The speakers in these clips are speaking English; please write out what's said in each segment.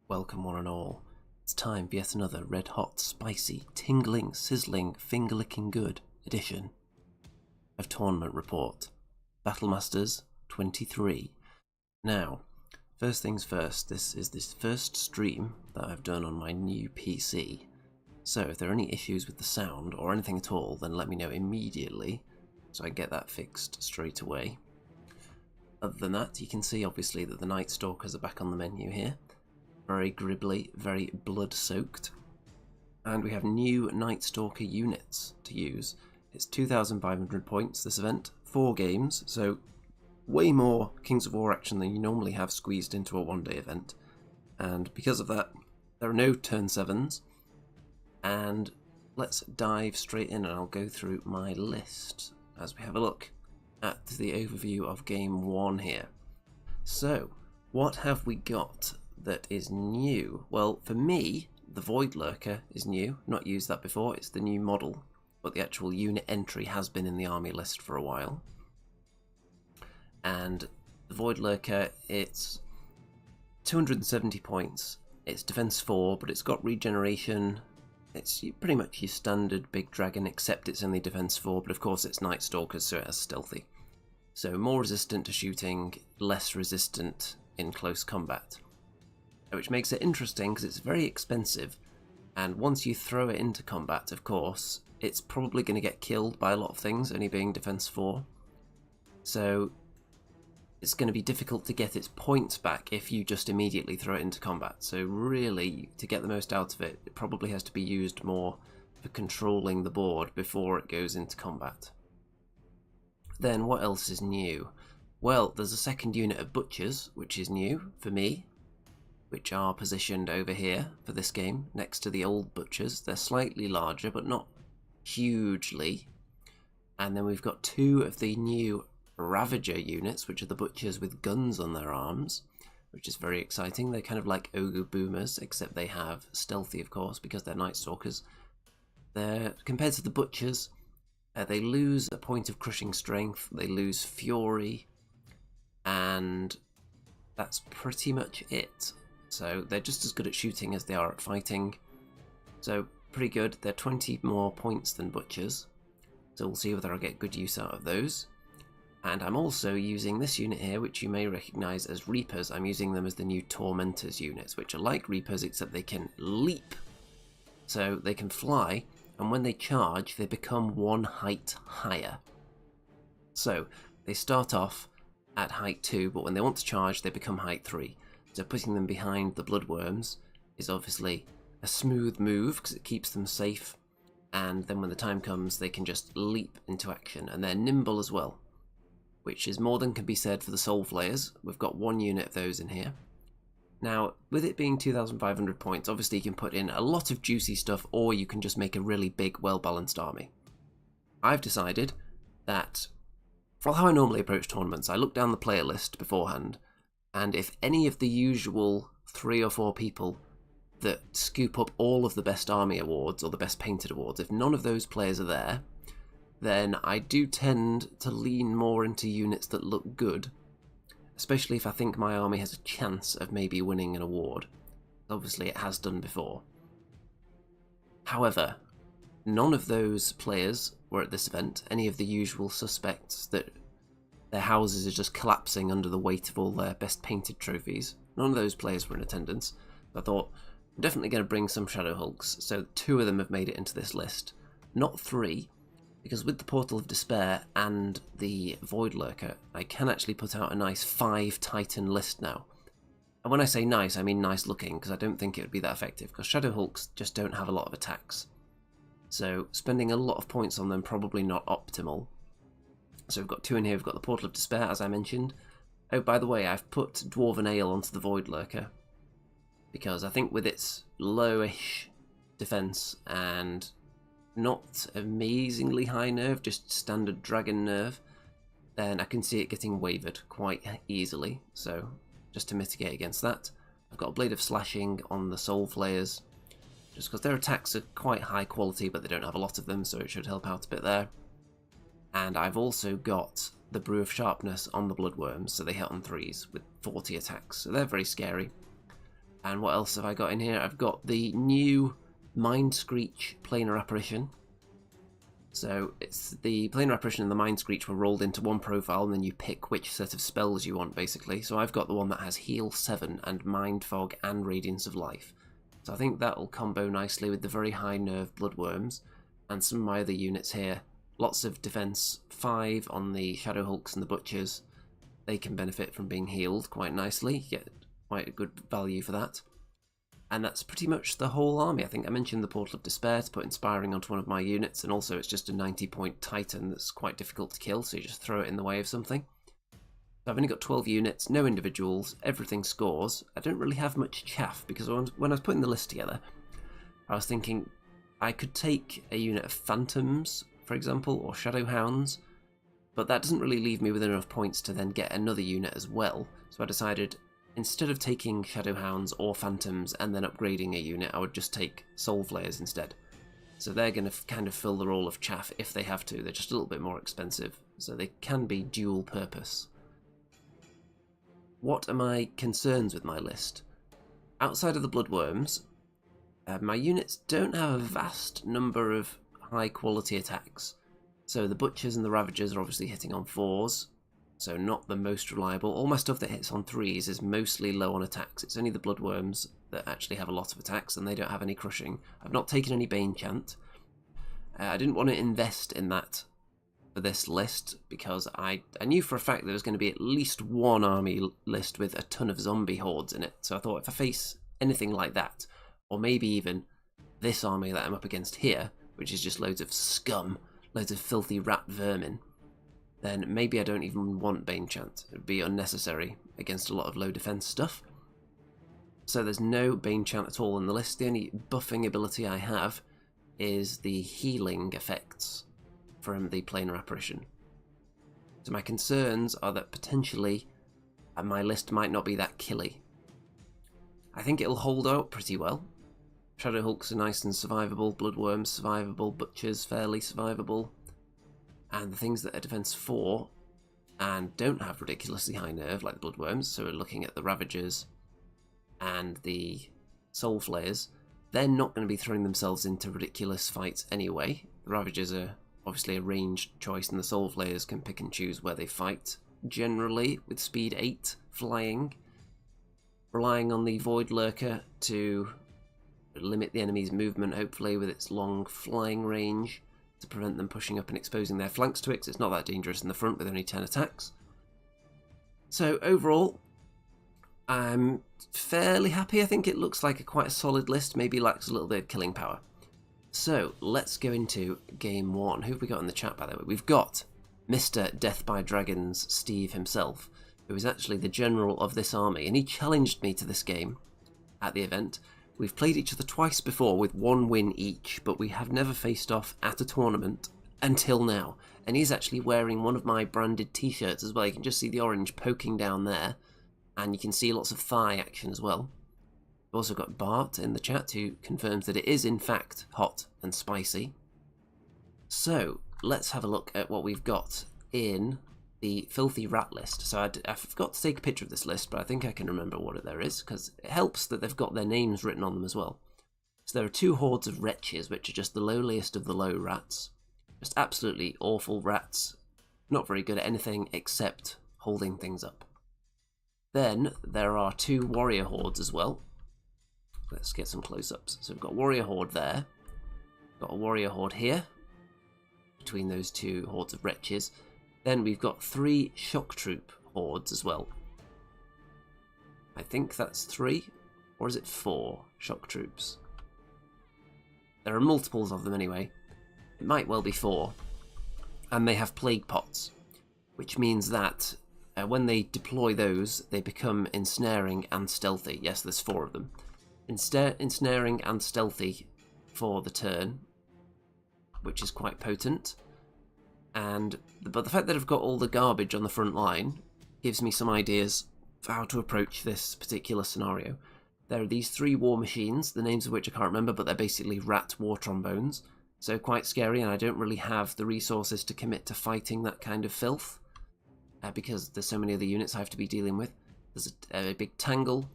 Welcome one and all. It's time for yet another red hot, spicy, tingling, sizzling, finger-licking good edition of Tournament Report. Battlemasters 23. Now, first things first, this is the first stream that I've done on my new PC. So if there are any issues with the sound or anything at all, then let me know immediately so I can get that fixed straight away. Other than that, you can see obviously that the Nightstalkers are back on the menu here. Very gribbly, very blood-soaked. And we have new Nightstalker units to use. It's 2,500 points this event, 4 games, so way more Kings of War action than you normally have squeezed into a one-day event. And because of that, there are no turn 7s. And let's dive straight in and I'll go through my list as we have a look at the overview of Game 1 here. So, what have we got that is new? Well, for me, the Void Lurker is new. Not used that before, it's the new model, but the actual unit entry has been in the army list for a while. And the Void Lurker, it's 270 points. It's defense 4, but it's got regeneration. It's pretty much your standard big dragon, except it's only defense 4, but of course it's Nightstalkers, so it has stealthy. So more resistant to shooting, less resistant in close combat. Which makes it interesting because it's very expensive, and once you throw it into combat, of course, it's probably going to get killed by a lot of things, only being defense 4. So it's going to be difficult to get its points back if you just immediately throw it into combat. So really, to get the most out of it, it probably has to be used more for controlling the board before it goes into combat. Then what else is new? Well, there's a second unit of butchers, which is new for me, which are positioned over here for this game, next to the old butchers. They're slightly larger, but not hugely. And then we've got 2 of the new Ravager units, which are the butchers with guns on their arms, which is very exciting. They're kind of like Ogre Boomers, except they have stealthy, of course, because they're Nightstalkers. They're, compared to the butchers, they lose a point of crushing strength, they lose fury, and that's pretty much it. So they're just as good at shooting as they are at fighting. So pretty good. They're 20 more points than butchers. So we'll see whether I get good use out of those. And I'm also using this unit here, which you may recognise as Reapers. I'm using them as the new Tormentors units, which are like Reapers except they can leap. So they can fly, and when they charge, they become 1 height higher. So they start off at height 2, but when they want to charge, they become height 3. So putting them behind the Bloodworms is obviously a smooth move because it keeps them safe, and then when the time comes, they can just leap into action, and they're nimble as well, which is more than can be said for the Soul Flayers. We've got 1 unit of those in here. Now, with it being 2,500 points, obviously you can put in a lot of juicy stuff, or you can just make a really big, well-balanced army. I've decided that, for how I normally approach tournaments, I look down the player list beforehand, and if any of the usual 3 or 4 people that scoop up all of the best army awards, or the best painted awards, if none of those players are there, then I do tend to lean more into units that look good, especially if I think my army has a chance of maybe winning an award. Obviously it has done before. However, none of those players were at this event, any of the usual suspects that their houses are just collapsing under the weight of all their best painted trophies. None of those players were in attendance. I thought, I'm definitely going to bring some Shadow Hulks, so 2 of them have made it into this list. Not 3, because with the Portal of Despair and the Void Lurker, I can actually put out a nice 5 Titan list now. And when I say nice, I mean nice looking, because I don't think it would be that effective, because Shadow Hulks just don't have a lot of attacks. So spending a lot of points on them probably not optimal. So we've got 2 in here. We've got the Portal of Despair, as I mentioned. Oh, by the way, I've put Dwarven Ale onto the Void Lurker, because I think with its lowish defense and not amazingly high nerve, just standard dragon nerve, then I can see it getting wavered quite easily. So just to mitigate against that, I've got a Blade of Slashing on the Soul Flayers, just because their attacks are quite high quality, but they don't have a lot of them, so it should help out a bit there. And I've also got the Brew of Sharpness on the Bloodworms, so they hit on 3s with 40 attacks, so they're very scary. And what else have I got in here? I've got the new Mind Screech Planar Apparition. So it's the Planar Apparition and the Mind Screech were rolled into one profile, and then you pick which set of spells you want, basically. So I've got the one that has Heal 7 and Mind Fog and Radiance of Life. So I think that'll combo nicely with the very high nerve Bloodworms and some of my other units here. Lots of defense 5 on the Shadow Hulks and the Butchers. They can benefit from being healed quite nicely. You get quite a good value for that. And that's pretty much the whole army. I think I mentioned the Portal of Despair to put Inspiring onto one of my units, and also it's just a 90-point Titan that's quite difficult to kill, so you just throw it in the way of something. So I've only got 12 units, no individuals, everything scores. I don't really have much chaff, because when I was putting the list together, I was thinking I could take a unit of Phantoms, for example, or Shadow Hounds, but that doesn't really leave me with enough points to then get another unit as well. So I decided, instead of taking Shadowhounds or Phantoms and then upgrading a unit, I would just take Soul Flayers instead. So they're going to kind of fill the role of chaff if they have to. They're just a little bit more expensive, so they can be dual purpose. What are my concerns with my list? Outside of the Bloodworms, my units don't have a vast number of high quality attacks. So the Butchers and the Ravagers are obviously hitting on 4s, so not the most reliable. All my stuff that hits on 3s is mostly low on attacks. It's only the Bloodworms that actually have a lot of attacks, and they don't have any crushing. I've not taken any Bane Chant. I didn't want to invest in that for this list, because I knew for a fact there was going to be at least one army list with a ton of zombie hordes in it. So I thought if I face anything like that, or maybe even this army that I'm up against here, which is just loads of scum, loads of filthy rat vermin, then maybe I don't even want Bane Chant. It would be unnecessary against a lot of low defense stuff. So there's no Bane Chant at all in the list. The only buffing ability I have is the healing effects from the Planar Apparition. So my concerns are that potentially my list might not be that killy. I think it'll hold out pretty well. Shadow Hulks are nice and survivable, Bloodworms survivable, Butchers fairly survivable, and the things that are defense 4 and don't have ridiculously high nerve, like the Bloodworms, so we're looking at the Ravagers and the Soul Flayers, they're not going to be throwing themselves into ridiculous fights anyway. The Ravagers are obviously a ranged choice, and the Soul Flayers can pick and choose where they fight, generally with speed 8, flying, relying on the Void Lurker to limit the enemy's movement, hopefully, with its long flying range, to prevent them pushing up and exposing their flanks to it, 'cause it's not that dangerous in the front with only 10 attacks. So overall, I'm fairly happy. I think it looks like quite a solid list, maybe lacks a little bit of killing power. So let's go into game 1. Who have we got in the chat, by the way? We've got Mr. Death by Dragons, Steve himself, who is actually the general of this army, and he challenged me to this game at the event. We've played each other twice before with 1 win each, but we have never faced off at a tournament until now. And he's actually wearing one of my branded t-shirts as well. You can just see the orange poking down there, and you can see lots of thigh action as well. We've also got Bart in the chat, who confirms that it is in fact hot and spicy. So let's have a look at what we've got in the Filthy Rat list. So I forgot to take a picture of this list, but I think I can remember what there is, because it helps that they've got their names written on them as well. So there are 2 hordes of wretches, which are just the lowliest of the low rats. Just absolutely awful rats, not very good at anything except holding things up. Then there are 2 warrior hordes as well. Let's get some close-ups. So we've got warrior horde there, got a warrior horde here, between those 2 hordes of wretches. Then we've got 3 shock troop hordes as well. I think that's 3, or is it 4 shock troops? There are multiples of them anyway. It might well be 4. And they have plague pots, which means that when they deploy those, they become ensnaring and stealthy. Yes, there's 4 of them. Ensnaring and stealthy for the turn, which is quite potent. But the fact that I've got all the garbage on the front line gives me some ideas for how to approach this particular scenario. There are these 3 war machines, the names of which I can't remember, but they're basically rat war trombones. So quite scary, and I don't really have the resources to commit to fighting that kind of filth, because there's so many other units I have to be dealing with. There's a big tangle,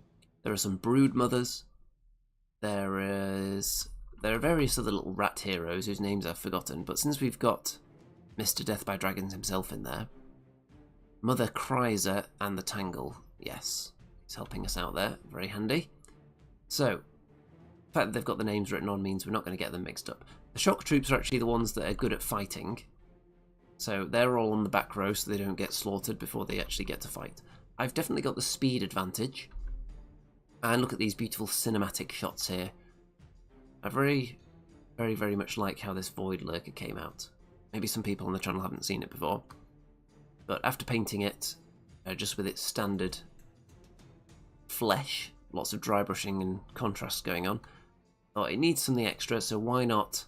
There are some brood mothers. There are various other little rat heroes whose names I've forgotten, but since we've got Mr. Death by Dragons himself in there, Mother Kryza and the Tangle, yes, he's helping us out there, very handy. So, the fact that they've got the names written on means we're not going to get them mixed up. The shock troops are actually the ones that are good at fighting, so they're all on the back row so they don't get slaughtered before they actually get to fight. I've definitely got the speed advantage, and look at these beautiful cinematic shots here. I very much like how this Void Lurker came out. Maybe some people on the channel haven't seen it before, but after painting it, just with its standard flesh, lots of dry brushing and contrasts going on, thought it needs something extra, so why not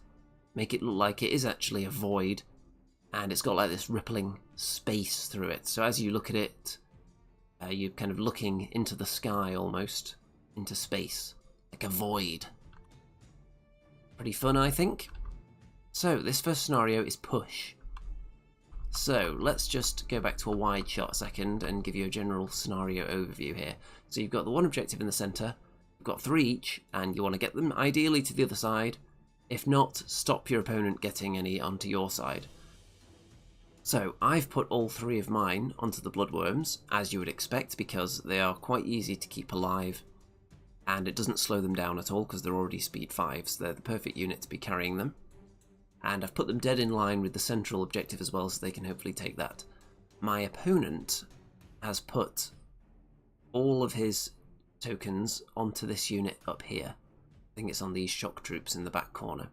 make it look like it is actually a void, and it's got like this rippling space through it. So as you look at it, you're kind of looking into the sky almost, into space, like a void. Pretty fun, I think. So this first scenario is push. So let's just go back to a wide shot a second and give you a general scenario overview here. So you've got the one objective in the centre, you've got 3 each, and you want to get them ideally to the other side. If not, stop your opponent getting any onto your side. So I've put all 3 of mine onto the bloodworms, as you would expect, because they are quite easy to keep alive, and it doesn't slow them down at all because they're already speed 5, so they're the perfect unit to be carrying them. And I've put them dead in line with the central objective as well, so they can hopefully take that. My opponent has put all of his tokens onto this unit up here. I think it's on these shock troops in the back corner.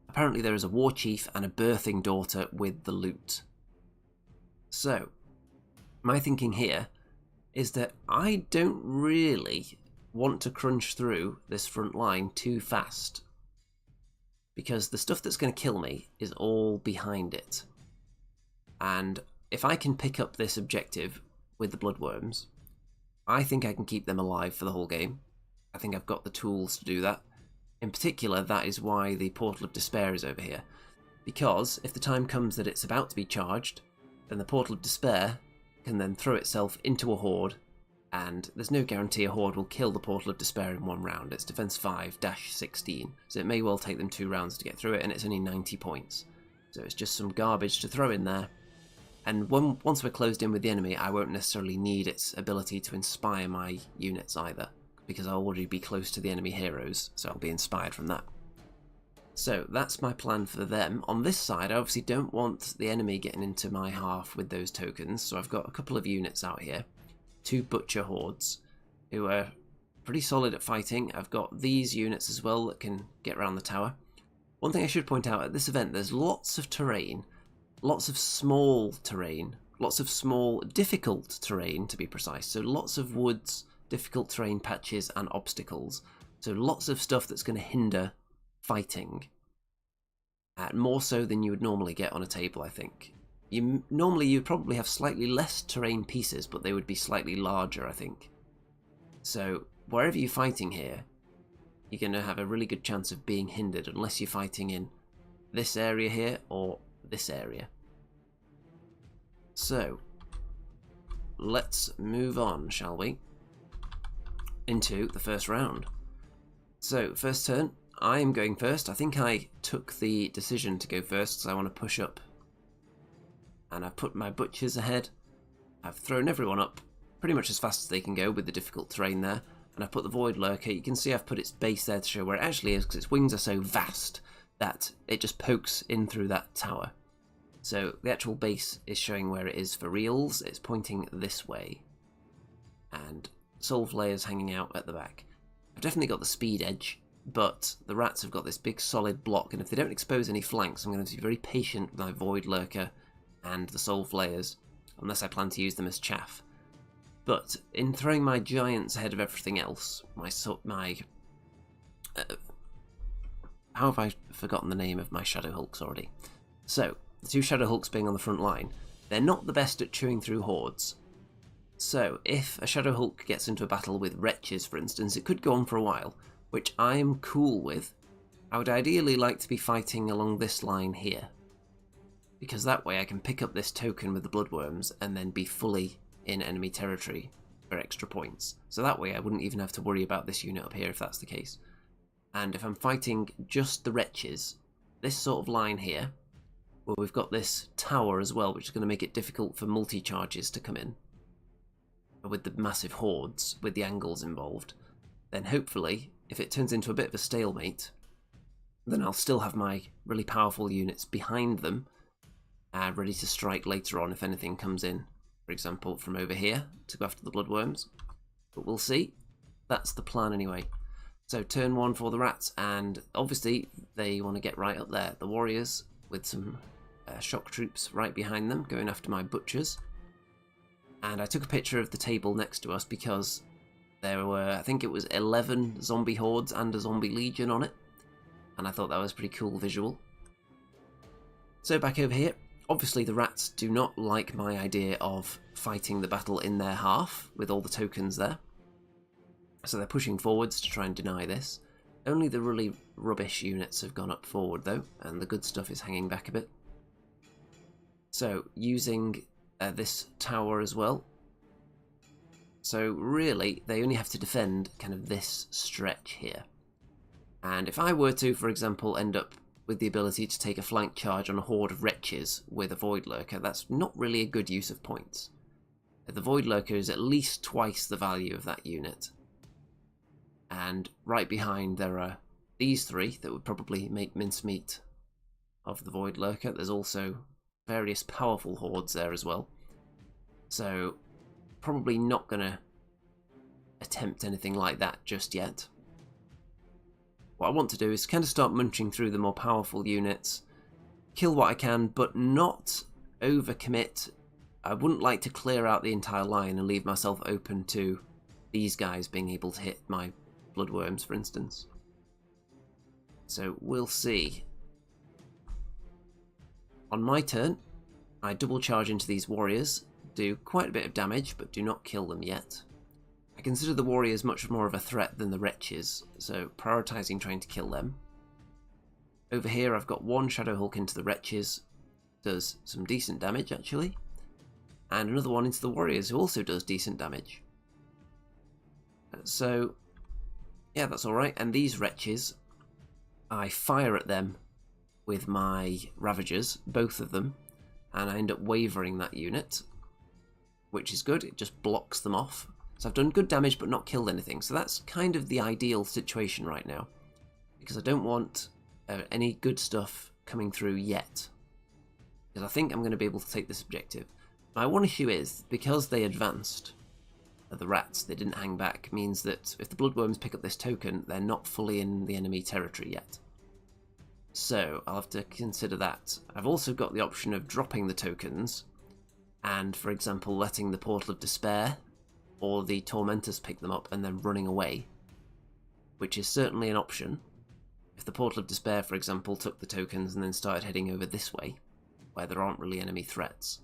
Apparently there is a war chief and a birthing daughter with the loot. So, my thinking here is that I don't really want to crunch through this front line too fast, because the stuff that's going to kill me is all behind it. And if I can pick up this objective with the bloodworms, I think I can keep them alive for the whole game. I think I've got the tools to do that. In particular, that is why the Portal of Despair is over here, because if the time comes that it's about to be charged, then the Portal of Despair can then throw itself into a horde, and there's no guarantee a horde will kill the Portal of Despair in 1 round. It's defense 5-16, so it may well take them 2 rounds to get through it, and it's only 90 points. So it's just some garbage to throw in there. And once we're closed in with the enemy, I won't necessarily need its ability to inspire my units either, because I'll already be close to the enemy heroes, so I'll be inspired from that. So that's my plan for them. On this side, I obviously don't want the enemy getting into my half with those tokens, so I've got a couple of units out here. 2 butcher hordes who are pretty solid at fighting. I've got these units as well that can get around the tower. One thing I should point out, at this event there's lots of terrain, lots of small terrain, lots of small difficult terrain to be precise, so lots of woods, difficult terrain patches and obstacles, so lots of stuff that's going to hinder fighting, more so than you would normally get on a table, I think. Normally you'd probably have slightly less terrain pieces, but they would be slightly larger, I think. So wherever you're fighting here, you're going to have a really good chance of being hindered unless you're fighting in this area here or this area. So let's move on, shall we, into the first round. So first turn, I am going first. I think I took the decision to go first because I want to push up. And I've put my butchers ahead. I've thrown everyone up pretty much as fast as they can go with the difficult terrain there. And I've put the Void Lurker. You can see I've put its base there to show where it actually is, because its wings are so vast that it just pokes in through that tower. So the actual base is showing where it is for reals. It's pointing this way. And Soul Flayer's hanging out at the back. I've definitely got the speed edge, but the rats have got this big solid block, and if they don't expose any flanks, I'm going to be very patient with my Void Lurker and the Soul Flayers, unless I plan to use them as chaff. But in throwing my giants ahead of everything else, how have I forgotten the name of my Shadow Hulks already? So, the 2 Shadow Hulks being on the front line, they're not the best at chewing through hordes. So, if a Shadow Hulk gets into a battle with wretches, for instance, it could go on for a while, which I'm cool with. I would ideally like to be fighting along this line here, because that way I can pick up this token with the bloodworms and then be fully in enemy territory for extra points. So that way I wouldn't even have to worry about this unit up here if that's the case. And if I'm fighting just the wretches, this sort of line here, where we've got this tower as well, which is going to make it difficult for multi-charges to come in, with the massive hordes, with the angles involved, then hopefully, if it turns into a bit of a stalemate, then I'll still have my really powerful units behind them, ready to strike later on if anything comes in, for example, from over here to go after the bloodworms. But we'll see. That's the plan anyway. So turn 1 for the rats, and obviously they want to get right up there. The warriors with some shock troops right behind them, going after my butchers. And I took a picture of the table next to us because there were, I think it was 11 zombie hordes and a zombie legion on it. And I thought that was a pretty cool visual. So back over here, obviously the rats do not like my idea of fighting the battle in their half with all the tokens there. So they're pushing forwards to try and deny this. Only the really rubbish units have gone up forward though, and the good stuff is hanging back a bit. So using this tower as well. So really, they only have to defend kind of this stretch here. And if I were to, for example, end up with the ability to take a flank charge on a horde of wretches with a Void Lurker, that's not really a good use of points. The Void Lurker is at least twice the value of that unit. And right behind there are these three that would probably make mincemeat of the Void Lurker. There's also various powerful hordes there as well. So probably not going to attempt anything like that just yet. What I want to do is kind of start munching through the more powerful units, kill what I can, but not overcommit. I wouldn't like to clear out the entire line and leave myself open to these guys being able to hit my bloodworms, for instance. So we'll see. On my turn, I double charge into these warriors, do quite a bit of damage, but do not kill them yet. I consider the warriors much more of a threat than the wretches, so prioritising trying to kill them. Over here I've got one Shadow Hulk into the wretches, does some decent damage actually, and another one into the warriors who also does decent damage. So yeah, that's alright, and these wretches, I fire at them with my Ravagers, both of them, and I end up wavering that unit, which is good, it just blocks them off. So I've done good damage but not killed anything, so that's kind of the ideal situation right now, because I don't want any good stuff coming through yet, because I think I'm going to be able to take this objective. My one issue is, because they advanced, the rats, they didn't hang back, means that if the bloodworms pick up this token, they're not fully in the enemy territory yet. So I'll have to consider that. I've also got the option of dropping the tokens, and for example letting the Portal of Despair or the Tormentors pick them up and then running away, which is certainly an option. If the Portal of Despair, for example, took the tokens and then started heading over this way, where there aren't really enemy threats.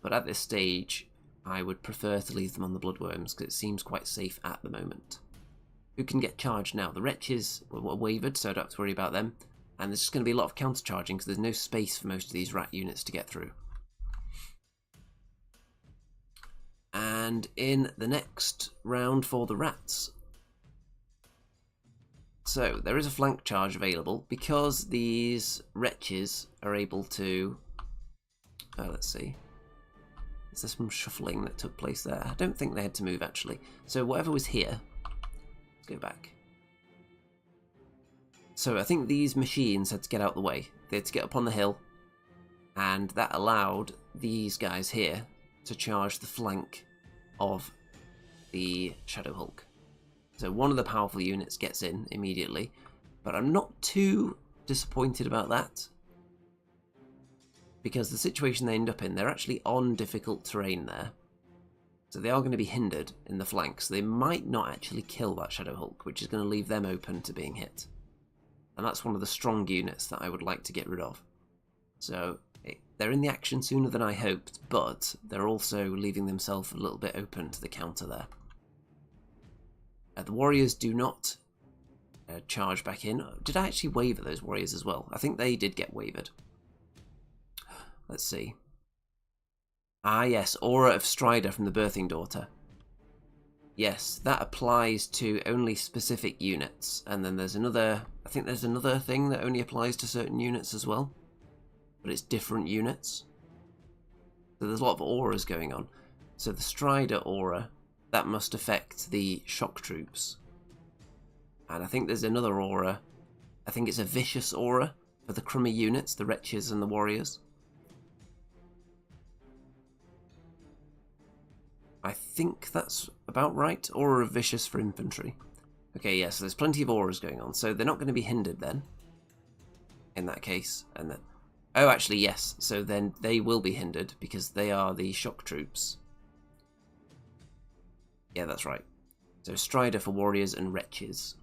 But at this stage, I would prefer to leave them on the bloodworms, because it seems quite safe at the moment. Who can get charged now? The wretches were wavered, so I don't have to worry about them. And there's just going to be a lot of counter-charging, because there's no space for most of these rat units to get through. And in the next round for the rats. So, there is a flank charge available, because these wretches are able to... let's see. Is there some shuffling that took place there? I don't think they had to move, actually. So whatever was here... Let's go back. So I think these machines had to get out the way. They had to get up on the hill, and that allowed these guys here to charge the flank of the Shadow Hulk. So one of the powerful units gets in immediately, but I'm not too disappointed about that, because the situation they end up in, they're actually on difficult terrain there. So they are going to be hindered in the flanks. They might not actually kill that Shadow Hulk, which is going to leave them open to being hit. And that's one of the strong units that I would like to get rid of. So they're in the action sooner than I hoped, but they're also leaving themselves a little bit open to the counter there. The warriors do not charge back in. Did I actually waver those warriors as well? I think they did get wavered. Let's see. Ah yes, Aura of Strider from the Birthing Daughter. Yes, that applies to only specific units, and then there's another, I think there's another thing that only applies to certain units as well, but it's different units. So there's a lot of auras going on. So the Strider aura, that must affect the shock troops. And I think there's another aura, I think it's a vicious aura for the crummy units, the wretches and the warriors. I think that's about right. Aura of Vicious for infantry. Okay, yeah, so there's plenty of auras going on, so they're not going to be hindered then, in that case. And then, oh, actually, yes, so then they will be hindered because they are the shock troops. Yeah, that's right. So Strider for warriors and wretches.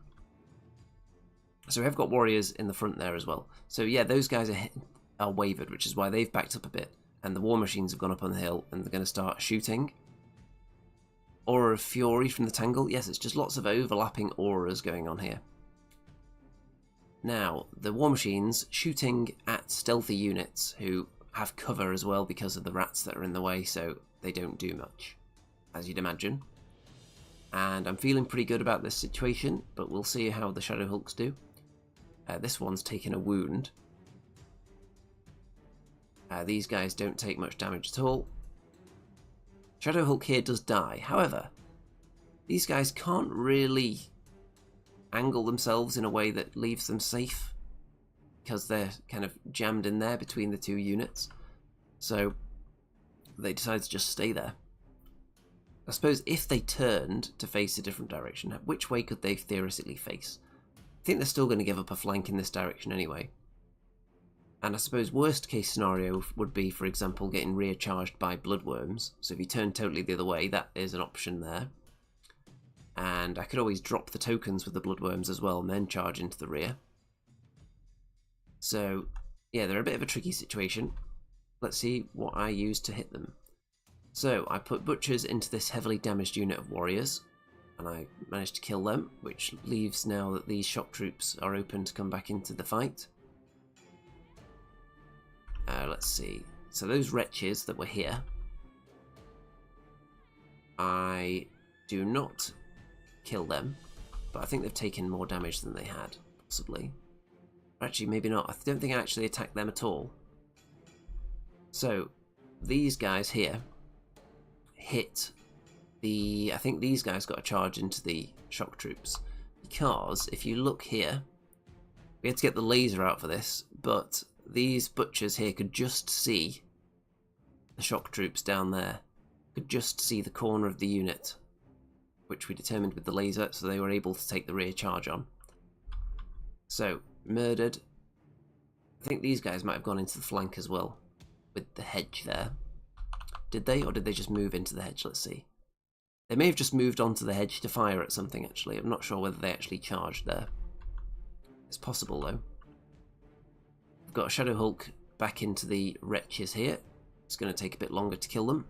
So we have got warriors in the front there as well. So yeah, those guys are wavered, which is why they've backed up a bit. And the war machines have gone up on the hill and they're going to start shooting. Aura of Fury from the Tangle. Yes, it's just lots of overlapping auras going on here. Now, the war machines shooting at stealthy units who have cover as well because of the rats that are in the way, so they don't do much, as you'd imagine. And I'm feeling pretty good about this situation, but we'll see how the Shadow Hulks do. This one's taken a wound. These guys don't take much damage at all. Shadow Hulk here does die. However, these guys can't really angle themselves in a way that leaves them safe because they're kind of jammed in there between the two units. So they decide to just stay there. I suppose if they turned to face a different direction, which way could they theoretically face? I think they're still going to give up a flank in this direction anyway. And I suppose worst case scenario would be, for example, getting rear charged by bloodworms. So if you turn totally the other way, that is an option there. And I could always drop the tokens with the bloodworms as well and then charge into the rear. So yeah, they're a bit of a tricky situation. Let's see what I use to hit them. So I put butchers into this heavily damaged unit of warriors, and I managed to kill them, which leaves now that these shock troops are open to come back into the fight. Let's see. So those wretches that were here, I do not kill them, but I think they've taken more damage than they had, possibly. Actually, maybe not. I don't think I actually attacked them at all. So these guys here hit the... I think these guys got a charge into the shock troops, because if you look here, we had to get the laser out for this, but these butchers here could just see the shock troops down there, could just see the corner of the unit, which we determined with the laser, so they were able to take the rear charge on. So, murdered. I think these guys might have gone into the flank as well, with the hedge there. Did they, or did they just move into the hedge? Let's see. They may have just moved onto the hedge to fire at something, actually. I'm not sure whether they actually charged there. It's possible, though. We've got a Shadow Hulk back into the wretches here. It's going to take a bit longer to kill them.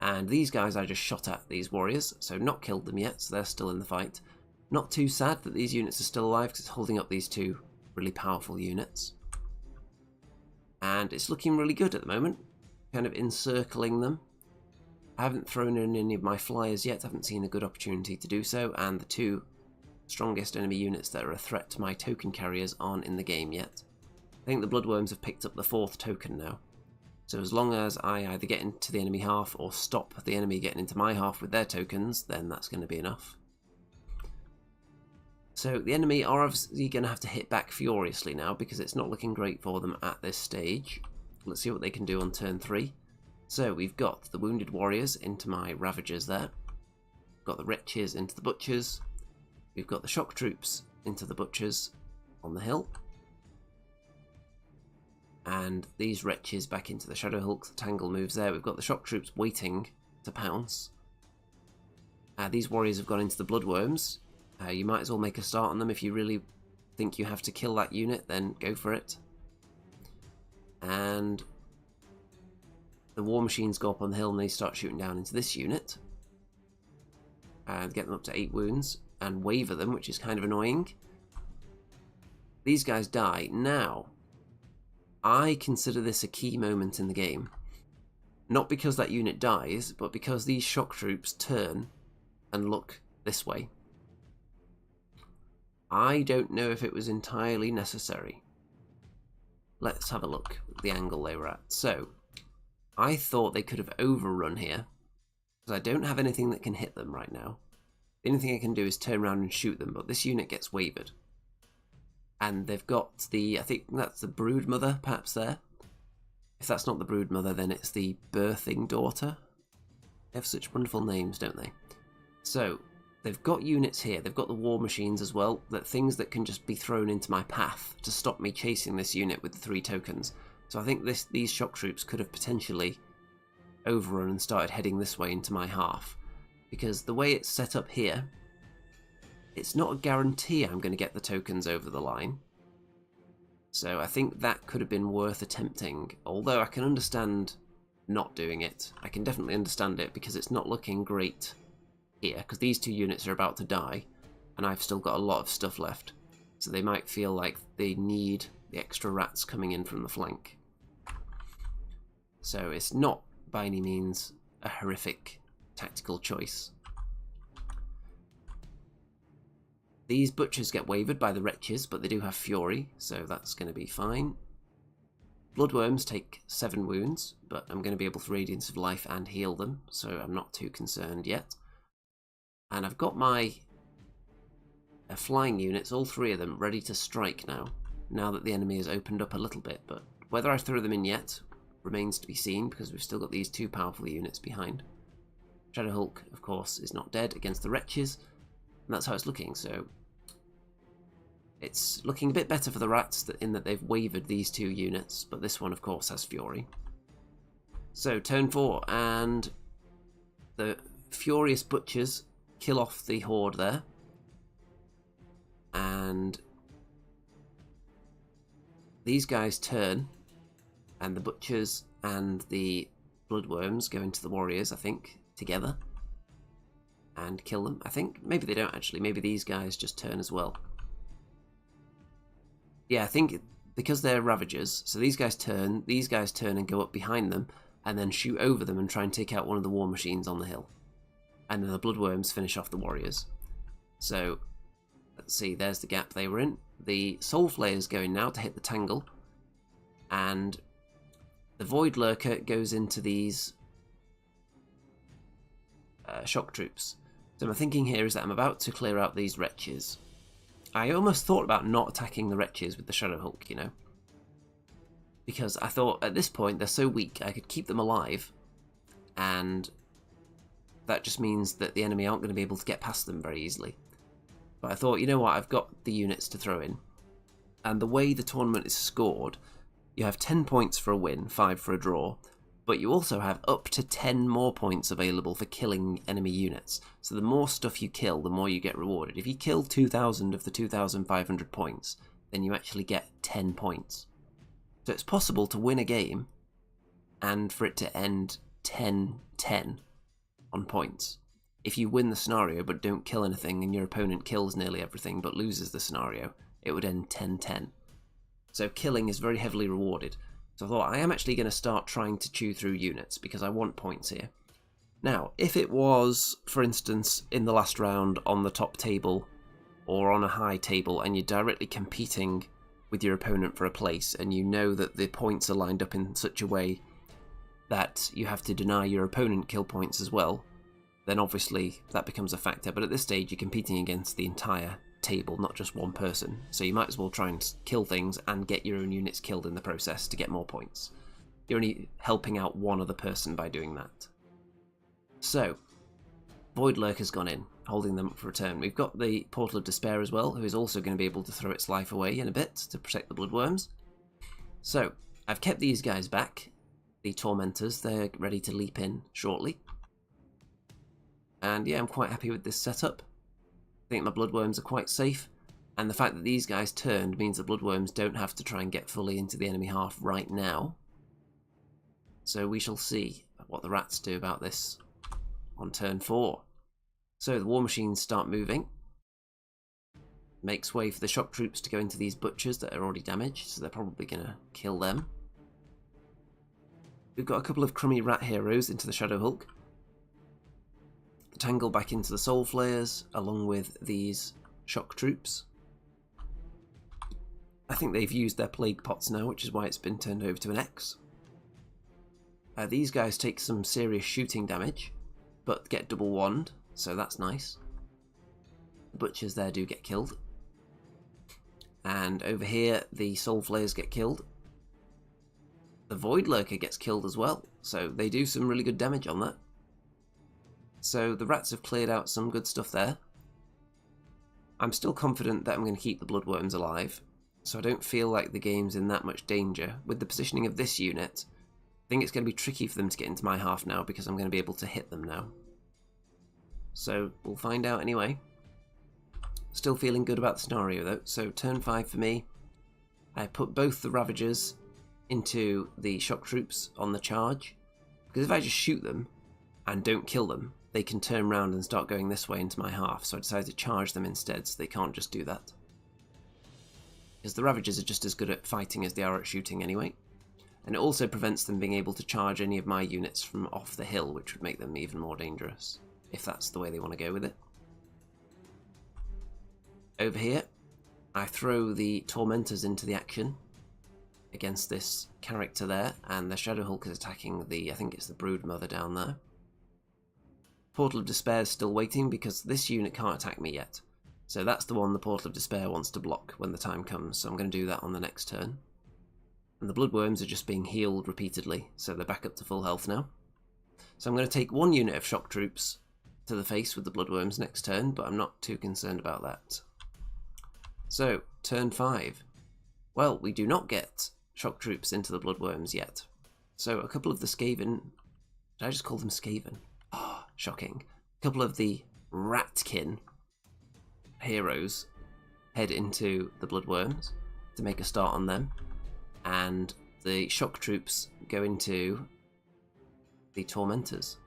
And these guys I just shot at, these warriors, so not killed them yet, so they're still in the fight. Not too sad that these units are still alive, because it's holding up these two really powerful units. And it's looking really good at the moment, kind of encircling them. I haven't thrown in any of my flyers yet, I haven't seen a good opportunity to do so, and the two strongest enemy units that are a threat to my token carriers aren't in the game yet. I think the bloodworms have picked up the 4th token now. So as long as I either get into the enemy half or stop the enemy getting into my half with their tokens, then that's going to be enough. So the enemy are obviously going to have to hit back furiously now, because it's not looking great for them at this stage. Let's see what they can do on turn 3. So we've got the wounded warriors into my ravagers there. We've got the wretches into the butchers. We've got the shock troops into the butchers on the hill. And these wretches back into the Shadow Hulk. The Tangle moves there. We've got the shock troops waiting to pounce. These warriors have gone into the bloodworms. You might as well make a start on them. If you really think you have to kill that unit, then go for it. And the war machines go up on the hill and they start shooting down into this unit. And get them up to 8 wounds. And waver them, which is kind of annoying. These guys die. Now, I consider this a key moment in the game. Not because that unit dies, but because these shock troops turn and look this way. I don't know if it was entirely necessary. Let's have a look at the angle they were at. So, I thought they could have overrun here, because I don't have anything that can hit them right now. The only thing I can do is turn around and shoot them, but this unit gets wavered. And they've got the, I think that's the brood mother perhaps there. If that's not the brood mother, then it's the birthing daughter. They have such wonderful names, don't they? So, they've got units here. They've got the war machines as well, that things that can just be thrown into my path to stop me chasing this unit with the 3 tokens. So I think these shock troops could have potentially overrun and started heading this way into my half. Because the way it's set up here, it's not a guarantee I'm going to get the tokens over the line. So I think that could have been worth attempting, although I can understand not doing it. I can definitely understand it because it's not looking great here, because these 2 units are about to die, and I've still got a lot of stuff left. So they might feel like they need the extra rats coming in from the flank. So it's not by any means a horrific tactical choice. These butchers get wavered by the wretches, but they do have fury, so that's going to be fine. Bloodworms take 7 wounds, but I'm going to be able to Radiance of Life and heal them, so I'm not too concerned yet. And I've got my flying units, all 3 of them, ready to strike now that the enemy has opened up a little bit, but whether I throw them in yet remains to be seen, because we've still got these 2 powerful units behind. Shadow Hulk, of course, is not dead against the wretches, and that's how it's looking. So it's looking a bit better for the rats in that they've wavered these 2 units, but this one, of course, has fury. So turn 4, and the furious butchers kill off the horde there, and these guys turn, and the butchers and the bloodworms go into the warriors, I think, together, and kill them. I think maybe they don't actually, maybe these guys just turn as well. Yeah, I think because they're ravagers, so these guys turn and go up behind them, and then shoot over them and try and take out one of the war machines on the hill. And then the bloodworms finish off the warriors. So, let's see, there's the gap they were in. The Soul Flayer's going now to hit the Tangle, and the Void Lurker goes into these shock troops. So my thinking here is that I'm about to clear out these wretches. I almost thought about not attacking the wretches with the Shadow Hulk, you know, because I thought at this point they're so weak I could keep them alive, and that just means that the enemy aren't going to be able to get past them very easily. But I thought, you know what, I've got the units to throw in, and the way the tournament is scored, you have 10 points for a win, 5 for a draw, but you also have up to 10 more points available for killing enemy units. So the more stuff you kill, the more you get rewarded. If you kill 2,000 of the 2,500 points, then you actually get 10 points. So it's possible to win a game and for it to end 10-10 on points. If you win the scenario but don't kill anything and your opponent kills nearly everything but loses the scenario, it would end 10-10. So killing is very heavily rewarded. So I thought, I am actually going to start trying to chew through units because I want points here. Now, if it was, for instance, in the last round on the top table or on a high table and you're directly competing with your opponent for a place and you know that the points are lined up in such a way that you have to deny your opponent kill points as well, then obviously that becomes a factor. But at this stage, you're competing against the entire table, not just one person, so you might as well try and kill things and get your own units killed in the process to get more points. You're only helping out one other person by doing that. So Void Lurker's gone in, holding them up for a turn. We've got the Portal of Despair as well, who is also going to be able to throw its life away in a bit to protect the Bloodworms. So I've kept these guys back, the Tormentors. They're ready to leap in shortly, and yeah, I'm quite happy with this setup. I think my Bloodworms are quite safe, and the fact that these guys turned means the Bloodworms don't have to try and get fully into the enemy half right now. So we shall see what the rats do about this on turn 4. So the war machines start moving. Makes way for the shock troops to go into these butchers that are already damaged, so they're probably going to kill them. We've got a couple of crummy rat heroes into the Shadow Hulk. The Tangle back into the Soul Flayers, along with these shock troops. I think they've used their plague pots now, which is why it's been turned over to an X. These guys take some serious shooting damage, but get double wand, so that's nice. The butchers there do get killed. And over here, the Soul Flayers get killed. The Void Lurker gets killed as well, so they do some really good damage on that. So the rats have cleared out some good stuff there. I'm still confident that I'm going to keep the Bloodworms alive, so I don't feel like the game's in that much danger. With the positioning of this unit, I think it's going to be tricky for them to get into my half now, because I'm going to be able to hit them now. So we'll find out anyway. Still feeling good about the scenario though. So turn 5 for me. I put both the Ravagers into the shock troops on the charge, because if I just shoot them and don't kill them, they can turn around and start going this way into my half, so I decided to charge them instead, so they can't just do that. Because the Ravagers are just as good at fighting as they are at shooting anyway. And it also prevents them being able to charge any of my units from off the hill, which would make them even more dangerous, if that's the way they want to go with it. Over here, I throw the Tormentors into the action against this character there, and the Shadow Hulk is attacking the, I think it's the Brood Mother down there. Portal of Despair is still waiting because this unit can't attack me yet. So that's the one the Portal of Despair wants to block when the time comes, so I'm going to do that on the next turn. And the Bloodworms are just being healed repeatedly, so they're back up to full health now. So I'm going to take one unit of shock troops to the face with the Bloodworms next turn, but I'm not too concerned about that. So, turn 5. Well, we do not get shock troops into the Bloodworms yet. So a couple of the Skaven... Did I just call them Skaven? Ah, shocking. A couple of the Ratkin heroes head into the Bloodworms to make a start on them. And the shock troops go into the Tormentors.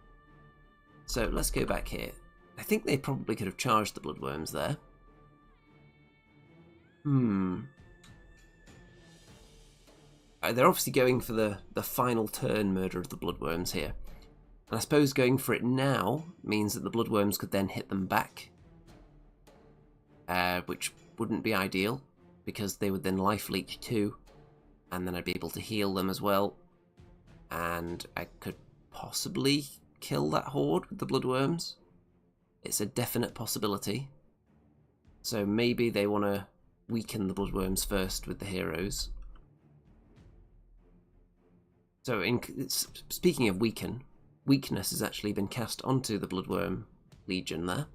So let's go back here. I think they probably could have charged the Bloodworms there. They're obviously going for the final turn murder of the Bloodworms here. And I suppose going for it now means that the Bloodworms could then hit them back. Which wouldn't be ideal, because they would then life leech too. And then I'd be able to heal them as well. And I could possibly kill that horde with the Bloodworms. It's a definite possibility. So maybe they want to weaken the Bloodworms first with the heroes. So speaking of weakness has actually been cast onto the Bloodworm Legion there.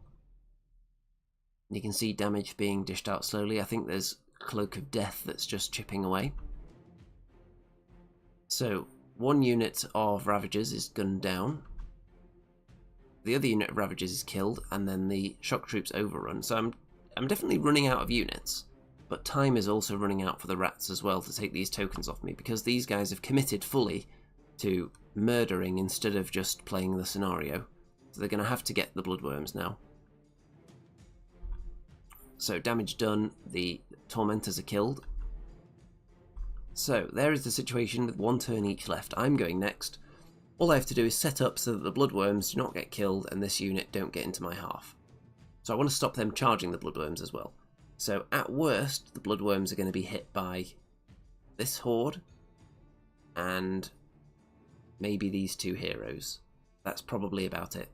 You can see damage being dished out slowly. I think there's Cloak of Death that's just chipping away. So one unit of Ravagers is gunned down. The other unit of Ravagers is killed, and then the shock troops overrun. So I'm definitely running out of units, but time is also running out for the rats as well to take these tokens off me, because these guys have committed fully to murdering instead of just playing the scenario. So they're going to have to get the Bloodworms now. So damage done, the Tormentors are killed. So there is the situation with one turn each left. I'm going next. All I have to do is set up so that the Bloodworms do not get killed and this unit don't get into my half. So I want to stop them charging the Bloodworms as well. So at worst, the Bloodworms are going to be hit by this horde and maybe these two heroes. That's probably about it.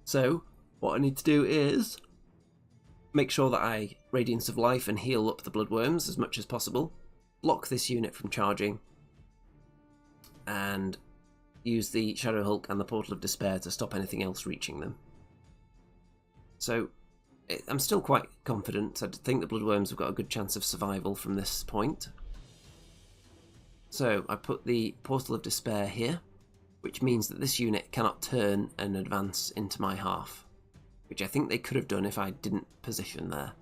So what I need to do is make sure that I Radiance of Life and heal up the Bloodworms as much as possible. Block this unit from charging, and use the Shadow Hulk and the Portal of Despair to stop anything else reaching them. So I'm still quite confident. I think the Bloodworms have got a good chance of survival from this point. So I put the Portal of Despair here, which means that this unit cannot turn and advance into my half, which I think they could have done if I didn't position there.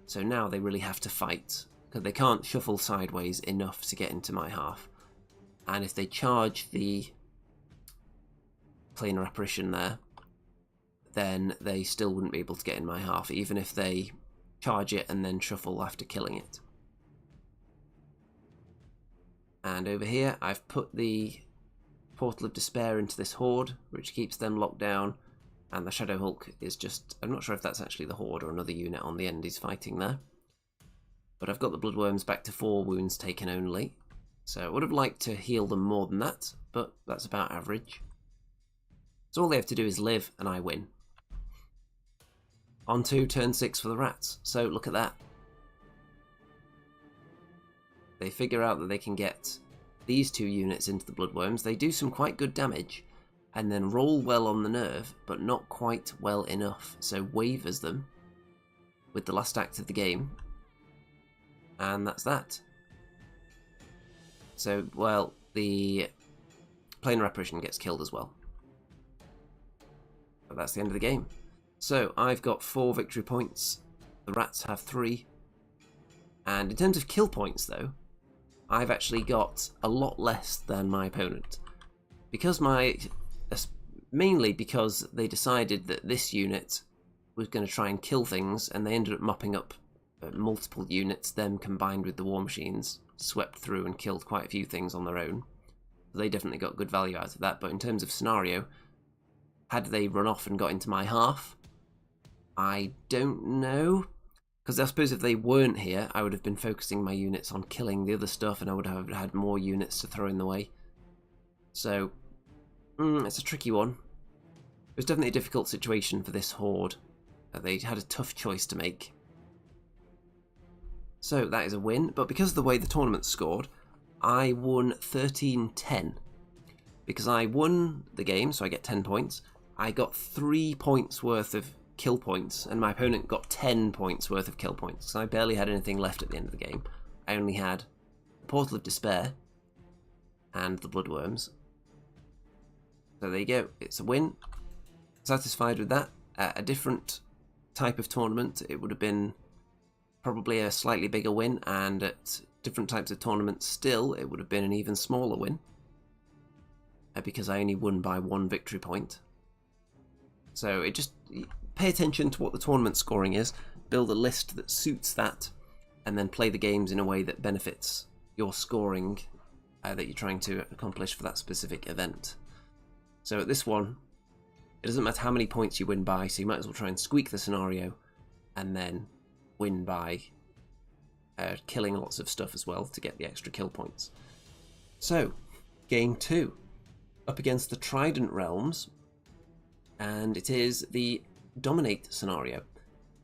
So now they really have to fight, because they can't shuffle sideways enough to get into my half. And if they charge the Planar Apparition there, then they still wouldn't be able to get in my half, even if they charge it and then shuffle after killing it. And over here, I've put the Portal of Despair into this Horde, which keeps them locked down. And the Shadow Hulk is just... I'm not sure if that's actually the Horde or another unit on the end he's fighting there. But I've got the Bloodworms back to 4 wounds taken only. So I would have liked to heal them more than that, but that's about average. So all they have to do is live, and I win. On to turn 6 for the rats. So look at that. They figure out that they can get these 2 units into the Bloodworms. They do some quite good damage, and then roll well on the nerve, but not quite well enough. So wavers them with the last act of the game, and that's that. So, well, the Planar Apparition gets killed as well. But that's the end of the game. So, I've got 4 victory points. The rats have 3. And in terms of kill points, though, I've actually got a lot less than my opponent. Mainly because they decided that this unit was going to try and kill things, and they ended up mopping up multiple units, them combined with the War Machines, swept through and killed quite a few things on their own. So they definitely got good value out of that, but in terms of scenario, had they run off and got into my half, I don't know. Because I suppose if they weren't here, I would have been focusing my units on killing the other stuff, and I would have had more units to throw in the way. So, it's a tricky one. It was definitely a difficult situation for this Horde. They had a tough choice to make. So that is a win, but because of the way the tournament scored, I won 13-10. Because I won the game, so I get 10 points, I got 3 points worth of kill points, and my opponent got 10 points worth of kill points. So I barely had anything left at the end of the game. I only had the Portal of Despair and the Bloodworms. So there you go, it's a win. Satisfied with that. A different type of tournament, it would have been probably a slightly bigger win, and at different types of tournaments still, it would have been an even smaller win. Because I only won by 1 victory point. So it just... pay attention to what the tournament scoring is, build a list that suits that, and then play the games in a way that benefits your scoring that you're trying to accomplish for that specific event. So at this one, it doesn't matter how many points you win by, so you might as well try and squeak the scenario, and then win by killing lots of stuff as well to get the extra kill points. So, game 2, up against the Trident Realms, and it is the Dominate scenario.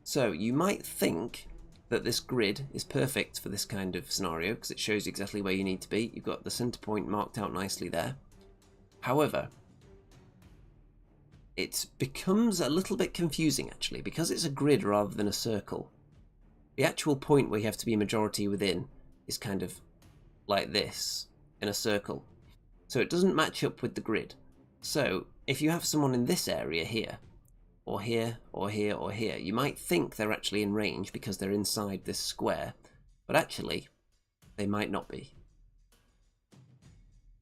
So you might think that this grid is perfect for this kind of scenario because it shows exactly where you need to be. You've got the center point marked out nicely there. However, it becomes a little bit confusing actually because it's a grid rather than a circle. The actual point where you have to be majority within is kind of like this in a circle. So it doesn't match up with the grid. So if you have someone in this area here, or here, or here, or here, you might think they're actually in range because they're inside this square, but actually, they might not be.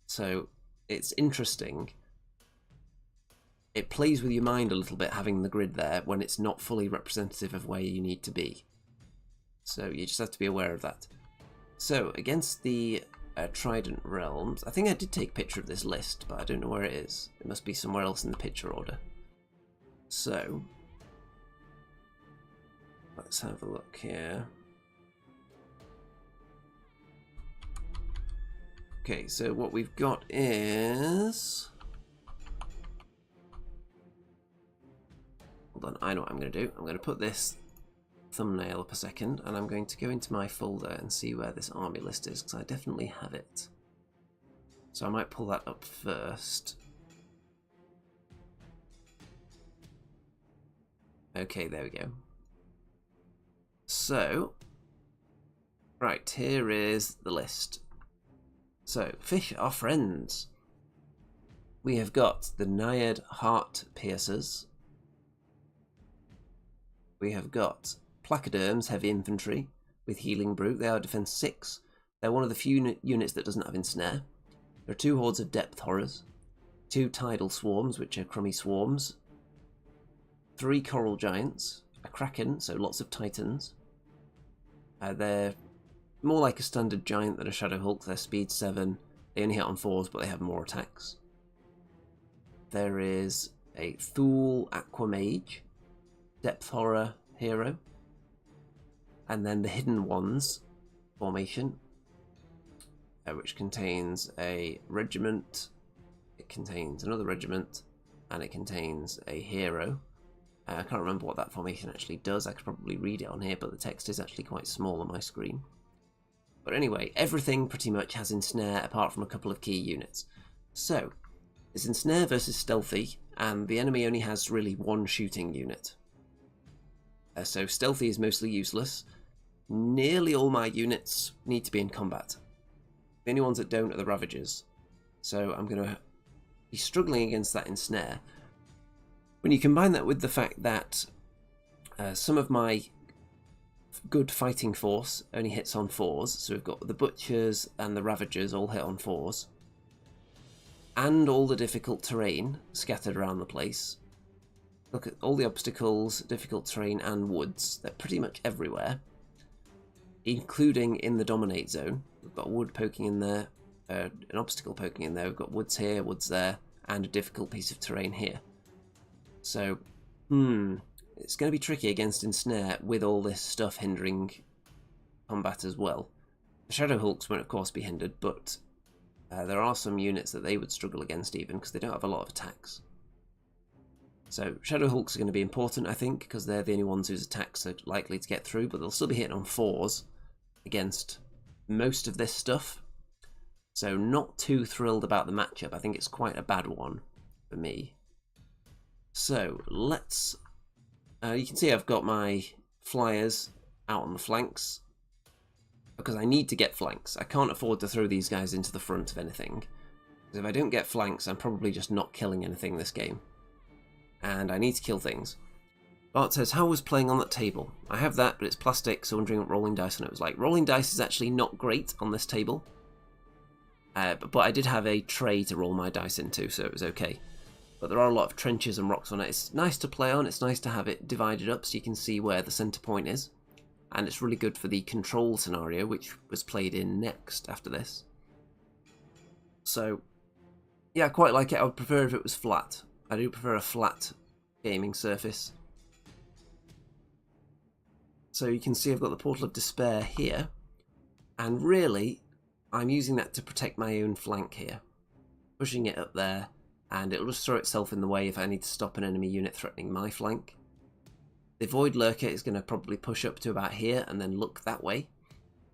So, it's interesting. It plays with your mind a little bit having the grid there when it's not fully representative of where you need to be. So, you just have to be aware of that. So, against the Trident Realms, I think I did take a picture of this list, but I don't know where it is. It must be somewhere else in the picture order. So, let's have a look here. Okay, so what we've got is... Hold on, I know what I'm going to do. I'm going to put this thumbnail up a second, and I'm going to go into my folder and see where this army list is, because I definitely have it. So I might pull that up first. Okay, there we go. So, right, here is the list. So, fish are friends. We have got the Naiad Heart Piercers. We have got Placoderms Heavy Infantry with Healing Brew. They are defense 6. They're one of the few units that doesn't have Ensnare. There are 2 hordes of Depth Horrors, 2 Tidal Swarms, which are crummy swarms, 3 Coral Giants, a Kraken, so lots of Titans. They're more like a standard giant than a Shadow Hulk. They're speed 7. They only hit on 4s, but they have more attacks. There is a Thule Aquamage, Depth Horror hero, and then the Hidden Ones formation, which contains a regiment, it contains another regiment, and it contains a hero. I can't remember what that formation actually does. I could probably read it on here, but the text is actually quite small on my screen. But anyway, everything pretty much has Ensnare apart from a couple of key units. So, it's Ensnare versus Stealthy, and the enemy only has really one shooting unit. So Stealthy is mostly useless. Nearly all my units need to be in combat. The only ones that don't are the Ravagers. So I'm going to be struggling against that Ensnare. When you combine that with the fact that some of my good fighting force only hits on 4s, so we've got the Butchers and the Ravagers all hit on 4s, and all the difficult terrain scattered around the place. Look at all the obstacles, difficult terrain and woods. They're pretty much everywhere, including in the dominate zone. We've got wood poking in there, an obstacle poking in there. We've got woods here, woods there, and a difficult piece of terrain here. So, it's going to be tricky against Ensnare with all this stuff hindering combat as well. The Shadow Hulks won't of course be hindered, but there are some units that they would struggle against even because they don't have a lot of attacks. So Shadow Hulks are going to be important, I think, because they're the only ones whose attacks are likely to get through, but they'll still be hitting on 4s against most of this stuff. So not too thrilled about the matchup. I think it's quite a bad one for me. So let's... you can see I've got my flyers out on the flanks, because I need to get flanks. I can't afford to throw these guys into the front of anything, because if I don't get flanks, I'm probably just not killing anything this game. And I need to kill things. Bart says, how was playing on that table? I have that, but it's plastic, so wondering what rolling dice on it was like. Rolling dice is actually not great on this table, but I did have a tray to roll my dice into, so it was okay. But there are a lot of trenches and rocks on it. It's nice to play on, it's nice to have it divided up so you can see where the centre point is. And it's really good for the control scenario, which was played in next after this. So, yeah, I quite like it. I would prefer if it was flat. I do prefer a flat gaming surface. So you can see I've got the Portal of Despair here. And really, I'm using that to protect my own flank here. Pushing it up there, and it'll just throw itself in the way if I need to stop an enemy unit threatening my flank. The Void Lurker is going to probably push up to about here and then look that way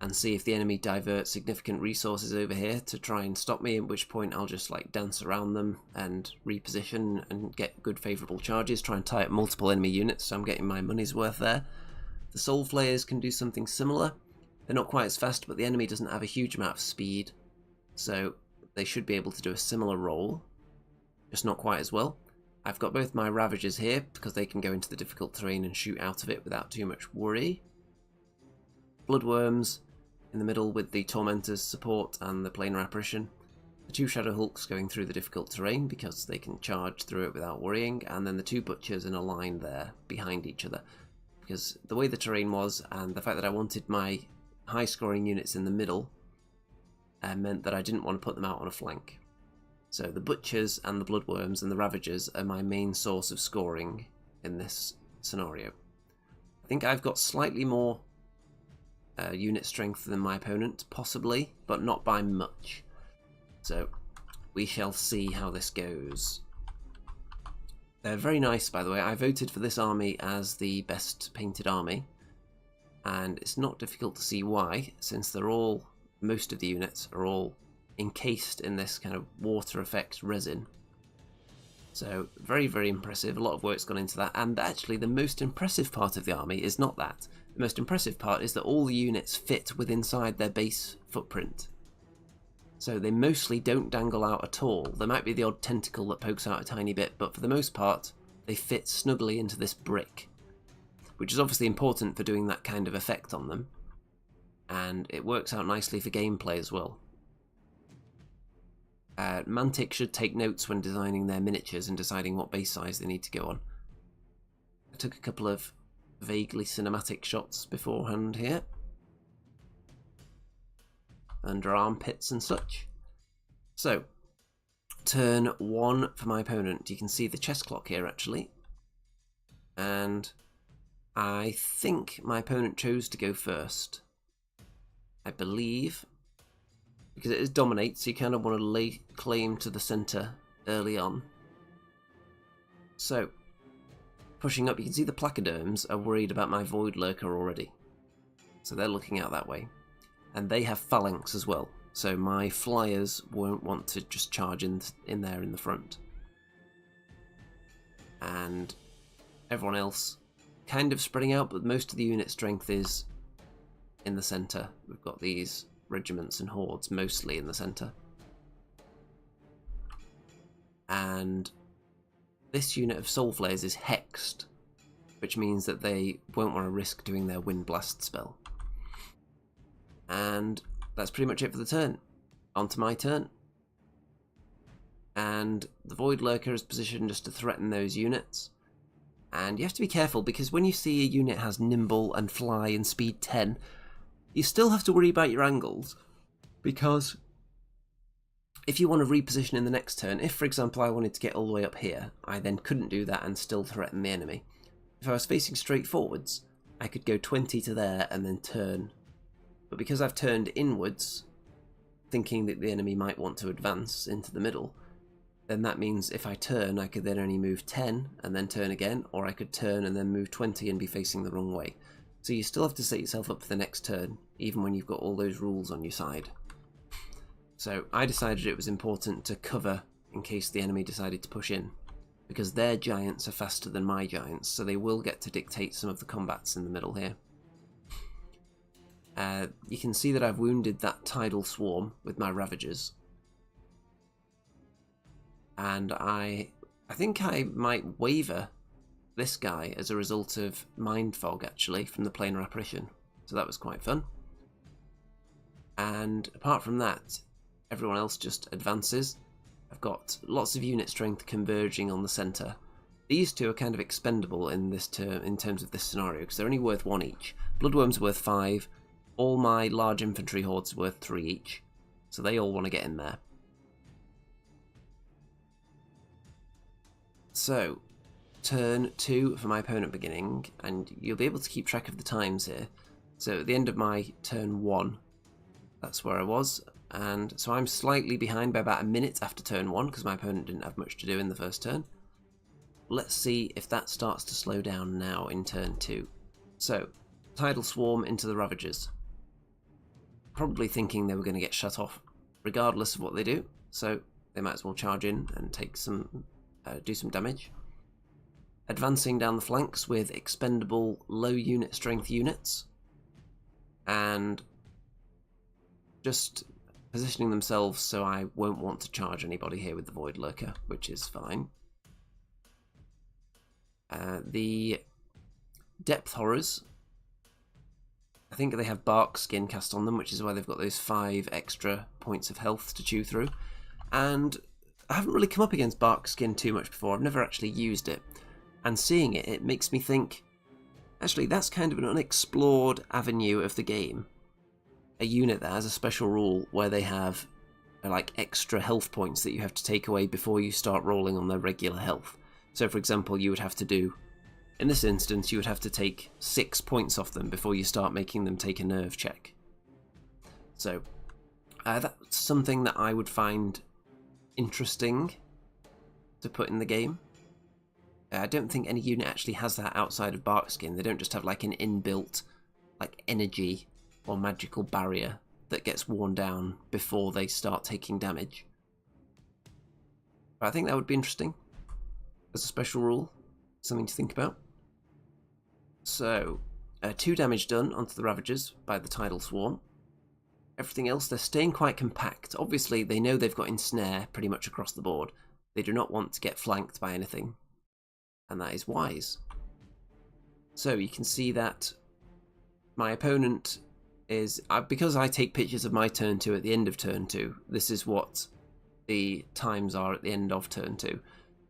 and see if the enemy diverts significant resources over here to try and stop me, at which point I'll just like dance around them and reposition and get good favourable charges, try and tie up multiple enemy units so I'm getting my money's worth there. The Soul Flayers can do something similar. They're not quite as fast, but the enemy doesn't have a huge amount of speed, so they should be able to do a similar role, just not quite as well. I've got both my Ravagers here because they can go into the difficult terrain and shoot out of it without too much worry. Bloodworms in the middle with the Tormentor's support and the Planar Apparition. The two Shadow Hulks going through the difficult terrain because they can charge through it without worrying, and then the two Butchers in a line there behind each other. Because the way the terrain was and the fact that I wanted my high scoring units in the middle meant that I didn't want to put them out on a flank. So the Butchers and the Bloodworms and the Ravagers are my main source of scoring in this scenario. I think I've got slightly more unit strength than my opponent, possibly, but not by much. So we shall see how this goes. They're very nice, by the way. I voted for this army as the best painted army, and it's not difficult to see why, since most of the units are all encased in this kind of water effect resin. So very, very impressive. A lot of work's gone into that, and actually the most impressive part of the army is not that. The most impressive part is that all the units fit within inside their base footprint. So they mostly don't dangle out at all. There might be the odd tentacle that pokes out a tiny bit, but for the most part they fit snugly into this brick, which is obviously important for doing that kind of effect on them, and it works out nicely for gameplay as well. Mantic should take notes when designing their miniatures and deciding what base size they need to go on. I took a couple of vaguely cinematic shots beforehand here. under armpits and such. So, turn 1 for my opponent. You can see the chess clock here actually. And I think my opponent chose to go first. I believe. Because it is dominate, so you kind of want to lay claim to the centre early on. So, pushing up, you can see the placoderms are worried about my void lurker already. So they're looking out that way. And they have phalanx as well. So my flyers won't want to just charge in there in the front. And everyone else kind of spreading out, but most of the unit strength is in the centre. We've got these regiments and hordes mostly in the centre. And this unit of soul flares is hexed, which means that they won't want to risk doing their wind blast spell. And that's pretty much it for the turn. On to my turn. And the void lurker is positioned just to threaten those units. And you have to be careful, because when you see a unit has nimble and fly and speed 10, you still have to worry about your angles, because if you want to reposition in the next turn, if for example I wanted to get all the way up here, I then couldn't do that and still threaten the enemy. If I was facing straight forwards, I could go 20 to there and then turn. But because I've turned inwards, thinking that the enemy might want to advance into the middle, then that means if I turn, I could then only move 10 and then turn again, or I could turn and then move 20 and be facing the wrong way. So you still have to set yourself up for the next turn, even when you've got all those rules on your side. So I decided it was important to cover in case the enemy decided to push in, because their giants are faster than my giants, so they will get to dictate some of the combats in the middle here. You can see that I've wounded that tidal swarm with my Ravagers. And I think I might waver this guy as a result of Mind Fog, actually, from the Planar Apparition. So that was quite fun. And apart from that, everyone else just advances. I've got lots of unit strength converging on the centre. These two are kind of expendable in this in terms of this scenario, because they're only worth 1 each. Bloodworm's worth 5. All my large infantry hordes are worth 3 each. So they all want to get in there. So, turn 2 for my opponent beginning, and you'll be able to keep track of the times here. So at the end of my turn 1, that's where I was, and so I'm slightly behind by about a minute after turn 1, because my opponent didn't have much to do in the first turn. Let's see if that starts to slow down now in turn 2. So, Tidal Swarm into the Ravagers. Probably thinking they were going to get shut off regardless of what they do, so they might as well charge in and take some, do some damage. Advancing down the flanks with expendable low unit strength units, and just positioning themselves so I won't want to charge anybody here with the Void Lurker, which is fine. The Depth Horrors, I think they have Bark Skin cast on them, which is why they've got those 5 extra points of health to chew through. And I haven't really come up against Bark Skin too much before. I've never actually used it. And seeing it, it makes me think, actually, that's kind of an unexplored avenue of the game. A unit that has a special rule where they have like extra health points that you have to take away before you start rolling on their regular health. So for example, you would have to do, in this instance, you would have to take 6 points off them before you start making them take a nerve check. So that's something that I would find interesting to put in the game. I don't think any unit actually has that outside of Barkskin. They don't just have like an inbuilt like energy or magical barrier that gets worn down before they start taking damage. But I think that would be interesting as a special rule, something to think about. So, 2 damage done onto the Ravagers by the Tidal Swarm. Everything else, they're staying quite compact. Obviously, they know they've got Ensnare pretty much across the board. They do not want to get flanked by anything, and that is wise. So you can see that my opponent is, because I take pictures of my turn 2 at the end of turn 2, this is what the times are at the end of turn 2.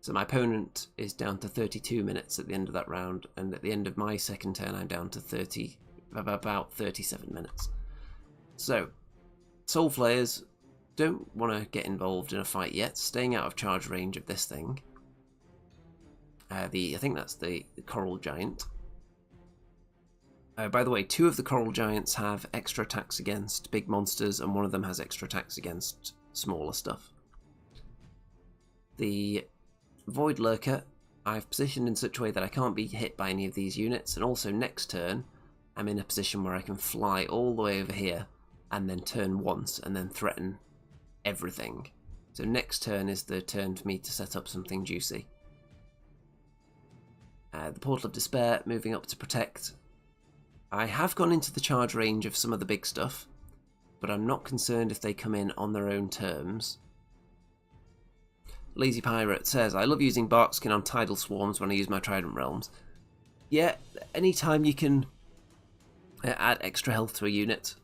So my opponent is down to 32 minutes at the end of that round, and at the end of my second turn I'm down to about 37 minutes. So Soul Flayers don't want to get involved in a fight yet, staying out of charge range of this thing. I think that's the Coral Giant. By the way, 2 of the Coral Giants have extra attacks against big monsters, and 1 of them has extra attacks against smaller stuff. The Void Lurker I've positioned in such a way that I can't be hit by any of these units, and also next turn I'm in a position where I can fly all the way over here and then turn once and then threaten everything. So next turn is the turn for me to set up something juicy. The Portal of Despair moving up to protect. I have gone into the charge range of some of the big stuff, but I'm not concerned if they come in on their own terms. Lazy Pirate says, I love using Barkskin on Tidal Swarms when I use my Trident Realms. Yeah, anytime you can add extra health to a unit,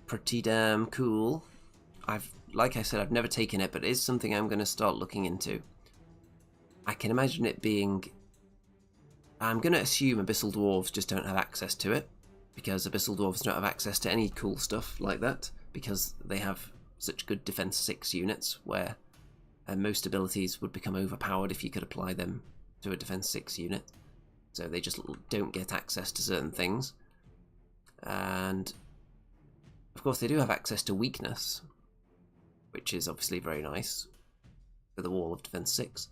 pretty damn cool. Like I said, I've never taken it, but it is something I'm going to start looking into. I can imagine it being... I'm going to assume Abyssal Dwarves just don't have access to it, because Abyssal Dwarves don't have access to any cool stuff like that, because they have such good Defense 6 units, where most abilities would become overpowered if you could apply them to a Defense 6 unit. So they just don't get access to certain things. And of course they do have access to weakness, which is obviously very nice for the wall of Defense 6.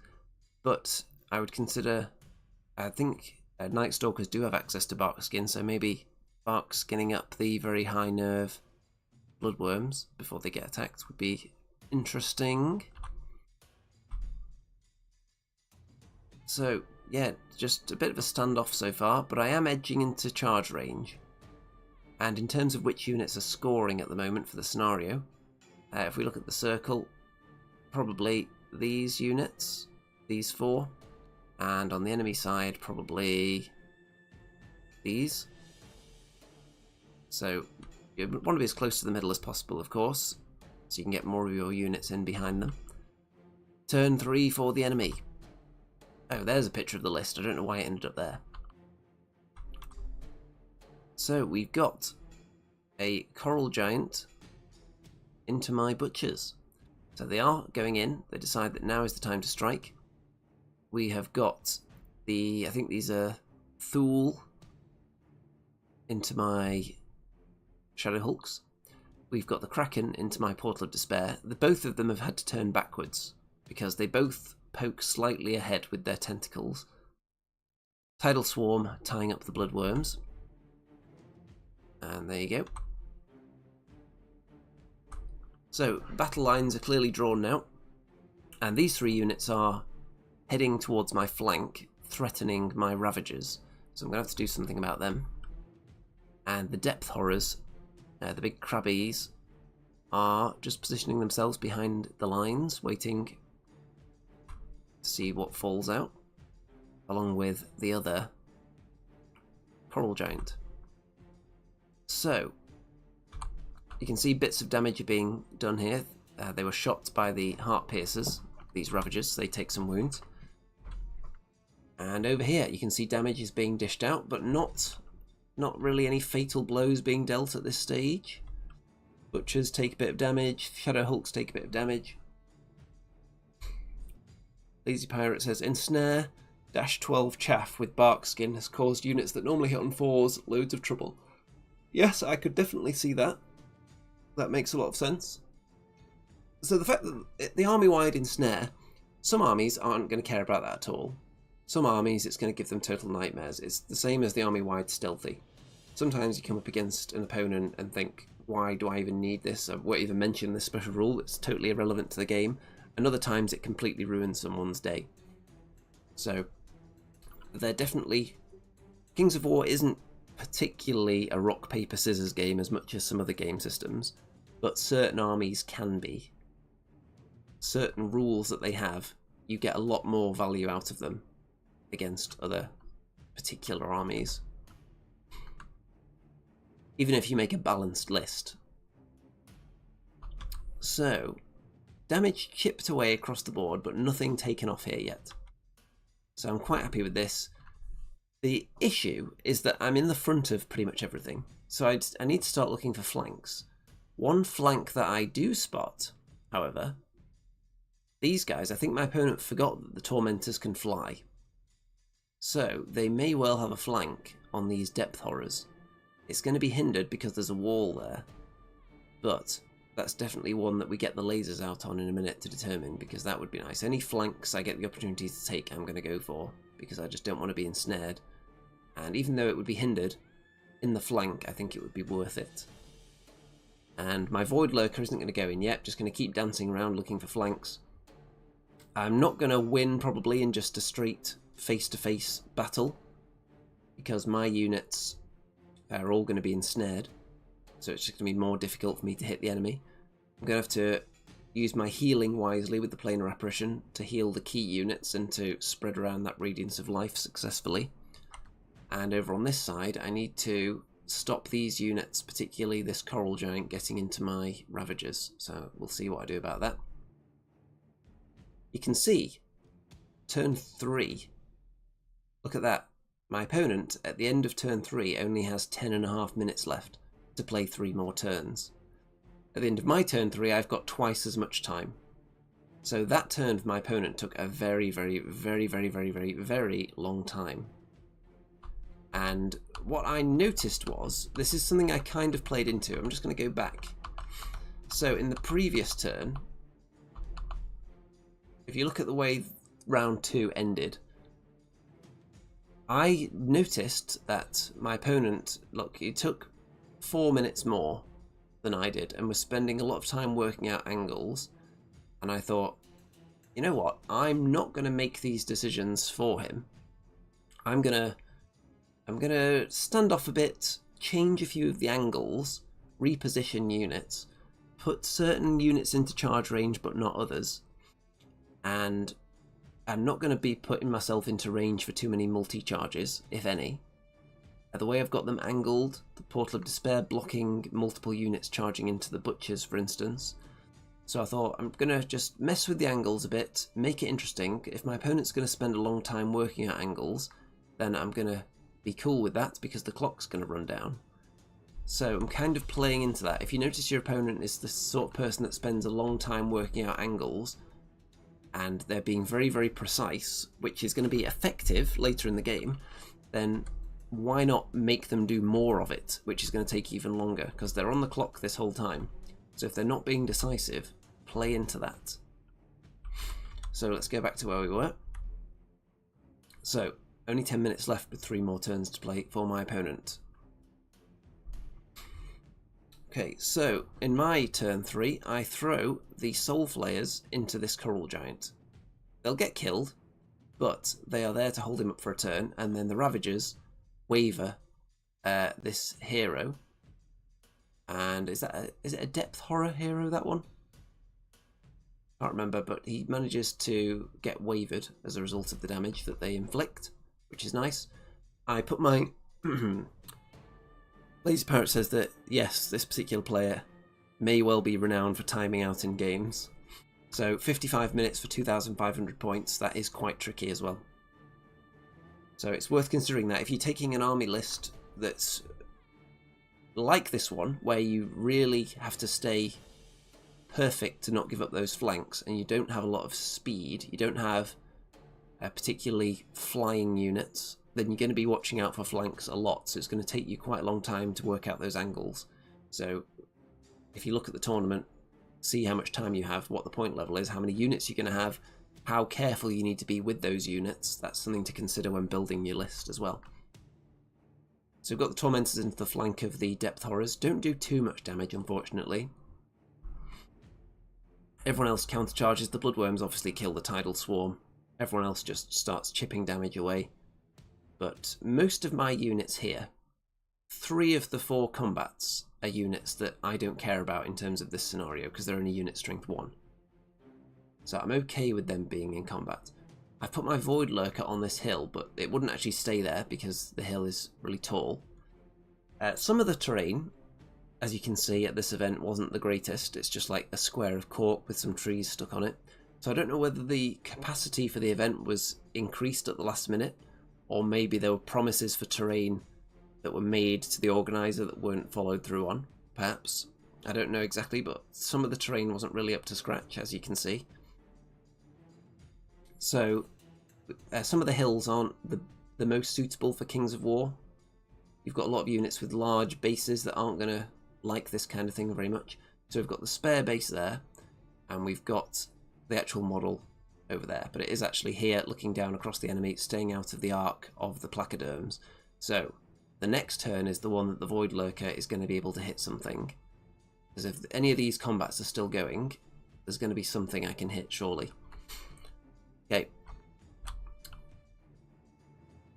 But I would consider... I think Nightstalkers do have access to Barkskin, so maybe Barkskinning up the very high nerve Bloodworms before they get attacked would be interesting. So, yeah, just a bit of a standoff so far, but I am edging into charge range. And in terms of which units are scoring at the moment for the scenario, if we look at the circle, probably these units, these 4. And on the enemy side, probably these. So you want to be as close to the middle as possible, of course, so you can get more of your units in behind them. Turn 3 for the enemy. Oh, there's a picture of the list. I don't know why it ended up there. So we've got a Coral Giant into my Butchers. So they are going in. They decide that now is the time to strike. We have got the, I think these are Thule into my Shadow Hulks. We've got the Kraken into my Portal of Despair. Both of them have had to turn backwards because they both poke slightly ahead with their tentacles. Tidal Swarm tying up the Bloodworms. And there you go. So, battle lines are clearly drawn now. And these 3 units are heading towards my flank, threatening my Ravagers. So I'm going to have to do something about them. And the Depth Horrors, the big crabbies, are just positioning themselves behind the lines, waiting to see what falls out, along with the other Coral Giant. So, you can see bits of damage are being done here. They were shot by the Heart Piercers, these Ravagers, so they take some wounds. And over here you can see damage is being dished out, but not really any fatal blows being dealt at this stage. Butchers take a bit of damage, Shadow Hulks take a bit of damage. Lazy Pirate says, Ensnare -12 chaff with Barkskin has caused units that normally hit on 4s loads of trouble. Yes, I could definitely see that. That makes a lot of sense. So the fact that the army-wide Ensnare, some armies aren't going to care about that at all. Some armies, it's going to give them total nightmares. It's the same as the army-wide Stealthy. Sometimes you come up against an opponent and think, why do I even need this? I won't even mention this special rule, it's totally irrelevant to the game. And other times it completely ruins someone's day. So, they're definitely... Kings of War isn't particularly a rock, paper, scissors game as much as some other game systems, but certain armies can be. Certain rules that they have, you get a lot more value out of them against other particular armies. Even if you make a balanced list. So, damage chipped away across the board, but nothing taken off here yet. So I'm quite happy with this. The issue is that I'm in the front of pretty much everything. So I need to start looking for flanks. One flank that I do spot, however, these guys, I think my opponent forgot that the Tormentors can fly. So they may well have a flank on these depth horrors. It's going to be hindered because there's a wall there, but that's definitely one that we get the lasers out on in a minute to determine, because that would be nice. Any flanks I get the opportunity to take, I'm going to go for, because I just don't want to be ensnared. And even though it would be hindered in the flank, I think it would be worth it. And my Void Lurker isn't going to go in yet, just going to keep dancing around looking for flanks. I'm not going to win probably in just a straight face-to-face battle, because my units are all going to be ensnared. So it's just going to be more difficult for me to hit the enemy. I'm going to have to use my healing wisely with the Planar Apparition to heal the key units and to spread around that Radiance of Life successfully. And over on this side, I need to stop these units, particularly this Coral Giant, getting into my Ravagers. So we'll see what I do about that. You can see, turn 3. Look at that. My opponent, at the end of turn 3, only has 10.5 minutes left to play 3 more turns. At the end of my turn 3, I've got twice as much time. So that turn for my opponent took a very, very, very, very, very, very, very long time. And what I noticed was, this is something I kind of played into. I'm just going to go back. So in the previous turn, if you look at the way round 2 ended, I noticed that my opponent, look, he took 4 minutes more than I did and was spending a lot of time working out angles, and I thought, you know what, I'm not going to make these decisions for him. I'm gonna stand off a bit, change a few of the angles, reposition units, put certain units into charge range but not others, and I'm not going to be putting myself into range for too many multi-charges, if any. The way I've got them angled, the Portal of Despair blocking multiple units charging into the Butchers, for instance. So I thought, I'm going to just mess with the angles a bit, make it interesting. If my opponent's going to spend a long time working out angles, then I'm going to be cool with that, because the clock's going to run down. So I'm kind of playing into that. If you notice your opponent is the sort of person that spends a long time working out angles, and they're being very, very precise, which is going to be effective later in the game, then why not make them do more of it, which is going to take even longer, because they're on the clock this whole time. So if they're not being decisive, play into that. So let's go back to where we were. So only 10 minutes left with 3 more turns to play for my opponent. Okay, so in my turn 3, I throw the Soul Flayers into this Coral Giant. They'll get killed, but they are there to hold him up for a turn, and then the Ravagers waver this hero. And is it a depth horror hero, that one? Can't remember, but he manages to get wavered as a result of the damage that they inflict, which is nice. I put my Lazy Pirate says that yes, this particular player may well be renowned for timing out in games. So 55 minutes for 2,500 points, that is quite tricky as well. So it's worth considering that if you're taking an army list that's like this one, where you really have to stay perfect to not give up those flanks, and you don't have a lot of speed, you don't have particularly flying units, then you're going to be watching out for flanks a lot, so it's going to take you quite a long time to work out those angles. So if you look at the tournament, see how much time you have, what the point level is, how many units you're going to have, how careful you need to be with those units. That's something to consider when building your list as well. So we've got the Tormentors into the flank of the Depth Horrors. Don't do too much damage, unfortunately. Everyone else countercharges. The Bloodworms obviously kill the Tidal Swarm. Everyone else just starts chipping damage away. But most of my units here, 3 of the 4 combats are units that I don't care about in terms of this scenario, because they're only unit strength 1. So I'm okay with them being in combat. I've put my Void Lurker on this hill, but it wouldn't actually stay there because the hill is really tall. Some of the terrain, as you can see at this event, wasn't the greatest. It's just like a square of cork with some trees stuck on it. So I don't know whether the capacity for the event was increased at the last minute, or maybe there were promises for terrain that were made to the organiser that weren't followed through on, perhaps. I don't know exactly, but some of the terrain wasn't really up to scratch, as you can see. So some of the hills aren't the most suitable for Kings of War. You've got a lot of units with large bases that aren't going to like this kind of thing very much. So we've got the spare base there, and we've got the actual model over there. But it is actually here, looking down across the enemy, staying out of the arc of the placoderms. So the next turn is the one that the Void Lurker is going to be able to hit something. Because if any of these combats are still going, there's going to be something I can hit, surely. Okay.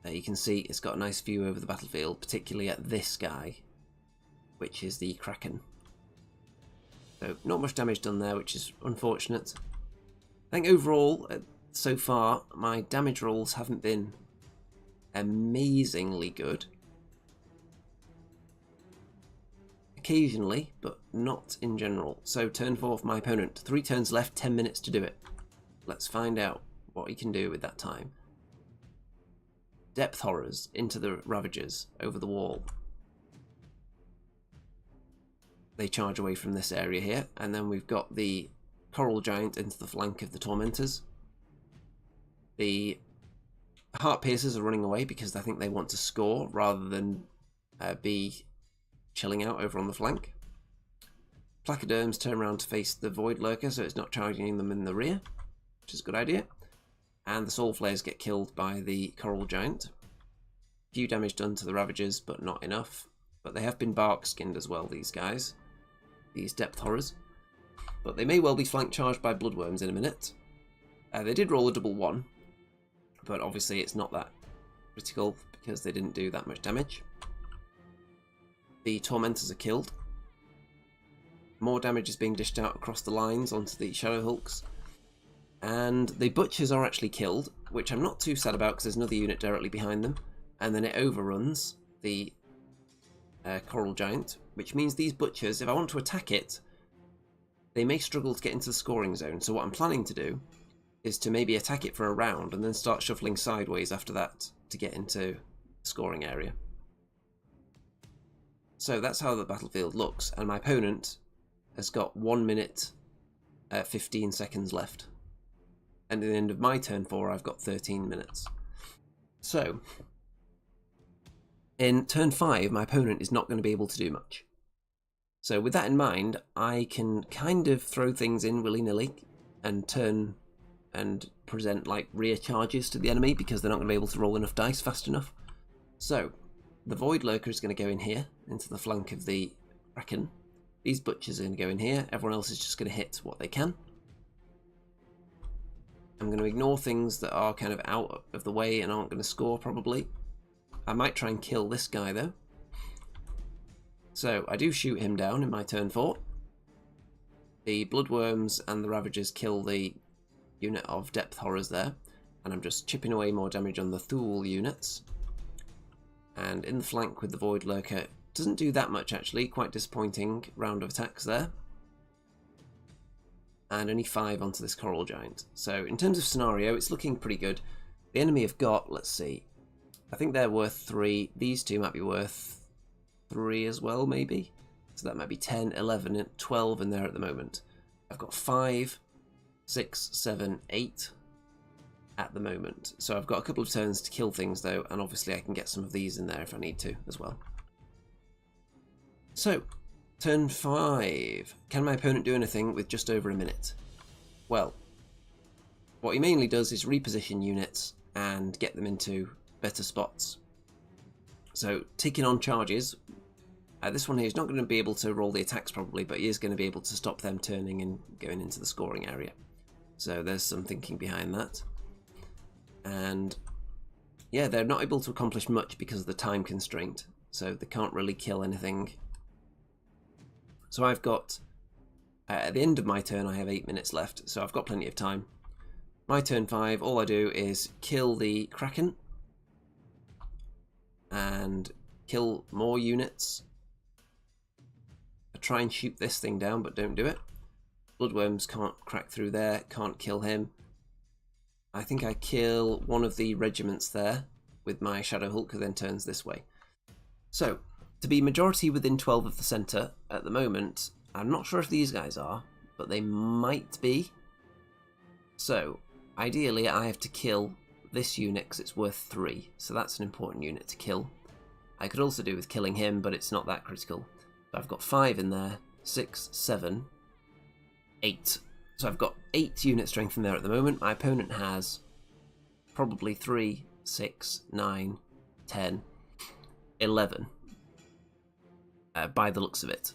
There you can see it's got a nice view over the battlefield, particularly at this guy, which is the Kraken. So not much damage done there, which is unfortunate. I think overall, so far, my damage rolls haven't been amazingly good. Occasionally, but not in general. So turn 4 for my opponent. 3 turns left, 10 minutes to do it. Let's find out what he can do with that time. Depth Horrors into the Ravagers over the wall. They charge away from this area here, and then we've got the Coral Giant into the flank of the Tormentors. The Heart Piercers are running away because I think they want to score rather than be chilling out over on the flank. Placoderms turn around to face the Void Lurker, so it's not charging them in the rear, which is a good idea. And the Soul Flares get killed by the Coral Giant. Few damage done to the Ravagers, but not enough. But they have been bark skinned as well, these guys. These Depth Horrors. But they may well be flank charged by Bloodworms in a minute. They did roll a double 1, but obviously it's not that critical because they didn't do that much damage. The Tormentors are killed. More damage is being dished out across the lines onto the Shadow Hulks. And the Butchers are actually killed, which I'm not too sad about because there's another unit directly behind them. And then it overruns the Coral Giant, which means these Butchers, if I want to attack it, they may struggle to get into the scoring zone. So what I'm planning to do is to maybe attack it for a round and then start shuffling sideways after that to get into the scoring area. So that's how the battlefield looks, and my opponent has got 1 minute 15 seconds left. And at the end of my turn 4, I've got 13 minutes. So, in turn 5, my opponent is not going to be able to do much. So with that in mind, I can kind of throw things in willy-nilly and turn and present like rear charges to the enemy because they're not going to be able to roll enough dice fast enough. So, the Void Lurker is going to go in here, into the flank of the Kraken. These Butchers are going to go in here. Everyone else is just going to hit what they can. I'm going to ignore things that are kind of out of the way and aren't going to score, probably. I might try and kill this guy, though. So, I do shoot him down in my turn 4. The Bloodworms and the Ravagers kill the unit of Depth Horrors there. And I'm just chipping away more damage on the Thule units. And in the flank with the Void Lurker, doesn't do that much actually, quite disappointing round of attacks there. And only 5 onto this Coral Giant. So in terms of scenario, it's looking pretty good. The enemy have got, let's see, I think they're worth 3. These two might be worth 3 as well, maybe. So that might be 10, 11, and 12 in there at the moment. I've got 5, 6, 7, 8 at the moment. So I've got a couple of turns to kill things though, and obviously I can get some of these in there if I need to as well. So, turn 5. Can my opponent do anything with just over a minute? Well, what he mainly does is reposition units and get them into better spots. So, taking on charges, this one here is not going to be able to roll the attacks probably, but he is going to be able to stop them turning and going into the scoring area. So there's some thinking behind that. And yeah, they're not able to accomplish much because of the time constraint, so they can't really kill anything. So I've got, at the end of my turn I have 8 minutes left, so I've got plenty of time. My turn 5, all I do is kill the Kraken and kill more units. I try and shoot this thing down, but don't do it. Bloodworms can't crack through there, can't kill him. I think I kill one of the regiments there with my Shadow Hulk, who then turns this way. So, to be majority within 12 of the centre, at the moment, I'm not sure if these guys are, but they might be. So, ideally I have to kill this unit because it's worth 3, so that's an important unit to kill. I could also do with killing him, but it's not that critical. So I've got 5 in there, 6, 7, 8. So I've got 8 unit strength in there at the moment. My opponent has probably 3, 6, 9, 10, 11 by the looks of it.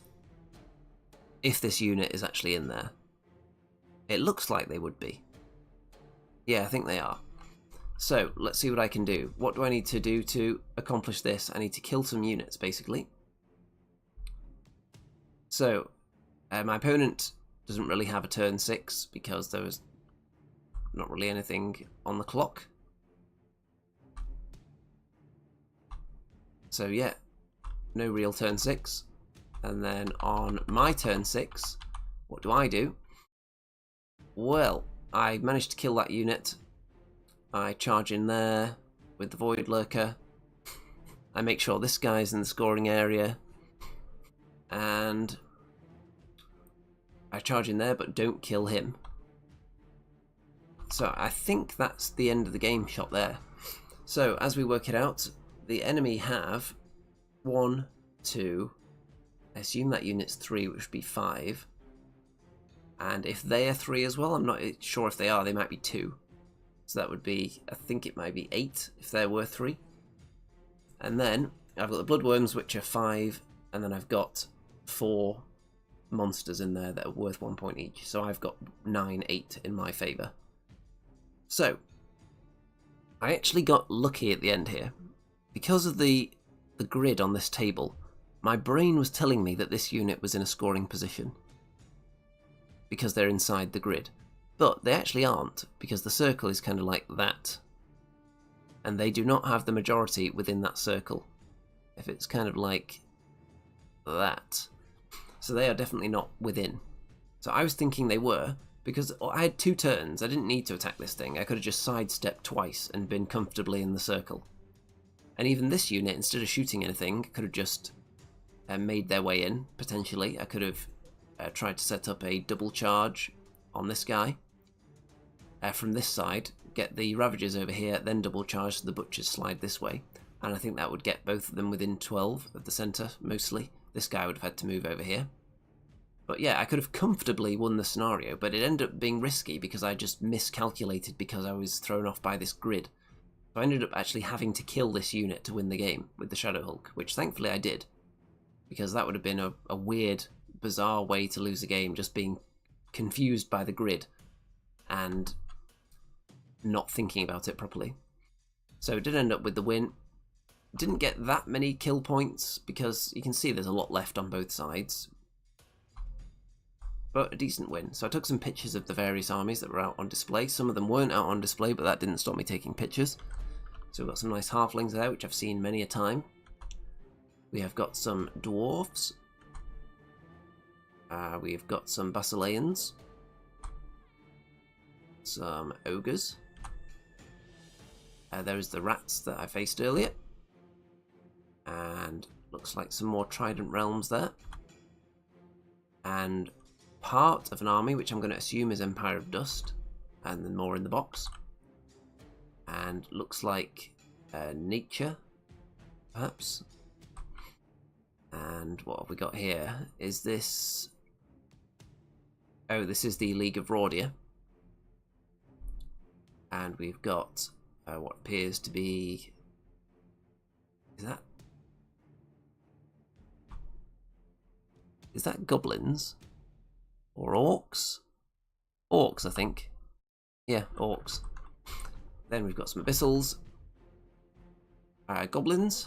If this unit is actually in there. It looks like they would be. Yeah, I think they are. So, let's see what I can do. What do I need to do to accomplish this? I need to kill some units, basically. So, my opponent doesn't really have a turn 6 because there was not really anything on the clock. So yeah, no real turn 6. And then on my turn 6, what do? Well, I managed to kill that unit. I charge in there with the Void Lurker. I make sure this guy's in the scoring area. And I charge in there but don't kill him. So I think that's the end of the game shot there. So as we work it out, the enemy have 1, 2, I assume that unit's 3, which would be 5. And if they are 3 as well, I'm not sure if they are, they might be 2. So that would be, I think it might be 8 if there were 3. And then I've got the Bloodworms, which are 5, and then I've got 4 monsters in there that are worth 1 point each. So I've got 9, 8 in my favour. So, I actually got lucky at the end here. Because of the grid on this table, my brain was telling me that this unit was in a scoring position. Because they're inside the grid. But they actually aren't, because the circle is kind of like that. And they do not have the majority within that circle. If it's kind of like that. So they are definitely not within. So I was thinking they were, because I had 2 turns, I didn't need to attack this thing. I could have just sidestepped twice and been comfortably in the circle. And even this unit, instead of shooting anything, could have just made their way in, potentially. I could have tried to set up a double charge on this guy. From this side, get the Ravagers over here, then double charge so the Butchers slide this way. And I think that would get both of them within 12 of the centre, mostly. This guy would have had to move over here. But yeah, I could have comfortably won the scenario, but it ended up being risky because I just miscalculated because I was thrown off by this grid. So I ended up actually having to kill this unit to win the game with the Shadow Hulk, which thankfully I did. Because that would have been a weird, bizarre way to lose a game, just being confused by the grid and not thinking about it properly. So it did end up with the win. Didn't get that many kill points because you can see there's a lot left on both sides. But a decent win. So I took some pictures of the various armies that were out on display. Some of them weren't out on display, but that didn't stop me taking pictures. So we've got some nice halflings there, which I've seen many a time. We have got some dwarves. We've got some Basileans. Some ogres. There's the rats that I faced earlier. And looks like some more Trident Realms there. And part of an army, which I'm going to assume is Empire of Dust, and then more in the box. And looks like nature, perhaps. And what have we got here? Is this... Oh, this is the League of Rordia. And we've got what appears to be... Is that goblins? Or orcs? Orcs, I think. Yeah, orcs. Then we've got some abyssals. Goblins.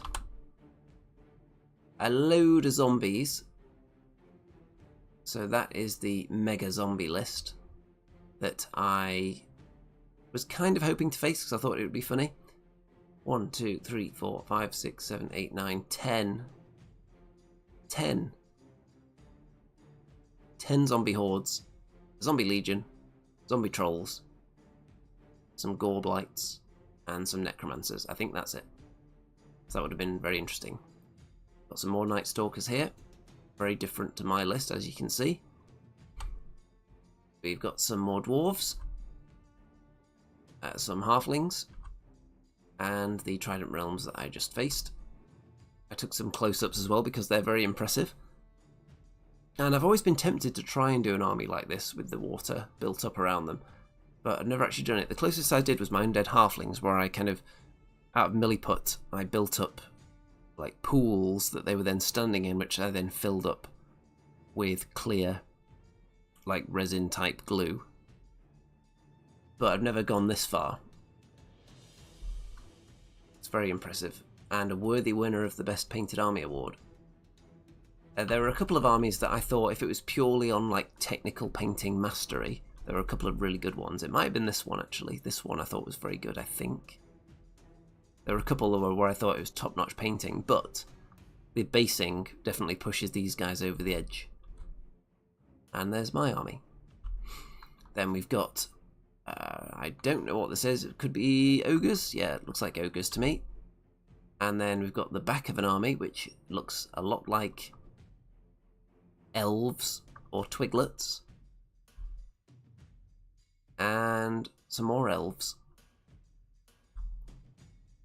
A load of zombies. So that is the mega zombie list that I was kind of hoping to face because I thought it would be funny. 1, 2, 3, 4, 5, 6, 7, 8, 9, 10. 10 zombie hordes, zombie legion, zombie trolls, some goreblights, and some necromancers. I think that's it. So that would have been very interesting. Got some more Nightstalkers here. Very different to my list, as you can see. We've got some more dwarves, some halflings, and the Trident Realms that I just faced. I took some close-ups as well because they're very impressive. And I've always been tempted to try and do an army like this with the water built up around them, but I've never actually done it. The closest I did was my Undead Halflings, where I kind of, out of milliput, I built up like pools that they were then standing in, which I then filled up with clear, like resin type glue. But I've never gone this far. It's very impressive, and a worthy winner of the Best Painted Army Award. There were a couple of armies that I thought, if it was purely on like technical painting mastery, there were a couple of really good ones. It might have been this one actually. This one I thought was very good, I think. There were a couple where I thought it was top-notch painting, but the basing definitely pushes these guys over the edge. And there's my army. Then we've got, I don't know what this is. It could be ogres. Yeah, it looks like ogres to me. And then we've got the back of an army, which looks a lot like elves or twiglets. And some more elves.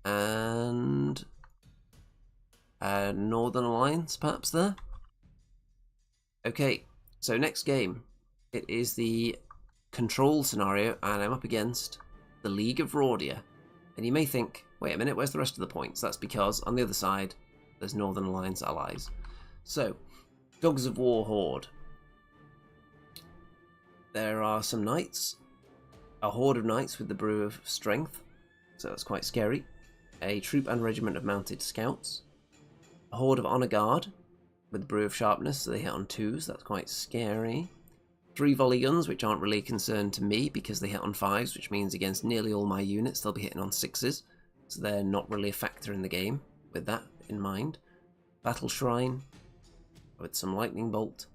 And Northern Alliance perhaps there. Okay, so next game, it is the control scenario, and I'm up against the League of Rordia. And you may think, wait a minute, where's the rest of the points? That's because on the other side there's Northern Alliance allies. So, Dogs of War Horde. There are some knights, a horde of knights with the Brew of Strength, so that's quite scary. A troop and regiment of mounted scouts, a horde of honor guard with the Brew of Sharpness, so they hit on 2s, that's quite scary. 3 volley guns, which aren't really a concern to me because they hit on 5s, which means against nearly all my units they'll be hitting on 6s, so they're not really a factor in the game with that in mind. Battle Shrine with some lightning bolt,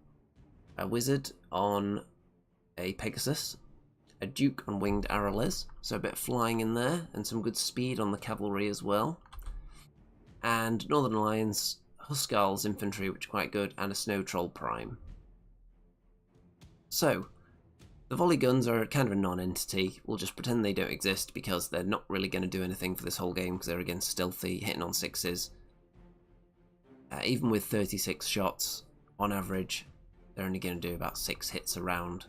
a wizard on a Pegasus, a Duke on Winged Arrowles, so a bit of flying in there, and some good speed on the cavalry as well. And Northern Alliance, Huskarl's infantry, which are quite good, and a Snow Troll Prime. So, the volley guns are kind of a non-entity. We'll just pretend they don't exist because they're not really going to do anything for this whole game because they're against stealthy, hitting on 6s. Even with 36 shots, on average, they're only going to do about 6 hits a round.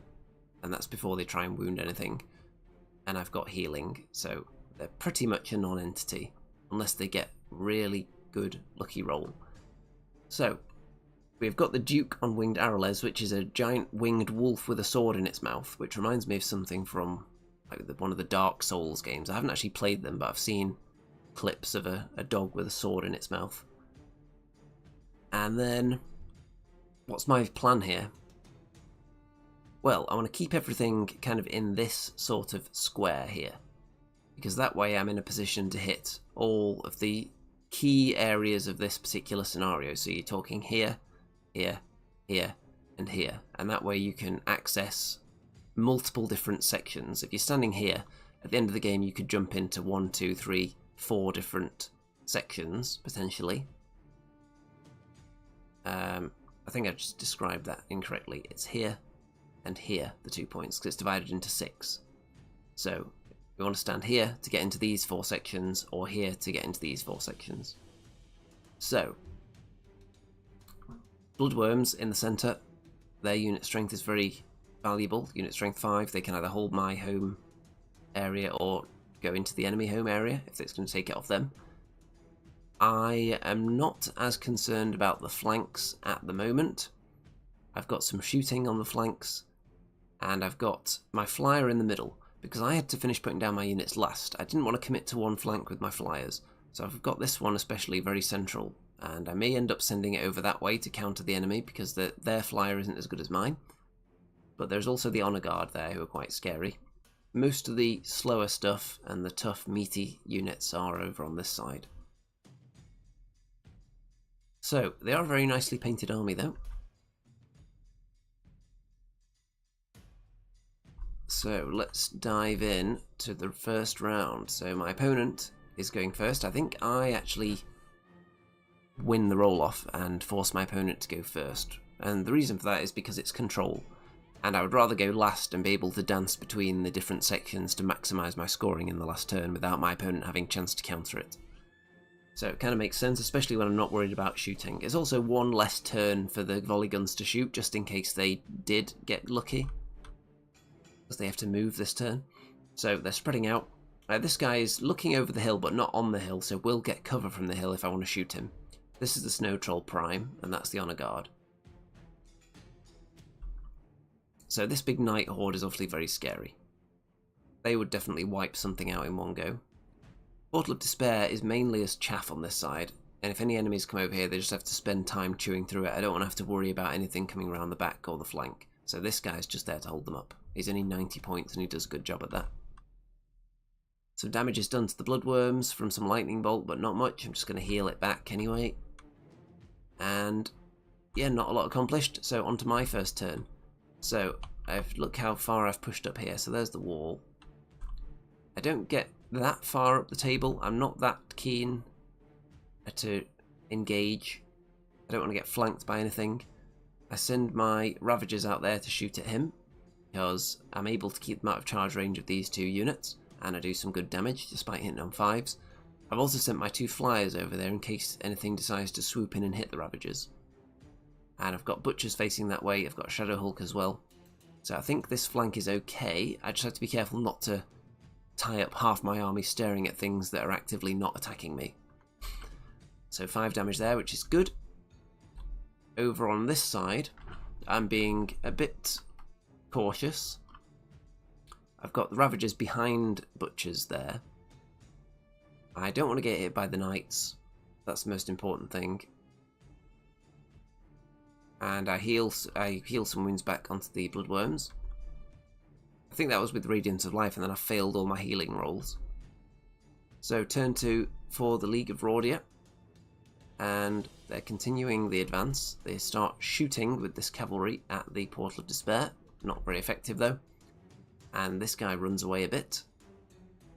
And that's before they try and wound anything. And I've got healing, so they're pretty much a non-entity, unless they get really good lucky roll. So, we've got the Duke on Winged Arrowles, which is a giant winged wolf with a sword in its mouth, which reminds me of something from like one of the Dark Souls games. I haven't actually played them, but I've seen clips of a dog with a sword in its mouth. And then, what's my plan here? Well, I want to keep everything kind of in this sort of square here, because that way I'm in a position to hit all of the key areas of this particular scenario. So you're talking here, here, here, and here, and that way you can access multiple different sections. If you're standing here, at the end of the game you could jump into 1, 2, 3, 4 different sections, potentially. I think I just described that incorrectly. It's here and here, the 2 points, because it's divided into 6. So we want to stand here to get into these 4 sections, or here to get into these 4 sections. So, Bloodworms in the centre, their unit strength is very valuable, unit strength 5, they can either hold my home area or go into the enemy home area if it's going to take it off them. I am not as concerned about the flanks at the moment. I've got some shooting on the flanks, and I've got my flyer in the middle, because I had to finish putting down my units last. I didn't want to commit to one flank with my flyers, so I've got this one especially very central, and I may end up sending it over that way to counter the enemy, because their flyer isn't as good as mine. But there's also the Honor Guard there, who are quite scary. Most of the slower stuff and the tough, meaty units are over on this side. So, they are a very nicely painted army though. So, let's dive in to the first round. So, my opponent is going first. I think I actually win the roll-off and force my opponent to go first. And the reason for that is because it's control. And I would rather go last and be able to dance between the different sections to maximise my scoring in the last turn without my opponent having a chance to counter it. So it kind of makes sense, especially when I'm not worried about shooting. It's also one less turn for the volley guns to shoot, just in case they did get lucky, because they have to move this turn. So they're spreading out. This guy is looking over the hill, but not on the hill, so will get cover from the hill if I want to shoot him. This is the Snow Troll Prime, and that's the Honor Guard. So this big Knight Horde is obviously very scary. They would definitely wipe something out in one go. Portal of Despair is mainly as chaff on this side, and if any enemies come over here, they just have to spend time chewing through it. I don't want to have to worry about anything coming around the back or the flank. So this guy's just there to hold them up. He's only 90 points, and he does a good job at that. Some damage is done to the Bloodworms from some Lightning Bolt, but not much. I'm just going to heal it back anyway. And yeah, not a lot accomplished, so on to my first turn. So, look how far I've pushed up here. So there's the wall. I don't get that far up the table. I'm not that keen to engage. I don't want to get flanked by anything. I send my Ravagers out there to shoot at him, because I'm able to keep them out of charge range of these two units, and I do some good damage despite hitting on 5s. I've also sent my 2 Flyers over there in case anything decides to swoop in and hit the Ravagers. And I've got Butchers facing that way, I've got Shadow Hulk as well. So I think this flank is okay. I just have to be careful not to tie up half my army staring at things that are actively not attacking me. So 5 damage there, which is good. Over on this side, I'm being a bit cautious. I've got the Ravagers behind Butchers there. I don't want to get hit by the Knights. That's the most important thing. And I heal some wounds back onto the Bloodworms. I think that was with Radiance of Life, and then I failed all my healing rolls. So turn 2 for the League of Rordia. And they're continuing the advance. They start shooting with this cavalry at the Portal of Despair. Not very effective though. And this guy runs away a bit,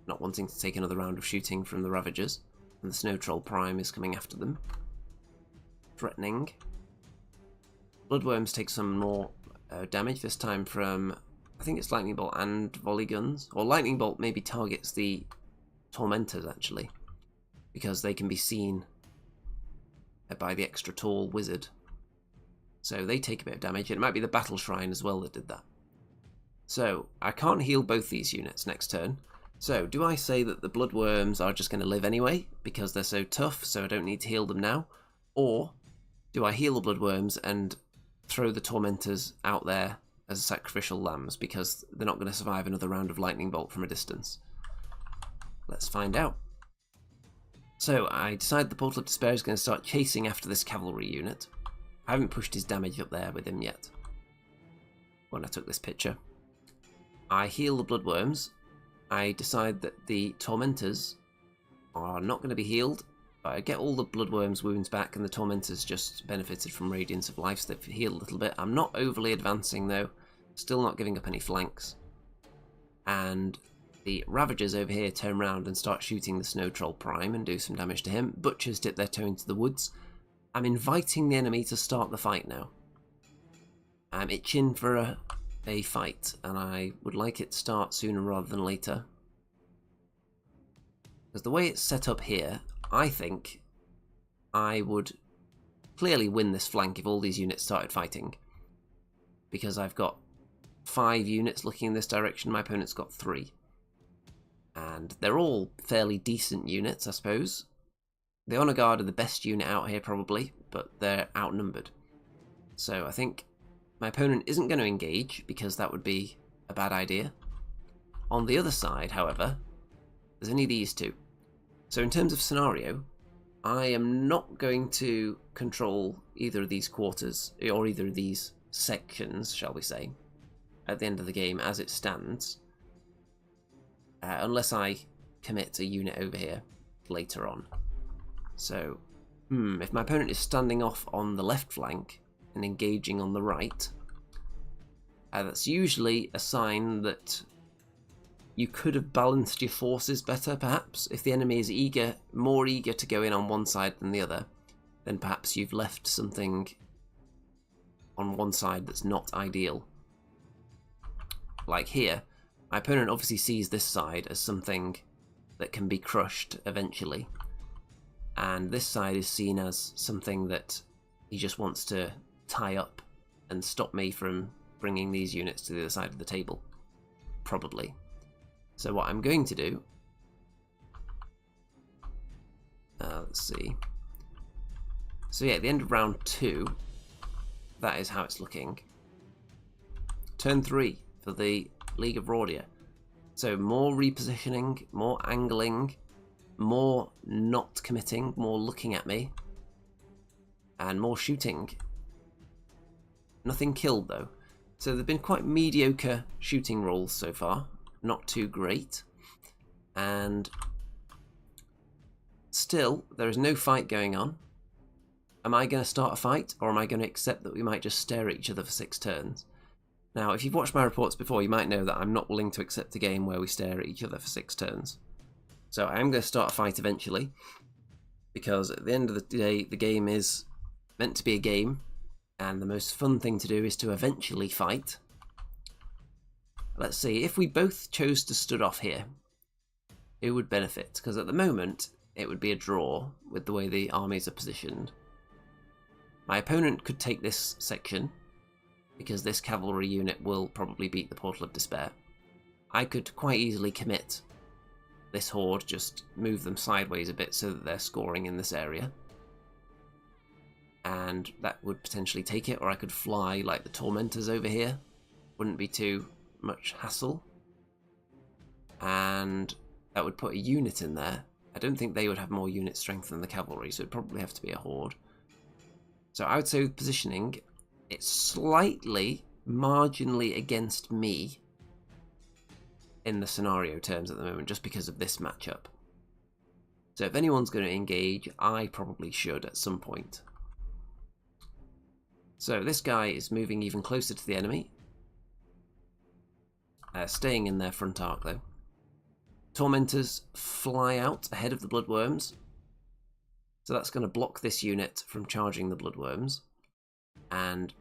not wanting to take another round of shooting from the Ravagers. And the Snow Troll Prime is coming after them. Threatening. Bloodworms take some more damage, this time from, I think it's Lightning Bolt and Volley Guns. Or Lightning Bolt maybe targets the Tormentors actually, because they can be seen by the extra tall wizard. So they take a bit of damage. It might be the Battle Shrine as well that did that. So I can't heal both these units next turn. So do I say that the Bloodworms are just going to live anyway because they're so tough, so I don't need to heal them now? Or do I heal the Bloodworms and throw the Tormentors out there as sacrificial lambs because they're not going to survive another round of Lightning Bolt from a distance? Let's find out. So I decide the Portal of Despair is going to start chasing after this cavalry unit. I haven't pushed his damage up there with him yet when I took this picture. I heal the Bloodworms. I decide that the Tormentors are not going to be healed. I get all the Bloodworms' wounds back, and the Tormentors just benefited from Radiance of Life, so they've healed a little bit. I'm not overly advancing though, still not giving up any flanks. And the Ravagers over here turn around and start shooting the Snow Troll Prime and do some damage to him. Butchers dip their toe into the woods. I'm inviting the enemy to start the fight now. I'm itching for a fight, and I would like it to start sooner rather than later. Because the way it's set up here, I think I would clearly win this flank if all these units started fighting. Because I've got 5 units looking in this direction, my opponent's got 3. And they're all fairly decent units, I suppose. The Honor Guard are the best unit out here probably, but they're outnumbered. So I think my opponent isn't going to engage, because that would be a bad idea. On the other side, however, there's only these 2. So in terms of scenario, I am not going to control either of these quarters, or either of these sections, shall we say, at the end of the game as it stands, unless I commit a unit over here later on. So, if my opponent is standing off on the left flank and engaging on the right, that's usually a sign that you could have balanced your forces better, perhaps. If the enemy is more eager to go in on one side than the other, then perhaps you've left something on one side that's not ideal. Like here, my opponent obviously sees this side as something that can be crushed eventually, and this side is seen as something that he just wants to tie up and stop me from bringing these units to the other side of the table, probably. So what I'm going to do, let's see. So yeah, at the end of round 2, that is how it's looking. Turn 3 for the League of Rordia. So more repositioning, more angling, more not committing, more looking at me, and more shooting. Nothing killed though. So there've been quite mediocre shooting rolls so far, not too great. And still, there is no fight going on. Am I going to start a fight, or am I going to accept that we might just stare at each other for 6 turns? Now, if you've watched my reports before, you might know that I'm not willing to accept a game where we stare at each other for 6 turns. So I am going to start a fight eventually, because at the end of the day, the game is meant to be a game, and the most fun thing to do is to eventually fight. Let's see, if we both chose to stud off here, it would benefit, because at the moment, it would be a draw with the way the armies are positioned. My opponent could take this section, because this cavalry unit will probably beat the Portal of Despair. I could quite easily commit this horde, just move them sideways a bit so that they're scoring in this area. And that would potentially take it, or I could fly like the Tormentors over here. Wouldn't be too much hassle. And that would put a unit in there. I don't think they would have more unit strength than the cavalry, so it'd probably have to be a horde. So I would say with positioning, it's slightly, marginally against me in the scenario terms at the moment, just because of this matchup. So if anyone's going to engage, I probably should at some point. So this guy is moving even closer to the enemy. Staying in their front arc though. Tormentors fly out ahead of the Bloodworms. So that's going to block this unit from charging the Bloodworms. And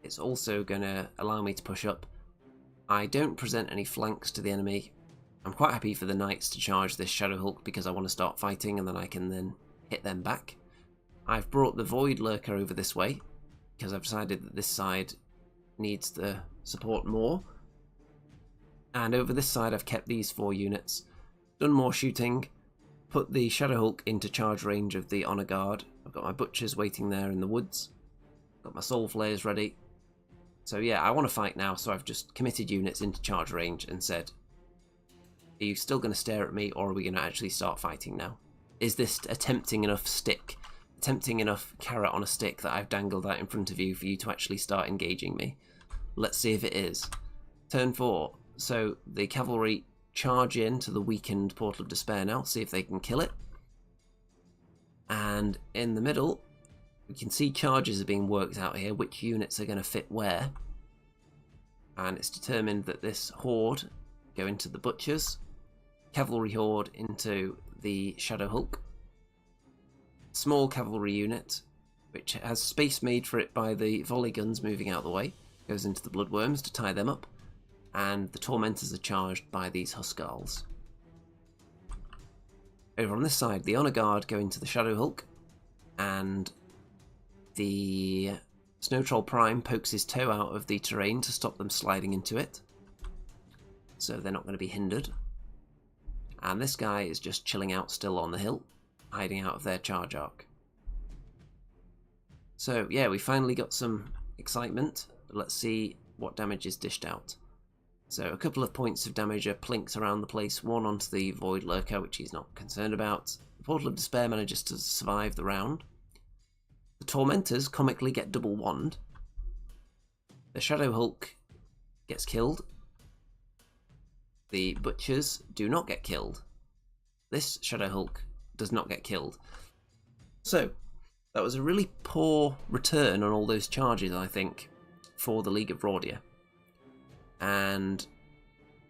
it's also going to allow me to push up. I don't present any flanks to the enemy. I'm quite happy for the Knights to charge this Shadow Hulk because I want to start fighting and then I can then hit them back. I've brought the Void Lurker over this way because I've decided that this side needs the support more. And over this side I've kept these 4 units, done more shooting, put the Shadow Hulk into charge range of the Honor Guard. I've got my Butchers waiting there in the woods, got my Soul Flayers ready. So yeah, I want to fight now, so I've just committed units into charge range and said, are you still going to stare at me, or are we going to actually start fighting now? Is this a tempting enough stick, tempting enough carrot on a stick that I've dangled out in front of you for you to actually start engaging me? Let's see if it is. Turn 4. So the cavalry charge into the weakened Portal of Despair now, see if they can kill it. And in the middle, we can see charges are being worked out here, which units are going to fit where. And it's determined that this horde go into the Butchers, cavalry horde into the Shadow Hulk, small cavalry unit, which has space made for it by the volley guns moving out of the way, goes into the Bloodworms to tie them up. And the Tormentors are charged by these Huskarls. Over on this side, the Honor Guard go into the Shadow Hulk, and the Snow Troll Prime pokes his toe out of the terrain to stop them sliding into it. So they're not going to be hindered. And this guy is just chilling out still on the hill, hiding out of their charge arc. So yeah, we finally got some excitement. Let's see what damage is dished out. So a couple of points of damage are plinked around the place, one onto the Void Lurker, which he's not concerned about. The Portal of Despair manages to survive the round. The Tormentors comically get double wand. The Shadow Hulk gets killed. The Butchers do not get killed. This Shadow Hulk does not get killed. So, that was a really poor return on all those charges, I think, for the League of Rordia. And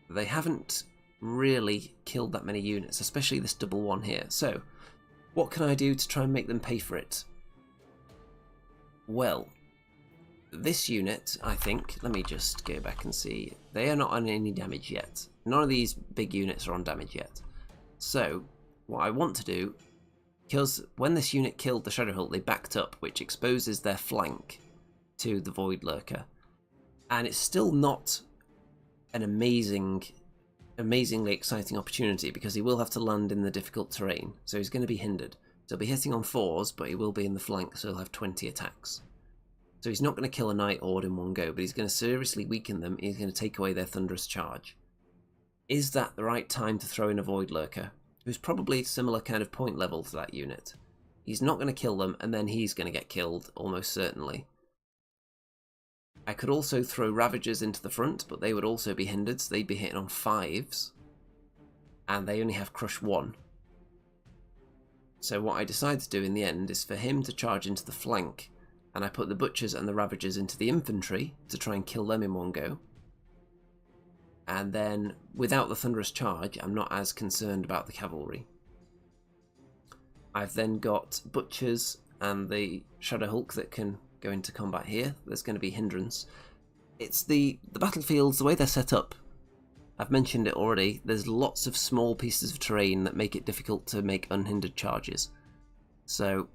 they haven't really killed that many units, especially this double one here. So What can I do to try and make them pay for it? Well, this unit, I think, let me just go back and see. They are not on any damage yet. None of these big units are on damage yet. So, what I want to do, because when this unit killed the Shadow Hulk, they backed up, which exposes their flank to the Void Lurker. And it's still not an amazingly exciting opportunity, because he will have to land in the difficult terrain, so he's going to be hindered. So he'll be hitting on 4s, but he will be in the flank, so he'll have 20 attacks. So he's not going to kill a Night Horde in one go, but he's going to seriously weaken them. He's going to take away their Thunderous Charge. Is that the right time to throw in a Void Lurker, who's probably similar kind of point level to that unit? He's not going to kill them, and then he's going to get killed, almost certainly. I could also throw Ravagers into the front, but they would also be hindered, so they'd be hitting on 5s. And they only have Crush 1. So what I decided to do in the end is for him to charge into the flank, and I put the Butchers and the Ravagers into the infantry to try and kill them in one go. And then, without the Thunderous Charge, I'm not as concerned about the cavalry. I've then got Butchers and the Shadow Hulk that can go into combat here. There's going to be hindrance. It's the battlefields, the way they're set up. I've mentioned it already. There's lots of small pieces of terrain that make it difficult to make unhindered charges. So,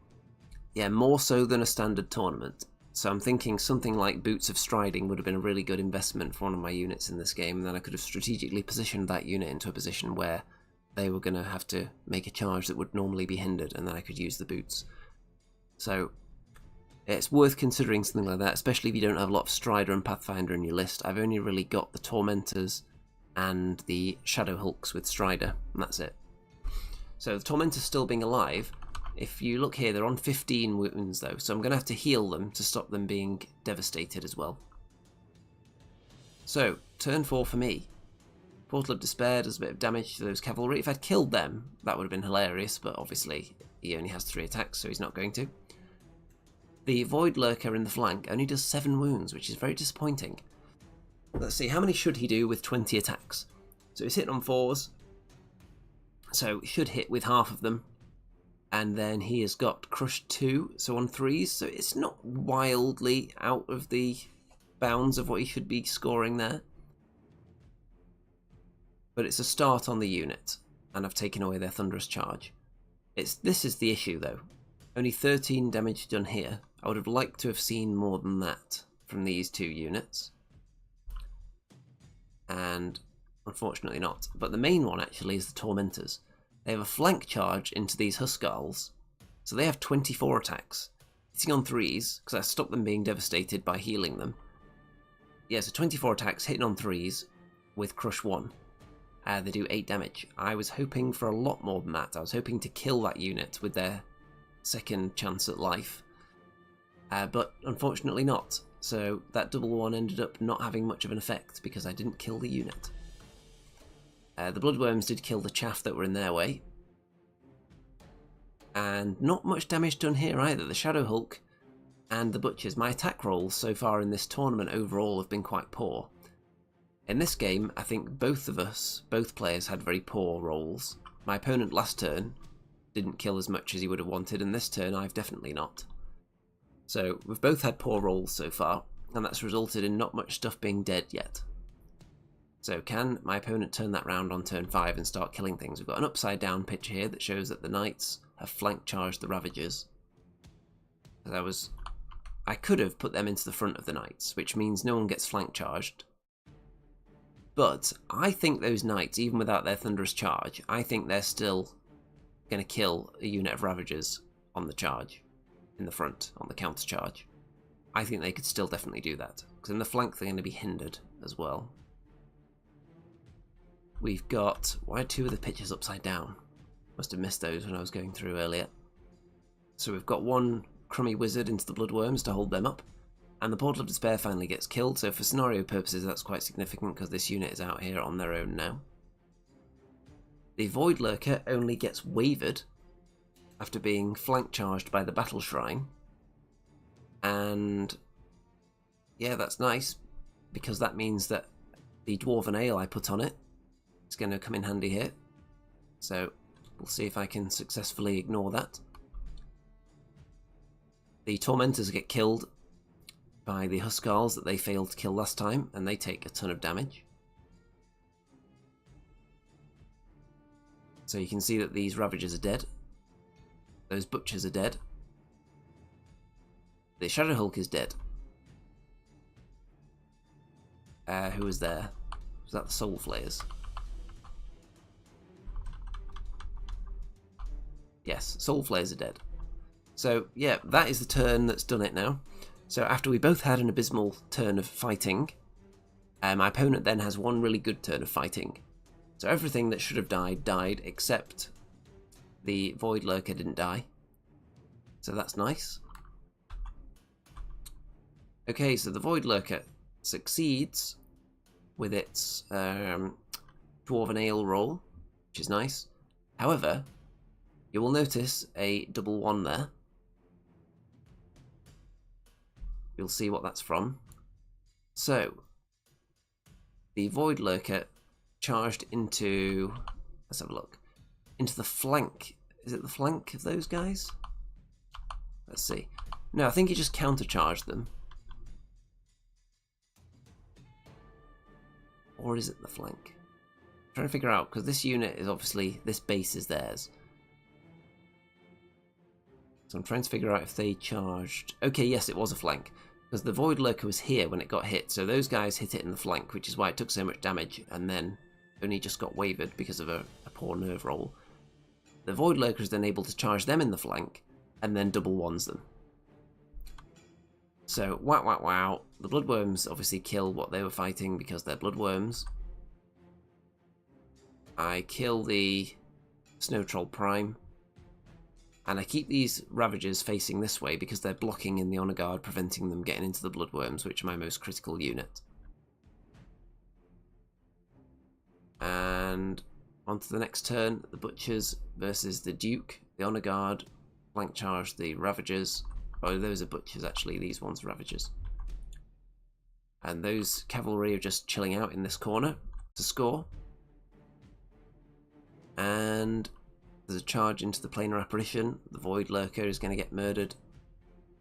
yeah, more so than a standard tournament. So I'm thinking something like Boots of Striding would have been a really good investment for one of my units in this game, and then I could have strategically positioned that unit into a position where they were going to have to make a charge that would normally be hindered, and then I could use the boots. So it's worth considering something like that, especially if you don't have a lot of Strider and Pathfinder in your list. I've only really got the Tormentors and the Shadow Hulks with Strider, and that's it. So the Tormentors still being alive, if you look here, they're on 15 wounds though, so I'm going to have to heal them to stop them being devastated as well. So, turn 4 for me. Portal of Despair does a bit of damage to those cavalry. If I'd killed them, that would have been hilarious, but obviously he only has 3 attacks, so he's not going to. The Void Lurker in the flank only does 7 wounds, which is very disappointing. Let's see, how many should he do with 20 attacks? So he's hitting on 4s, so he should hit with half of them. And then he has got Crush 2, so on 3s, so it's not wildly out of the bounds of what he should be scoring there. But it's a start on the unit, and I've taken away their Thunderous Charge. This is the issue though. Only 13 damage done here. I would have liked to have seen more than that from these 2 units. And unfortunately not. But the main one actually is the Tormentors. They have a flank charge into these Huskarls, so they have 24 attacks. Hitting on 3s, because I stopped them being devastated by healing them. Yeah, so 24 attacks, hitting on 3s with Crush 1. They do 8 damage. I was hoping for a lot more than that. I was hoping to kill that unit with their second chance at life. But unfortunately not. So that double one ended up not having much of an effect because I didn't kill the unit. The Bloodworms did kill the chaff that were in their way. And not much damage done here either. The Shadow Hulk and the Butchers. My attack rolls so far in this tournament overall have been quite poor. In this game, I think both players had very poor rolls. My opponent last turn didn't kill as much as he would have wanted, and this turn I've definitely not. So we've both had poor rolls so far, and that's resulted in not much stuff being dead yet. So can my opponent turn that round on turn 5 and start killing things? We've got an upside down picture here that shows that the Knights have flank charged the Ravagers. I could have put them into the front of the Knights, which means no one gets flank charged. But I think those Knights, even without their Thunderous Charge, I think they're still going to kill a unit of Ravagers on the charge, in the front, on the counter charge. I think they could still definitely do that, because in the flank they're going to be hindered as well. We've got... Why are 2 of the pictures upside down? Must have missed those when I was going through earlier. So we've got one crummy wizard into the Bloodworms to hold them up. And the Portal of Despair finally gets killed, so for scenario purposes that's quite significant because this unit is out here on their own now. The Void Lurker only gets wavered after being flank charged by the Battle Shrine. And yeah, that's nice, because that means that the Dwarven Ale I put on it is going to come in handy here. So We'll see if I can successfully ignore that. The Tormentors get killed by the Huskarls that they failed to kill last time, and they take a ton of damage. So you can see that these Ravagers are dead. Those Butchers are dead. The Shadow Hulk is dead. Who was there? Was that the Soul Flayers? Yes, Soul Flayers are dead. So, yeah, that is the turn that's done it now. So after we both had an abysmal turn of fighting, my opponent then has one really good turn of fighting. So everything that should have died, died, except the Void Lurker didn't die. So that's nice. Okay, so the Void Lurker succeeds with its Dwarven Ale roll, which is nice. However, you will notice a double 1 there. You'll see what that's from. So, the Void Lurker charged into, let's have a look, into the flank. Is it the flank of those guys? Let's see. No, I think he just countercharged them. Or is it the flank? I'm trying to figure out, because this unit is obviously, this base is theirs. So I'm trying to figure out if they charged. Okay, yes, it was a flank. Because the Void Lurker was here when it got hit, so those guys hit it in the flank, which is why it took so much damage, and then only just got wavered because of a poor nerve roll. The Void Lurker is then able to charge them in the flank, and then double 1s them. So, wow, wow, wow. The Bloodworms obviously kill what they were fighting because they're Bloodworms. I kill the Snow Troll Prime. And I keep these Ravagers facing this way because they're blocking in the Honor Guard, preventing them getting into the Bloodworms, which are my most critical unit. And on to the next turn, the Butchers versus the Duke. The Honor Guard flank charge the Ravagers. Oh, those are Butchers actually, these ones are Ravagers. And those Cavalry are just chilling out in this corner to score. And there's a charge into the Planar Apparition. The Void Lurker is going to get murdered.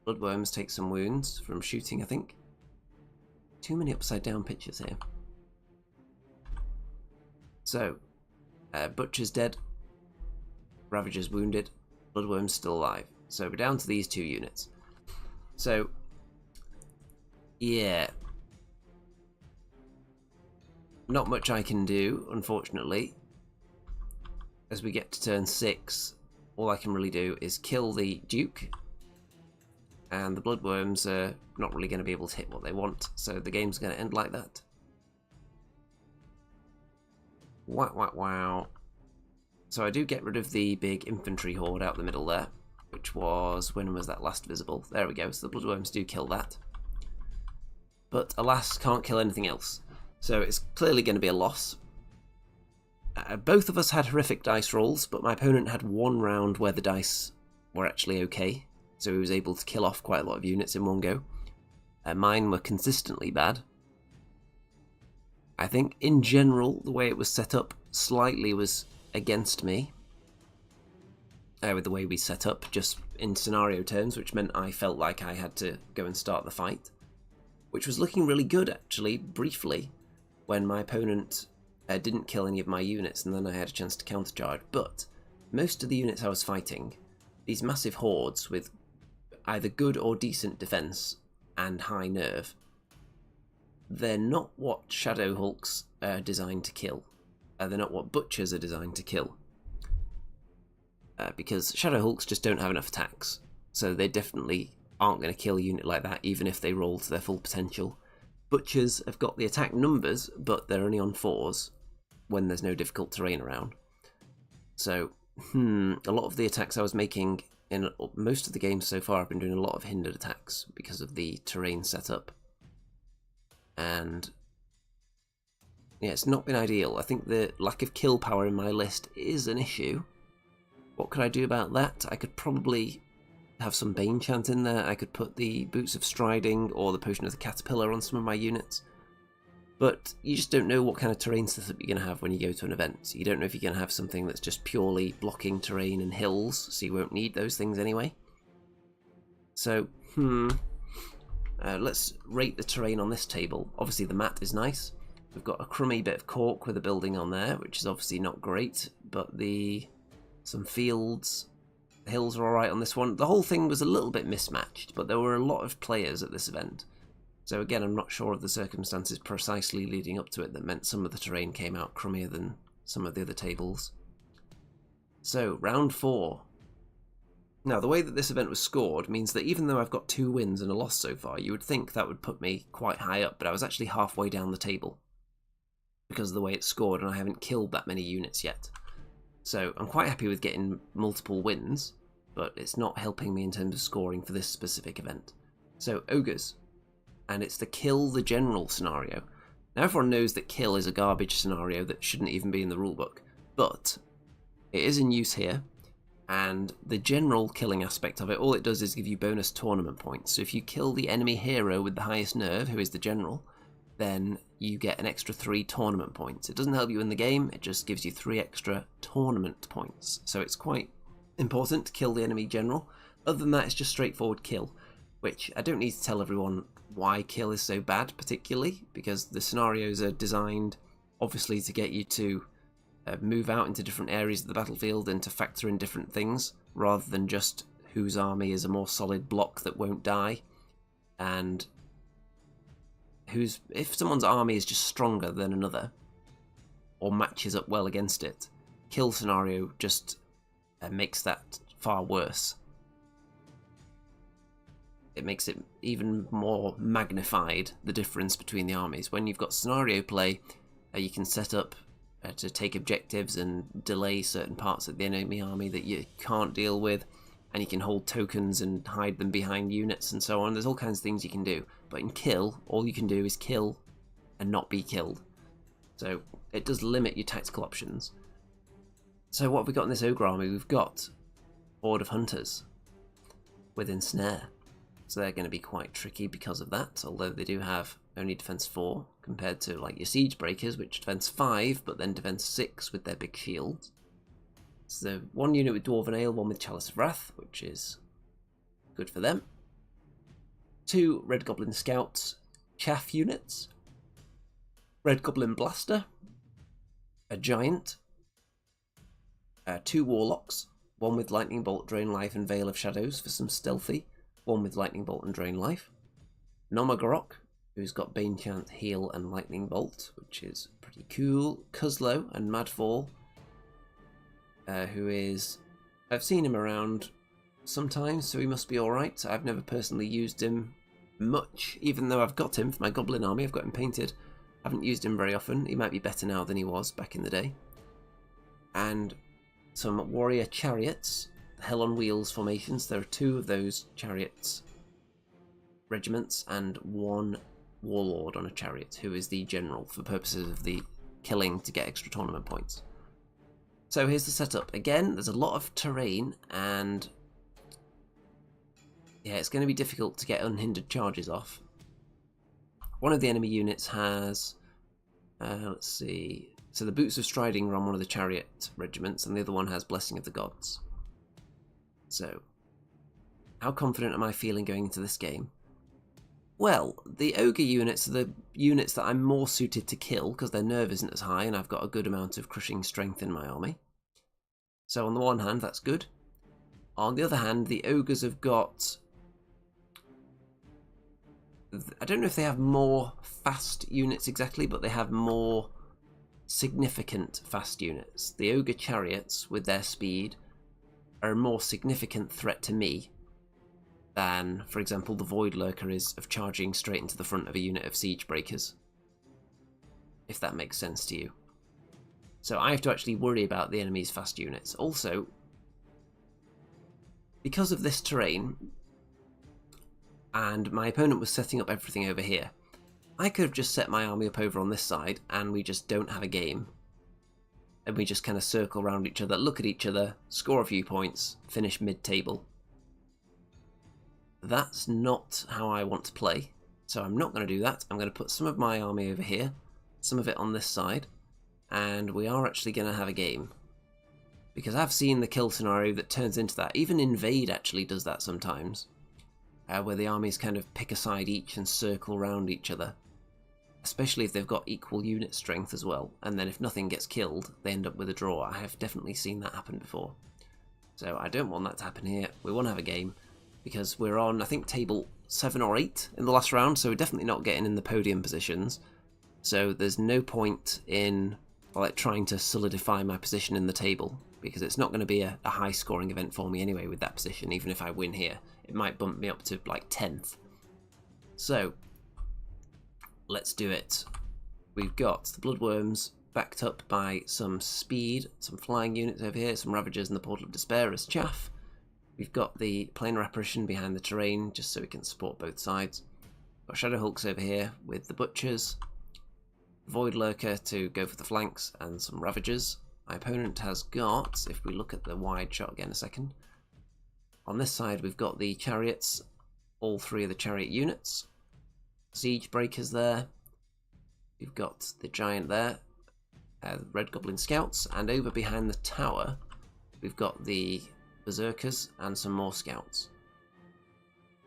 Bloodworms take some wounds from shooting, I think. Too many upside down pictures here. So, Butcher's dead. Ravager's wounded. Bloodworm's still alive. So we're down to these two units. So, yeah. Not much I can do, unfortunately. As we get to turn 6, all I can really do is kill the Duke. And the Bloodworms are not really going to be able to hit what they want. So the game's going to end like that. Wow, wow, wow. So I do get rid of the big infantry horde out the middle there. Which was, when was that last visible? There we go, so the Bloodworms do kill that. But alas, can't kill anything else. So it's clearly going to be a loss. Both of us had horrific dice rolls, but my opponent had one round where the dice were actually okay. So he was able to kill off quite a lot of units in one go. Mine were consistently bad. I think in general, the way it was set up slightly was against me. With the way we set up, just in scenario terms, which meant I felt like I had to go and start the fight. Which was looking really good, actually, briefly, when my opponent didn't kill any of my units, and then I had a chance to countercharge. But most of the units I was fighting, these massive hordes with either good or decent defense and high nerve, they're not what Shadow Hulks are designed to kill. They're not what Butchers are designed to kill. Because Shadow Hulks just don't have enough attacks, so they definitely aren't going to kill a unit like that, even if they roll to their full potential. Butchers have got the attack numbers, but they're only on 4s when there's no difficult terrain around. So, a lot of the attacks I was making in most of the games so far, I've been doing a lot of hindered attacks because of the terrain setup. And yeah, it's not been ideal. I think the lack of kill power in my list is an issue. What could I do about that? I could probably have some Bane Chant in there. I could put the Boots of Striding or the Potion of the Caterpillar on some of my units. But you just don't know what kind of terrain setup you're going to have when you go to an event. You don't know if you're going to have something that's just purely blocking terrain and hills, so you won't need those things anyway. So, let's rate the terrain on this table. Obviously the mat is nice. We've got a crummy bit of cork with a building on there, which is obviously not great, but some fields, the hills are alright on this one. The whole thing was a little bit mismatched, but there were a lot of players at this event. So again, I'm not sure of the circumstances precisely leading up to it that meant some of the terrain came out crummier than some of the other tables. So, round 4. Now, the way that this event was scored means that even though I've got 2 wins and a loss so far, you would think that would put me quite high up, but I was actually halfway down the table because of the way it's scored, and I haven't killed that many units yet. So, I'm quite happy with getting multiple wins, but it's not helping me in terms of scoring for this specific event. So, ogres. And it's the kill the general scenario. Now everyone knows that kill is a garbage scenario that shouldn't even be in the rulebook, but it is in use here, and the general killing aspect of it, all it does is give you bonus tournament points. So if you kill the enemy hero with the highest nerve, who is the general, then you get an extra 3 tournament points. It doesn't help you in the game, it just gives you 3 extra tournament points. So it's quite important to kill the enemy general. Other than that, it's just straightforward kill, which I don't need to tell everyone why kill is so bad particularly, because the scenarios are designed obviously to get you to move out into different areas of the battlefield and to factor in different things rather than just whose army is a more solid block that won't die, and if someone's army is just stronger than another or matches up well against it, kill scenario just makes that far worse. It makes it even more magnified, the difference between the armies. When you've got scenario play, you can set up to take objectives and delay certain parts of the enemy army that you can't deal with, and you can hold tokens and hide them behind units and so on. There's all kinds of things you can do, but in kill, all you can do is kill and not be killed. So it does limit your tactical options. So what have we got in this ogre army? We've got Horde of Hunters with Ensnare. So they're going to be quite tricky because of that, although they do have only defense 4 compared to like your Siege Breakers, which defense 5 but then defense 6 with their big shields. So 1 unit with Dwarven Ale, 1 with Chalice of Wrath, which is good for them. 2 Red Goblin Scouts, Chaff units, Red Goblin Blaster, a Giant, 2 Warlocks, 1 with Lightning Bolt, Drain Life and Veil of Shadows for some stealthy, 1 with Lightning Bolt and Drain Life. Nomagorok, who's got Bane Chant, Heal and Lightning Bolt, which is pretty cool. Cuzlo and Madfall, who is... I've seen him around sometimes, so he must be alright. I've never personally used him much, even though I've got him for my Goblin army. I've got him painted. I haven't used him very often. He might be better now than he was back in the day. And some Warrior Chariots, Hell on Wheels formations. There are 2 of those chariots regiments and 1 warlord on a chariot, who is the general for purposes of the killing to get extra tournament points. So here's the setup. Again, there's a lot of terrain, and yeah, it's going to be difficult to get unhindered charges off. One of the enemy units has, let's see, so the Boots of Striding are on one of the chariot regiments, and the other one has Blessing of the Gods. So, how confident am I feeling going into this game? Well, the ogre units are the units that I'm more suited to kill because their nerve isn't as high and I've got a good amount of crushing strength in my army. So on the one hand, that's good. On the other hand, the ogres have got... I don't know if they have more fast units exactly, but they have more significant fast units. The ogre chariots, with their speed, are a more significant threat to me than, for example, the Void Lurker is of charging straight into the front of a unit of Siege Breakers, if that makes sense to you. So I have to actually worry about the enemy's fast units. Also, because of this terrain, and my opponent was setting up everything over here, I could have just set my army up over on this side, and we just don't have a game. And we just kind of circle around each other, look at each other, score a few points, finish mid-table. That's not how I want to play, so I'm not going to do that. I'm going to put some of my army over here, some of it on this side, and we are actually going to have a game. Because I've seen the kill scenario that turns into that. Even Invade actually does that sometimes, where the armies kind of pick a side each and circle around each other. Especially if they've got equal unit strength as well, and then if nothing gets killed, they end up with a draw. I have definitely seen that happen before. So I don't want that to happen here. We want to have a game, because we're on, I think, table 7 or 8 in the last round, so we're definitely not getting in the podium positions. So there's no point in trying to solidify my position in the table, because it's not going to be a high scoring event for me anyway with that position. Even if I win here, it might bump me up to like 10th. So let's do it. We've got the Bloodworms backed up by some speed, some flying units over here, some Ravagers and the Portal of Despair as chaff. We've got the Planar Apparition behind the terrain, just so we can support both sides. Got Shadow Hulks over here with the Butchers, Void Lurker to go for the flanks, and some Ravagers. My opponent has got, if we look at the wide shot again a second, on this side we've got the Chariots, all 3 of the Chariot units. Siege Breakers there. We've got the Giant there, Red Goblin Scouts, and over behind the tower we've got the Berserkers and some more Scouts.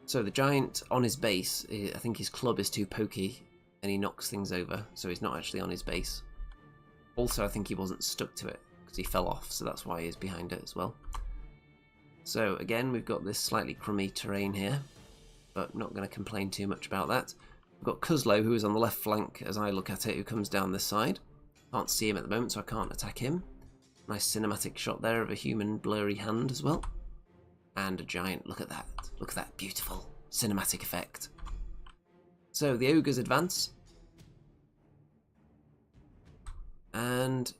So the Giant on his base, I think his club is too pokey and he knocks things over, so he's not actually on his base. Also, I think he wasn't stuck to it because he fell off, so that's why he is behind it as well. So again, we've got this slightly crummy terrain here, but not going to complain too much about that. We've got Kuzlo, who is on the left flank as I look at it, who comes down this side. Can't see him at the moment, so I can't attack him. Nice cinematic shot there of a human blurry hand as well. And a giant, look at that. Look at that beautiful cinematic effect. So the ogres advance. And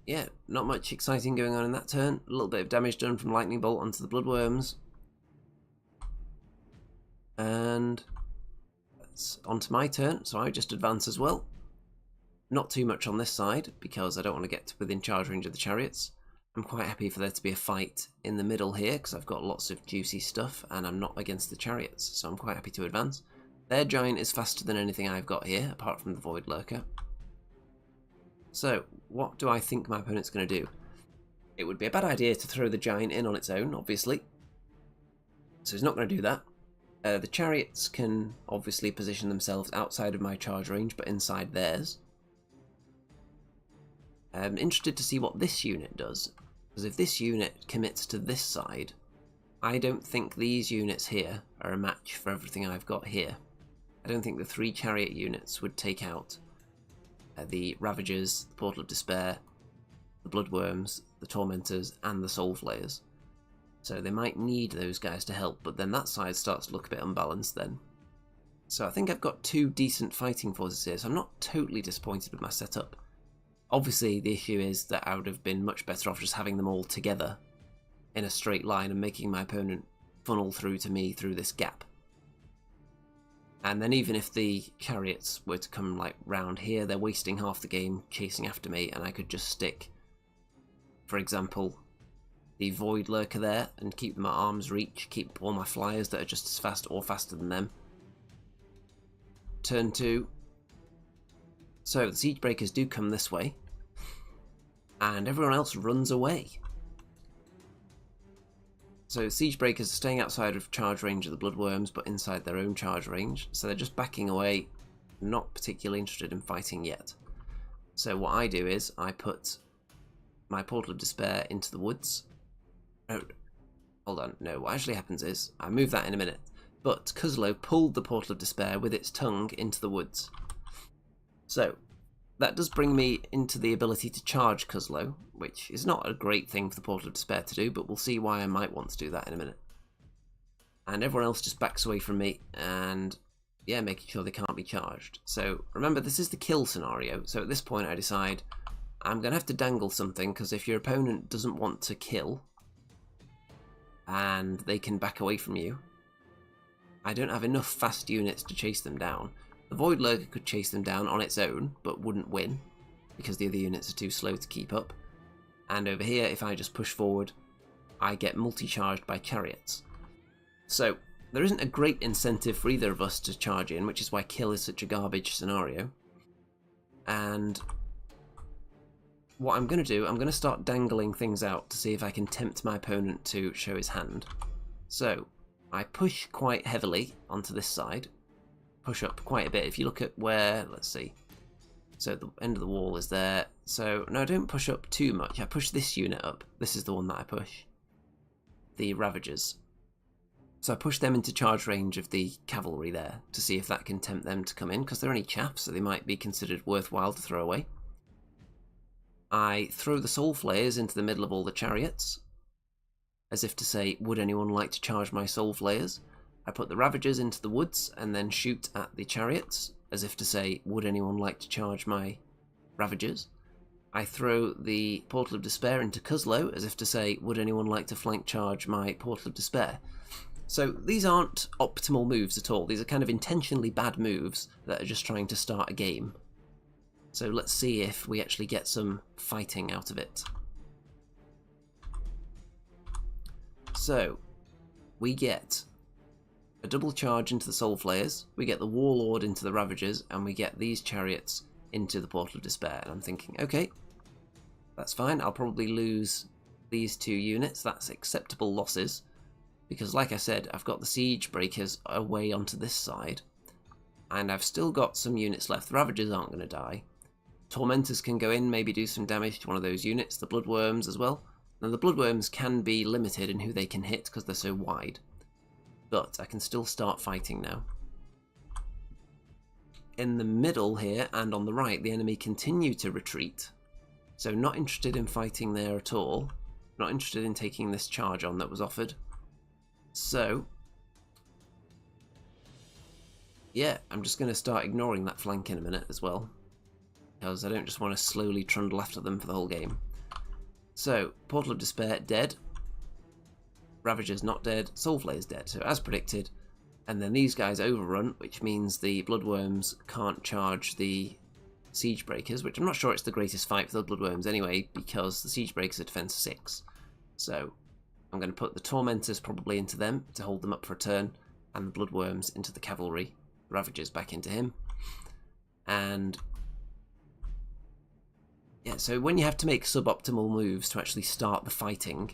yeah, not much exciting going on in that turn. A little bit of damage done from Lightning Bolt onto the Bloodworms. And that's onto my turn, so I just advance as well. Not too much on this side, because I don't want to get within charge range of the Chariots. I'm quite happy for there to be a fight in the middle here, because I've got lots of juicy stuff, and I'm not against the Chariots, so I'm quite happy to advance. Their Giant is faster than anything I've got here, apart from the Void Lurker. So, what do I think my opponent's going to do? It would be a bad idea to throw the Giant in on its own, obviously. So he's not going to do that. The Chariots can obviously position themselves outside of my charge range, but inside theirs. I'm interested to see what this unit does, because if this unit commits to this side, I don't think these units here are a match for everything I've got here. I don't think the 3 Chariot units would take out the Ravagers, the Portal of Despair, the Bloodworms, the Tormentors, and the Soulflayers. So they might need those guys to help, but then that side starts to look a bit unbalanced then. So I think I've got 2 decent fighting forces here, so I'm not totally disappointed with my setup. Obviously the issue is that I would have been much better off just having them all together in a straight line and making my opponent funnel through to me through this gap. And then even if the Chariots were to come like round here, they're wasting half the game chasing after me, and I could just stick, for example, the Void Lurker there and keep them at arm's reach, keep all my flyers that are just as fast or faster than them. Turn 2. So the Siege Breakers do come this way, and everyone else runs away. So Siege Breakers are staying outside of charge range of the Bloodworms, but inside their own charge range, so they're just backing away, not particularly interested in fighting yet. So what I do is, I put my Portal of Despair into the woods. Oh, hold on, no, what actually happens is, I move that in a minute, but Kuzlo pulled the Portal of Despair with its tongue into the woods. So, that does bring me into the ability to charge Kuzlo, which is not a great thing for the Portal of Despair to do, but we'll see why I might want to do that in a minute. And everyone else just backs away from me, and yeah, making sure they can't be charged. So remember, this is the kill scenario, so at this point I decide I'm going to have to dangle something, because if your opponent doesn't want to kill, and they can back away from you, I don't have enough fast units to chase them down. The Void Lurker could chase them down on its own, but wouldn't win, because the other units are too slow to keep up. And over here, if I just push forward, I get multi-charged by Chariots. So, there isn't a great incentive for either of us to charge in, which is why kill is such a garbage scenario. And what I'm going to do, I'm going to start dangling things out to see if I can tempt my opponent to show his hand. So I push quite heavily onto this side, push up quite a bit. If you look at where, let's see, so the end of the wall is there. So no, I don't push up too much. I push this unit up. This is the one that I push. The Ravagers. So I push them into charge range of the cavalry there to see if that can tempt them to come in, because they're only chaff, so they might be considered worthwhile to throw away. I throw the Soul Flayers into the middle of all the chariots, as if to say, would anyone like to charge my Soul Flayers? I put the Ravagers into the woods and then shoot at the chariots, as if to say, would anyone like to charge my Ravagers? I throw the Portal of Despair into Cuslow, as if to say, would anyone like to flank charge my Portal of Despair? So these aren't optimal moves at all. These are kind of intentionally bad moves that are just trying to start a game. So let's see if we actually get some fighting out of it. So we get a double charge into the Soul Flayers, we get the Warlord into the Ravagers, and we get these chariots into the Portal of Despair. And I'm thinking, okay, that's fine. I'll probably lose these 2 units. That's acceptable losses. Because like I said, I've got the Siege Breakers away onto this side. And I've still got some units left. The Ravagers aren't going to die. Tormentors can go in, maybe do some damage to one of those units. The Bloodworms as well. Now the Bloodworms can be limited in who they can hit because they're so wide. But I can still start fighting now. In the middle here and on the right, the enemy continue to retreat. So not interested in fighting there at all. Not interested in taking this charge on that was offered. So yeah, I'm just going to start ignoring that flank in a minute as well, because I don't just want to slowly trundle after them for the whole game. So, Portal of Despair, dead. Ravager's not dead. Soulflayer's dead, so as predicted. And then these guys overrun, which means the Bloodworms can't charge the Siege Breakers, which I'm not sure it's the greatest fight for the Bloodworms anyway, because the Siege Breakers are defense 6. So, I'm going to put the Tormentors probably into them to hold them up for a turn, and the Bloodworms into the Cavalry. Ravagers back into him. And yeah, so when you have to make suboptimal moves to actually start the fighting,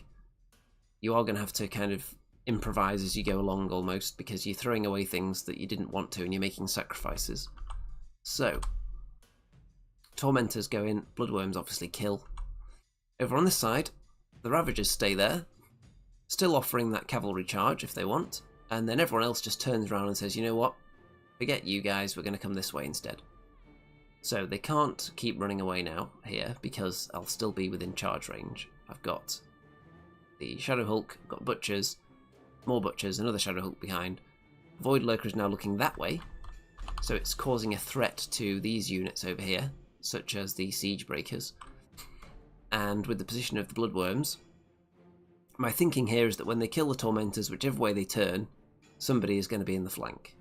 you are going to have to kind of improvise as you go along almost, because you're throwing away things that you didn't want to and you're making sacrifices. So, Tormentors go in, Bloodworms obviously kill. Over on this side, the Ravagers stay there, still offering that cavalry charge if they want, and then everyone else just turns around and says, you know what, forget you guys, we're going to come this way instead. So they can't keep running away now here, because I'll still be within charge range. I've got the Shadow Hulk, I've got Butchers, more Butchers, another Shadow Hulk behind. Void Lurker is now looking that way, so it's causing a threat to these units over here, such as the Siege Breakers. And with the position of the Bloodworms, my thinking here is that when they kill the Tormentors, whichever way they turn, somebody is going to be in the flank.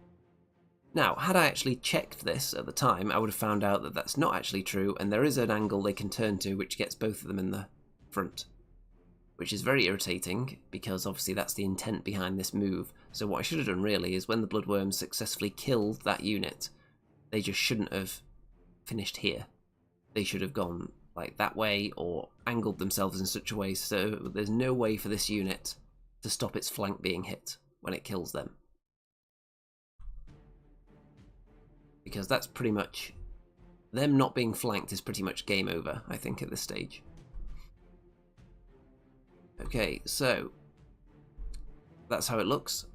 Now, had I actually checked this at the time, I would have found out that that's not actually true, and there is an angle they can turn to which gets both of them in the front. Which is very irritating, because obviously that's the intent behind this move. So what I should have done really is when the Bloodworms successfully killed that unit, they just shouldn't have finished here. They should have gone like that way, or angled themselves in such a way so there's no way for this unit to stop its flank being hit when it kills them. Because that's pretty much, them not being flanked is pretty much game over, I think, at this stage. Okay, so that's how it looks.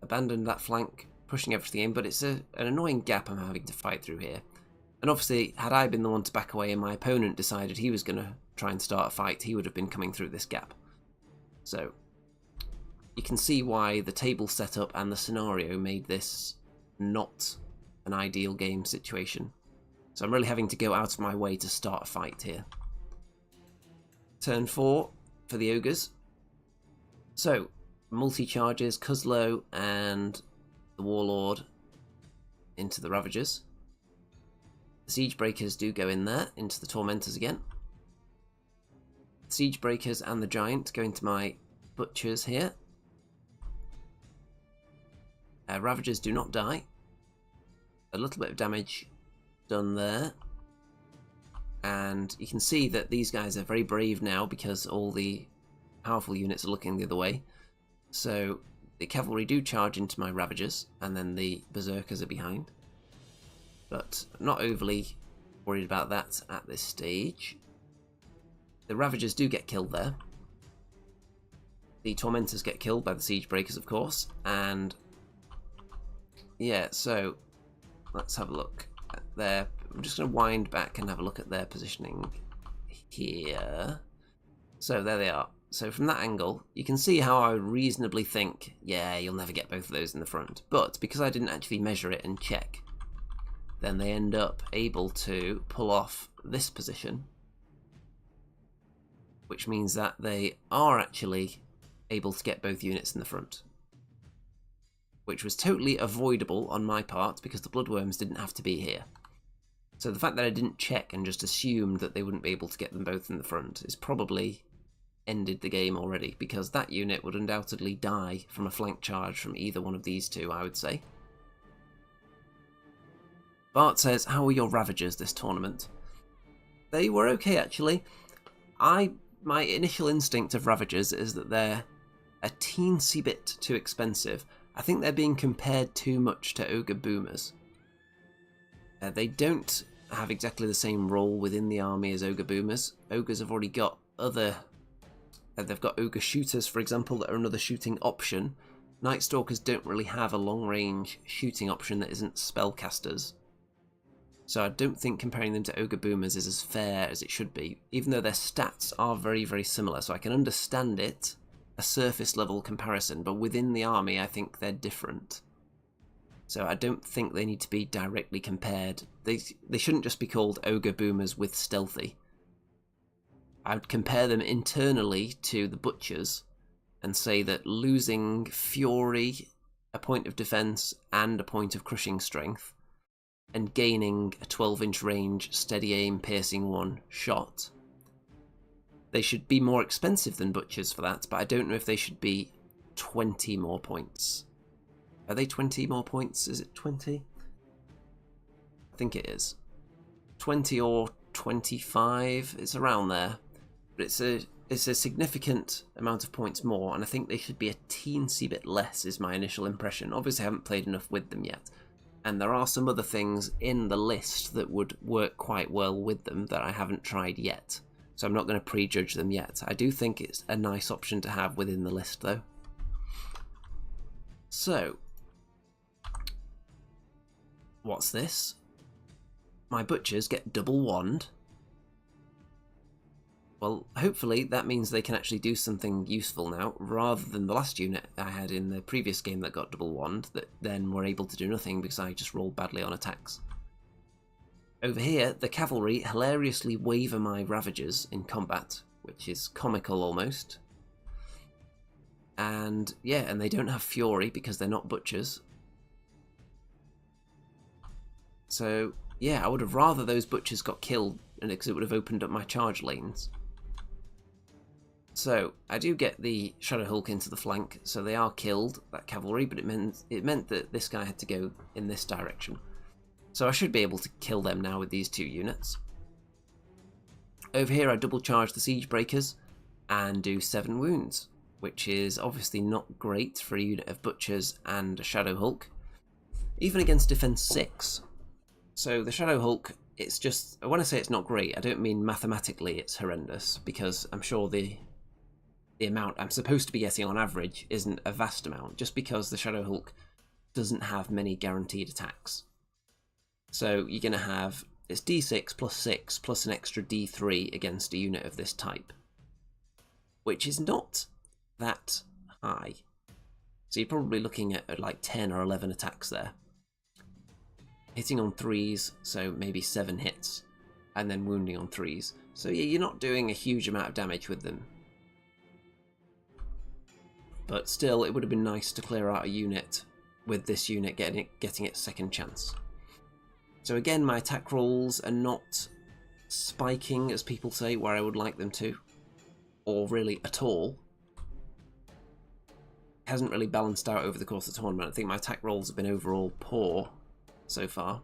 Abandoned that flank, pushing everything in, but it's an annoying gap I'm having to fight through here. And obviously, had I been the one to back away and my opponent decided he was going to try and start a fight, he would have been coming through this gap. So, you can see why the table setup and the scenario made this not an ideal game situation. So I'm really having to go out of my way to start a fight here. Turn 4 for the Ogres. So, multi-charges, Cuslow and the Warlord into the Ravagers. The Siege Breakers do go in there, into the Tormentors again. Siege Breakers and the Giant go into my Butchers here. Ravagers do not die. A little bit of damage done there. And you can see that these guys are very brave now because all the powerful units are looking the other way. So the cavalry do charge into my Ravagers, and then the Berserkers are behind. But I'm not overly worried about that at this stage. The Ravagers do get killed there. The Tormentors get killed by the Siege Breakers, of course. And yeah, so let's have a look at their... I'm just going to wind back and have a look at their positioning here. So there they are. So from that angle, you can see how I would reasonably think, yeah, you'll never get both of those in the front. But because I didn't actually measure it and check, then they end up able to pull off this position, which means that they are actually able to get both units in the front, which was totally avoidable on my part because the Bloodworms didn't have to be here. So the fact that I didn't check and just assumed that they wouldn't be able to get them both in the front is probably ended the game already, because that unit would undoubtedly die from a flank charge from either one of these two, I would say. Bart says, how were your Ravagers this tournament? They were okay, actually. My initial instinct of Ravagers is that they're a teensy bit too expensive. I think they're being compared too much to Ogre Boomers. They don't have exactly the same role within the army as Ogre Boomers. Ogres have already got other... they've got Ogre Shooters, for example, that are another shooting option. Nightstalkers don't really have a long-range shooting option that isn't spellcasters. So I don't think comparing them to Ogre Boomers is as fair as it should be, even though their stats are very, very similar. So I can understand it, a surface-level comparison, but within the army I think they're different. So I don't think they need to be directly compared. They shouldn't just be called Ogre Boomers with Stealthy. I would compare them internally to the Butchers and say that losing Fury, a point of defense and a point of crushing strength, and gaining a 12-inch range, steady aim, piercing one shot, they should be more expensive than Butchers for that, but I don't know if they should be 20 more points. Are they 20 more points? Is it 20? I think it is. 20 or 25, it's around there. But it's a significant amount of points more, and I think they should be a teensy bit less, is my initial impression. Obviously I haven't played enough with them yet. And there are some other things in the list that would work quite well with them that I haven't tried yet. So I'm not going to prejudge them yet. I do think it's a nice option to have within the list, though. So, what's this? My Butchers get double wand. Well, hopefully that means they can actually do something useful now, rather than the last unit I had in the previous game that got double wand, that then were able to do nothing because I just rolled badly on attacks. Over here, the cavalry hilariously waver my Ravagers in combat, which is comical almost. And yeah, and they don't have Fury because they're not Butchers. So yeah, I would have rather those Butchers got killed, because it would have opened up my charge lanes. So I do get the Shadow Hulk into the flank, so they are killed, that cavalry, but it meant that this guy had to go in this direction. So I should be able to kill them now with these two units. Over here I double charge the Siege Breakers and do 7 wounds, which is obviously not great for a unit of Butchers and a Shadow Hulk, even against defense 6. So the Shadow Hulk, it's just, when I say it's not great, I don't mean mathematically it's horrendous, because I'm sure the amount I'm supposed to be getting on average isn't a vast amount, just because the Shadow Hulk doesn't have many guaranteed attacks. So you're going to have, it's d6 plus 6 plus an extra d3 against a unit of this type, which is not that high. So you're probably looking at like 10 or 11 attacks there. Hitting on 3s, so maybe 7 hits, and then wounding on 3s. So yeah, you're not doing a huge amount of damage with them. But still, it would have been nice to clear out a unit with this unit getting its second chance. So again, my attack rolls are not spiking, as people say, where I would like them to, or really at all. It hasn't really balanced out over the course of the tournament. I think my attack rolls have been overall poor so far.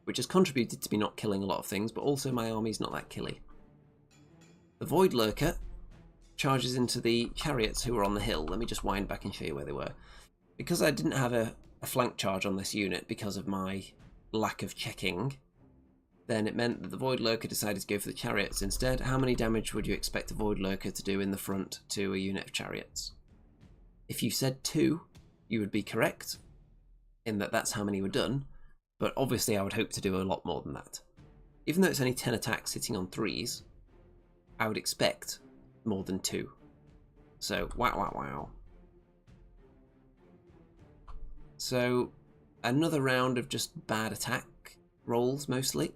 which has contributed to me not killing a lot of things, but also my army's not that killy. The Void Lurker charges into the chariots who were on the hill. Let me just wind back and show you where they were. Because I didn't have a flank charge on this unit because of my lack of checking, then it meant that the Void Lurker decided to go for the chariots instead. How many damage would you expect a Void Lurker to do in the front to a unit of chariots? If you said 2, you would be correct, in that that's how many were done, but obviously I would hope to do a lot more than that. Even though it's only 10 attacks hitting on 3s, I would expect more than 2. So, wow. So, another round of just bad attack rolls, mostly.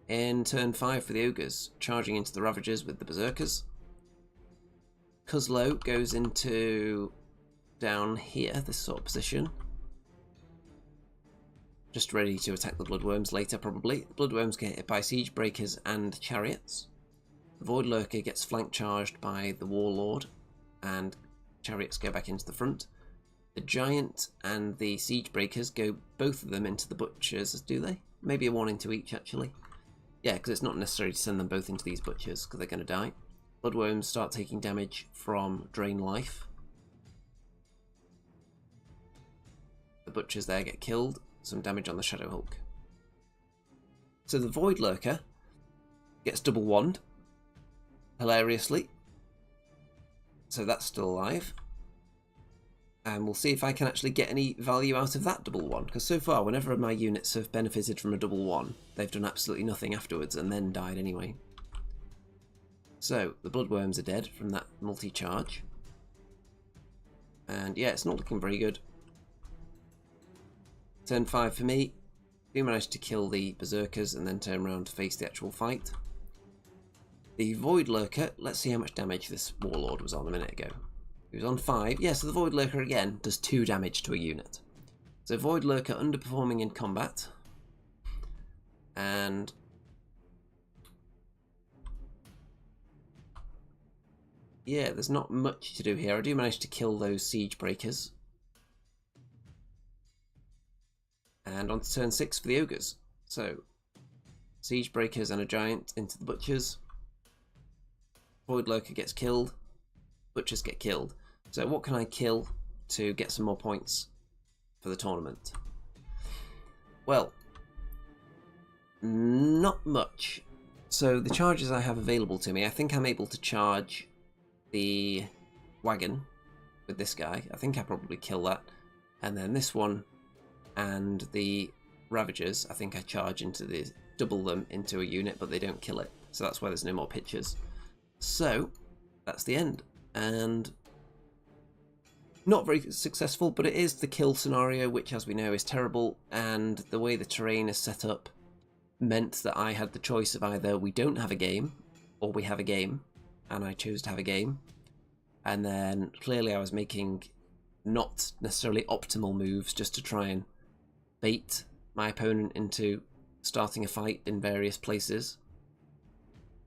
In turn 5 for the Ogres, charging into the Ravagers with the Berserkers. Cuslow goes into down here, this sort of position. Just ready to attack the Bloodworms later, probably. The Bloodworms get hit by Siege Breakers and Chariots. The Void Lurker gets flank charged by the Warlord, and Chariots go back into the front. The Giant and the Siege Breakers go, both of them, into the Butchers, do they? Maybe a 1 into each, actually. Yeah, because it's not necessary to send them both into these Butchers, because they're going to die. Bloodworms start taking damage from Drain Life. The Butchers there get killed. Some damage on the Shadow Hulk. So the Void Lurker gets double wand, hilariously. So that's still alive. And we'll see if I can actually get any value out of that double wand, because so far, whenever my units have benefited from a double one, they've done absolutely nothing afterwards and then died anyway. So, the Bloodworms are dead from that multi-charge. And yeah, it's not looking very good. Turn 5 for me. We managed to kill the Berserkers and then turn around to face the actual fight. The Void Lurker, let's see how much damage this Warlord was on a minute ago. He was on 5. Yeah, so the Void Lurker again does 2 damage to a unit. So Void Lurker underperforming in combat. And yeah, there's not much to do here. I do manage to kill those Siege Breakers. And on to turn 6 for the Ogres. So, Siege Breakers and a Giant into the Butchers. Void Lurker gets killed. Butchers get killed. So what can I kill to get some more points for the tournament? Well, not much. So the charges I have available to me, I think I'm able to charge the wagon with this guy. I think I probably kill that. And then this one and the Ravagers, I think I charge into the double them into a unit, but they don't kill it. So that's why there's no more pictures. So that's the end. And not very successful, but it is the kill scenario, which as we know is terrible, and the way the terrain is set up meant that I had the choice of either we don't have a game or we have a game, and I chose to have a game. And then clearly I was making not necessarily optimal moves just to try and bait my opponent into starting a fight in various places.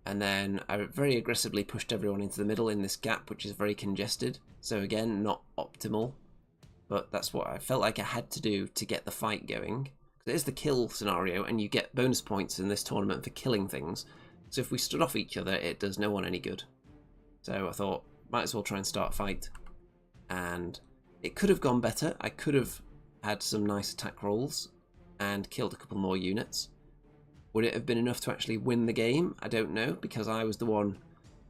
And then I very aggressively pushed everyone into the middle in this gap, which is very congested. So again, not optimal, but that's what I felt like I had to do to get the fight going. It is the kill scenario, and you get bonus points in this tournament for killing things. So if we stood off each other, it does no one any good. So I thought, might as well try and start a fight. And it could have gone better. I could have had some nice attack rolls and killed a couple more units. Would it have been enough to actually win the game? I don't know, because I was the one...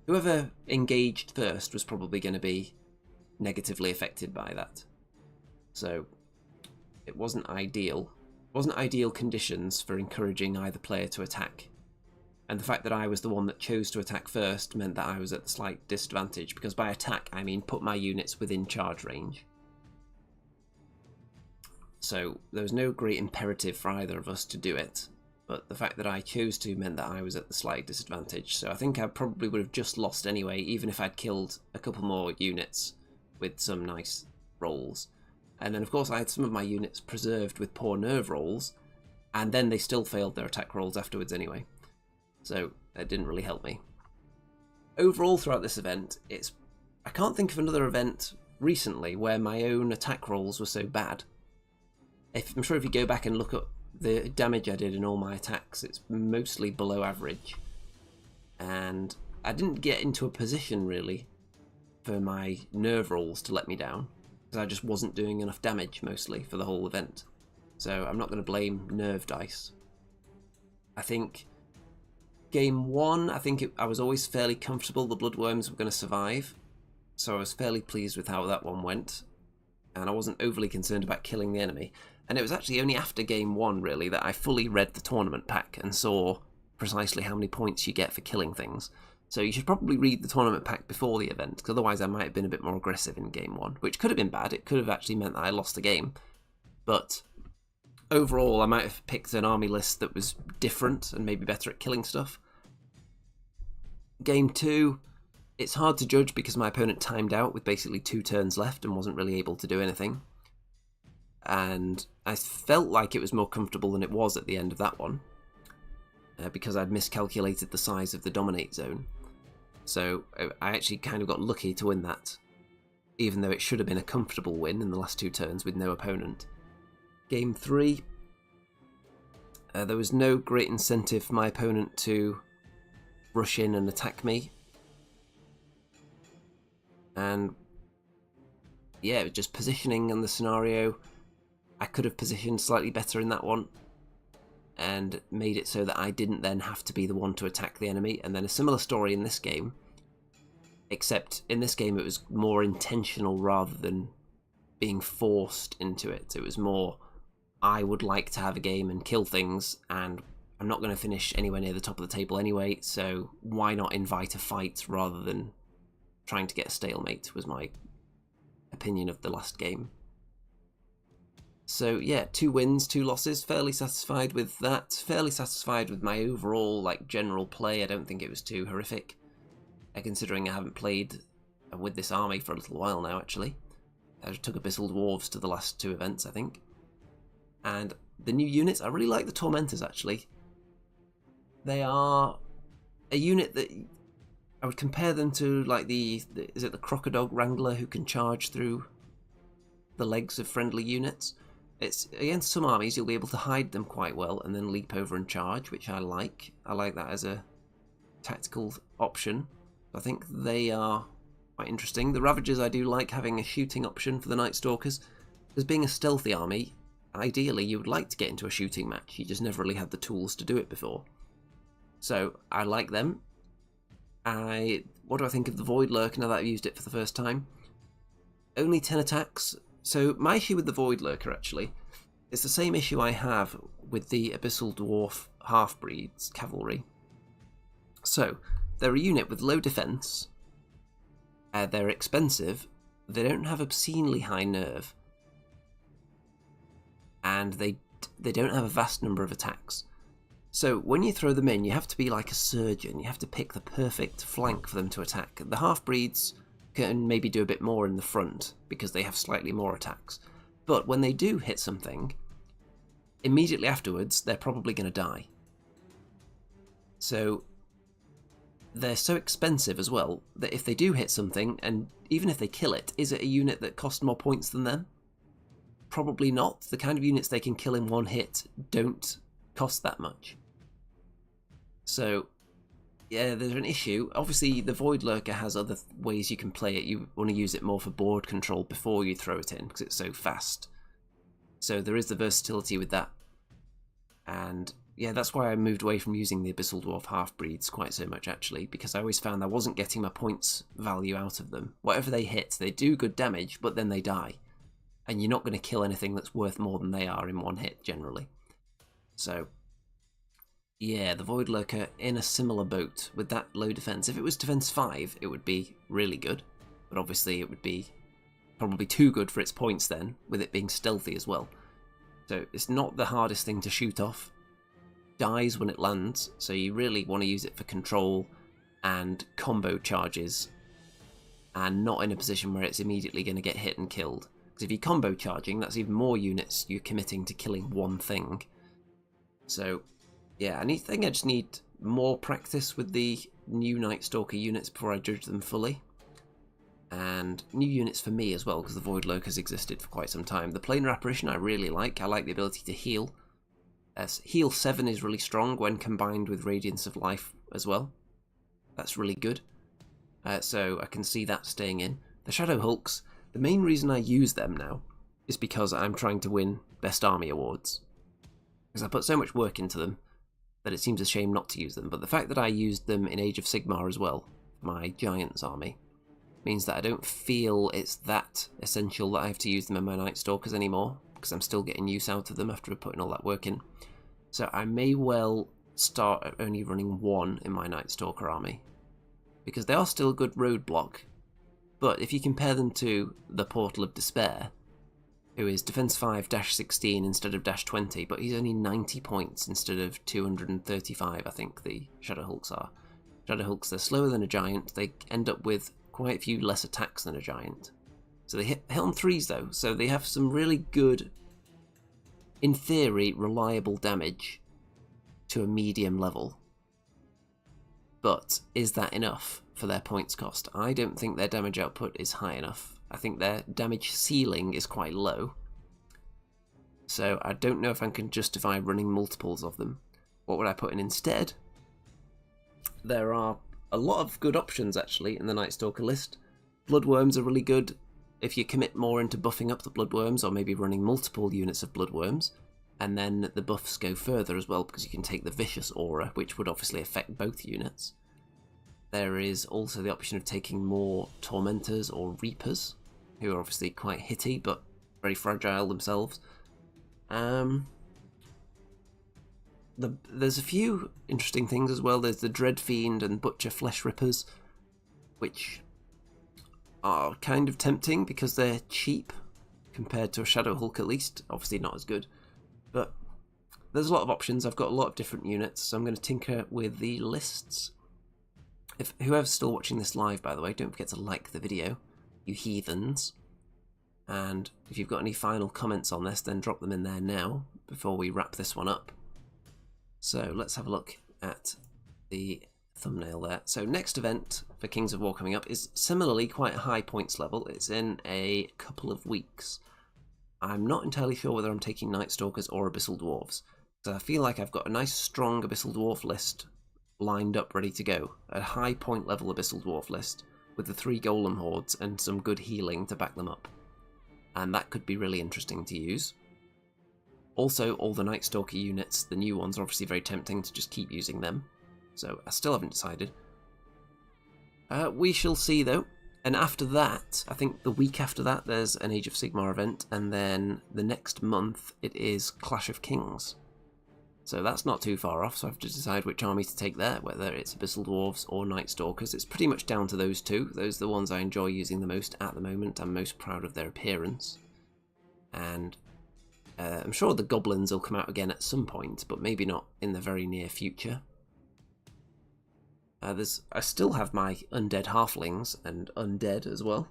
Whoever engaged first was probably going to be negatively affected by that. So it wasn't ideal. It wasn't ideal conditions for encouraging either player to attack. And the fact that I was the one that chose to attack first meant that I was at a slight disadvantage, because by attack I mean put my units within charge range. So there was no great imperative for either of us to do it, but the fact that I chose to meant that I was at the slight disadvantage. So I think I probably would have just lost anyway, even if I'd killed a couple more units with some nice rolls. And then of course I had some of my units preserved with poor nerve rolls, and then they still failed their attack rolls afterwards anyway. So that didn't really help me. Overall throughout this event, I can't think of another event recently where my own attack rolls were so bad. I'm sure if you go back and look at the damage I did in all my attacks, it's mostly below average. And I didn't get into a position, really, for my nerve rolls to let me down, because I just wasn't doing enough damage, mostly, for the whole event. So I'm not going to blame nerve dice. I think game 1, I was always fairly comfortable the bloodworms were going to survive, so I was fairly pleased with how that one went, and I wasn't overly concerned about killing the enemy. And it was actually only after game 1, really, that I fully read the tournament pack and saw precisely how many points you get for killing things. So you should probably read the tournament pack before the event, because otherwise I might have been a bit more aggressive in game 1, which could have been bad. It could have actually meant that I lost the game. But overall, I might have picked an army list that was different and maybe better at killing stuff. Game 2, it's hard to judge because my opponent timed out with basically 2 turns left and wasn't really able to do anything. And I felt like it was more comfortable than it was at the end of that one, because I'd miscalculated the size of the dominate zone. So I actually kind of got lucky to win that, even though it should have been a comfortable win in the last 2 turns with no opponent. Game 3, there was no great incentive for my opponent to rush in and attack me. And yeah, it was just positioning and the scenario. I could have positioned slightly better in that one and made it so that I didn't then have to be the one to attack the enemy. And then a similar story in this game, except in this game it was more intentional rather than being forced into it. It was more, I would like to have a game and kill things, and I'm not going to finish anywhere near the top of the table anyway, so why not invite a fight rather than trying to get a stalemate, was my opinion of the last game. So yeah, 2 wins, 2 losses, fairly satisfied with that, fairly satisfied with my overall general play. I don't think it was too horrific, considering I haven't played with this army for a little while now, actually. I took Abyssal Dwarves to the last 2 events, I think. And the new units, I really like the Tormentors, actually. They are a unit that I would compare them to, like, is it the Crocodog Wrangler who can charge through the legs of friendly units? It's against some armies you'll be able to hide them quite well and then leap over and charge, which I like. I like that as a tactical option. I think they are quite interesting. The Ravagers, I do like having a shooting option for the Nightstalkers, because being a stealthy army, ideally you would like to get into a shooting match. You just never really had the tools to do it before. So I like them. What do I think of the Void Lurker now that I've used it for the first time? Only 10 attacks. So my issue with the Void Lurker, actually, is the same issue I have with the Abyssal Dwarf Half-Breeds Cavalry. So, they're a unit with low defense, they're expensive, they don't have obscenely high nerve, and they don't have a vast number of attacks. So when you throw them in, you have to be like a surgeon, you have to pick the perfect flank for them to attack. The Half-Breeds can maybe do a bit more in the front because they have slightly more attacks. But when they do hit something, immediately afterwards, they're probably going to die. So they're so expensive as well that if they do hit something, and even if they kill it, is it a unit that costs more points than them? Probably not. The kind of units they can kill in one hit don't cost that much. So yeah, there's an issue. Obviously, the Void Lurker has other ways you can play it. You want to use it more for board control before you throw it in, because it's so fast. So there is the versatility with that. And yeah, that's why I moved away from using the Abyssal Dwarf Half-Breeds quite so much, actually, because I always found I wasn't getting my points value out of them. Whatever they hit, they do good damage, but then they die. And you're not going to kill anything that's worth more than they are in one hit, generally. So yeah, the Void Lurker in a similar boat with that low defense. If it was defense 5, it would be really good, but obviously it would be probably too good for its points then, with it being stealthy as well. So it's not the hardest thing to shoot off. Dies when it lands, so you really want to use it for control and combo charges, and not in a position where it's immediately going to get hit and killed. Because if you're combo charging, that's even more units you're committing to killing one thing. So yeah, I think I just need more practice with the new Nightstalker units before I judge them fully. and new units for me as well, because the Void Lurkers existed for quite some time. The Planar Apparition I really like. I like the ability to heal. Heal 7 is really strong when combined with Radiance of Life as well. That's really good. So I can see that staying in. The Shadow Hulks, the main reason I use them now is because I'm trying to win Best Army awards. Because I put so much work into them that it seems a shame not to use them. But the fact that I used them in Age of Sigmar as well, my Giants army, means that I don't feel it's that essential that I have to use them in my Nightstalkers anymore, because I'm still getting use out of them after putting all that work in. So I may well start at only running 1 in my Nightstalker army, because they are still a good roadblock. But if you compare them to the Portal of Despair, who is Defense 5 -16 instead of -20, but he's only 90 points instead of 235, I think the Shadow Hulks are. Shadow Hulks, they're slower than a Giant, they end up with quite a few less attacks than a Giant. So they hit on 3s though, so they have some really good, in theory, reliable damage to a medium level. But is that enough for their points cost? I don't think their damage output is high enough. I think their damage ceiling is quite low. So I don't know if I can justify running multiples of them. What would I put in instead? There are a lot of good options actually in the Nightstalker list. Bloodworms are really good if you commit more into buffing up the Bloodworms, or maybe running multiple units of Bloodworms. And then the buffs go further as well, because you can take the Vicious Aura, which would obviously affect both units. There is also the option of taking more Tormentors or Reapers, who are obviously quite hitty, but very fragile themselves. There's a few interesting things as well. There's the Dread Fiend and Butcher Flesh Rippers, which are kind of tempting because they're cheap compared to a Shadow Hulk at least. Obviously not as good, but there's a lot of options. I've got a lot of different units, so I'm going to tinker with the lists. If whoever's still watching this live, by the way, don't forget to like the video, you heathens. And if you've got any final comments on this, then drop them in there now before we wrap this one up. So let's have a look at the thumbnail there. So next event for Kings of War coming up is similarly quite a high points level. It's in a couple of weeks. I'm not entirely sure whether I'm taking Nightstalkers or Abyssal Dwarves. So I feel like I've got a nice strong Abyssal Dwarf list lined up ready to go. A high point level Abyssal Dwarf list with the 3 Golem Hordes and some good healing to back them up. And that could be really interesting to use. Also, all the Nightstalker units, the new ones, are obviously very tempting to just keep using them. So I still haven't decided. We shall see though. And after that, I think the week after that, there's an Age of Sigmar event, and then the next month it is Clash of Kings. So that's not too far off, so I have to decide which army to take there, whether it's Abyssal Dwarves or Nightstalkers. It's pretty much down to those two. Those are the ones I enjoy using the most at the moment. I'm most proud of their appearance. And I'm sure the Goblins will come out again at some point, but maybe not in the very near future. I still have my Undead Halflings and Undead as well.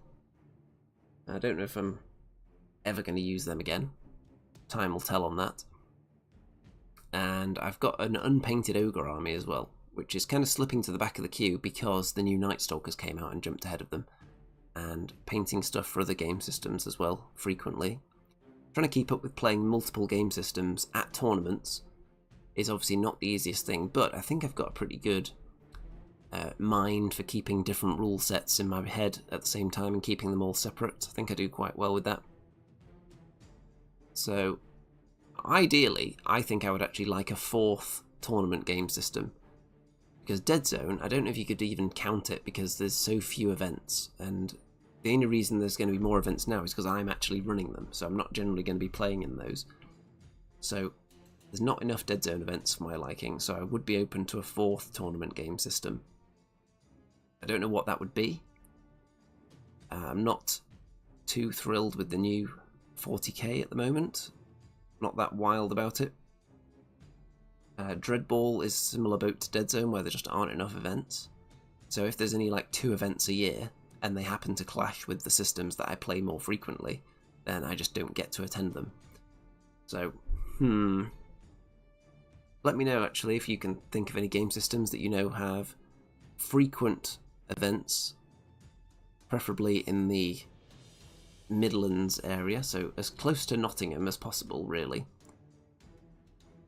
I don't know if I'm ever going to use them again. Time will tell on that. And I've got an unpainted Ogre army as well, which is kind of slipping to the back of the queue because the new Nightstalkers came out and jumped ahead of them. And painting stuff for other game systems as well, frequently. Trying to keep up with playing multiple game systems at tournaments is obviously not the easiest thing, but I think I've got a pretty good mind for keeping different rule sets in my head at the same time and keeping them all separate. I think I do quite well with that. So ideally, I think I would actually like a 4th tournament game system. Because Dead Zone, I don't know if you could even count it because there's so few events, and the only reason there's going to be more events now is because I'm actually running them, so I'm not generally going to be playing in those. So there's not enough Dead Zone events for my liking, so I would be open to a 4th tournament game system. I don't know what that would be. I'm not too thrilled with the new 40k at the moment. Not that wild about it. Dreadball is similar boat to Dead Zone, where there just aren't enough events. So if there's only like 2 events a year, and they happen to clash with the systems that I play more frequently, then I just don't get to attend them. So, let me know actually if you can think of any game systems that you know have frequent events, preferably in the Midlands area, so as close to Nottingham as possible, really,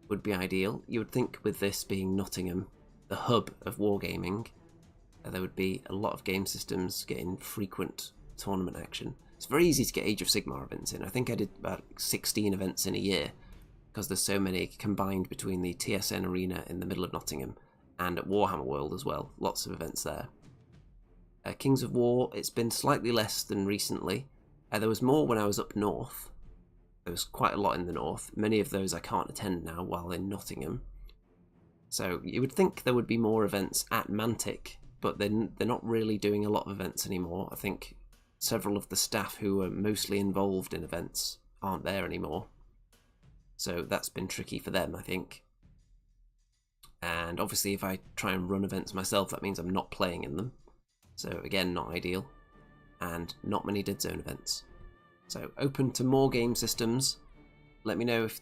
would be ideal. You would think with this being Nottingham, the hub of wargaming, there would be a lot of game systems getting frequent tournament action. It's very easy to get Age of Sigmar events in. I think I did about 16 events in a year, because there's so many combined between the TSN arena in the middle of Nottingham and at Warhammer World as well. Lots of events there. Kings of War, it's been slightly less than recently. There was more when I was up north. There was quite a lot in the north. Many of those I can't attend now while in Nottingham. So you would think there would be more events at Mantic, but they're not really doing a lot of events anymore. I think several of the staff who are mostly involved in events aren't there anymore. So that's been tricky for them, I think. And obviously if I try and run events myself, that means I'm not playing in them. So again, not ideal. And not many Dead Zone events. So open to more game systems. Let me know if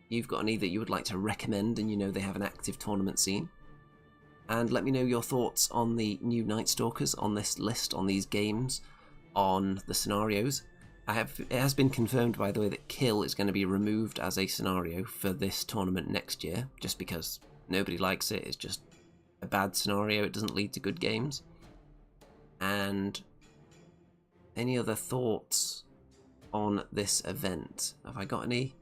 you've got any that you would like to recommend and you know they have an active tournament scene. And let me know your thoughts on the new Nightstalkers, on this list, on these games, on the scenarios. It has been confirmed, by the way, that Kill is going to be removed as a scenario for this tournament next year, just because nobody likes it. It's just a bad scenario. It doesn't lead to good games. And any other thoughts on this event? Have I got any?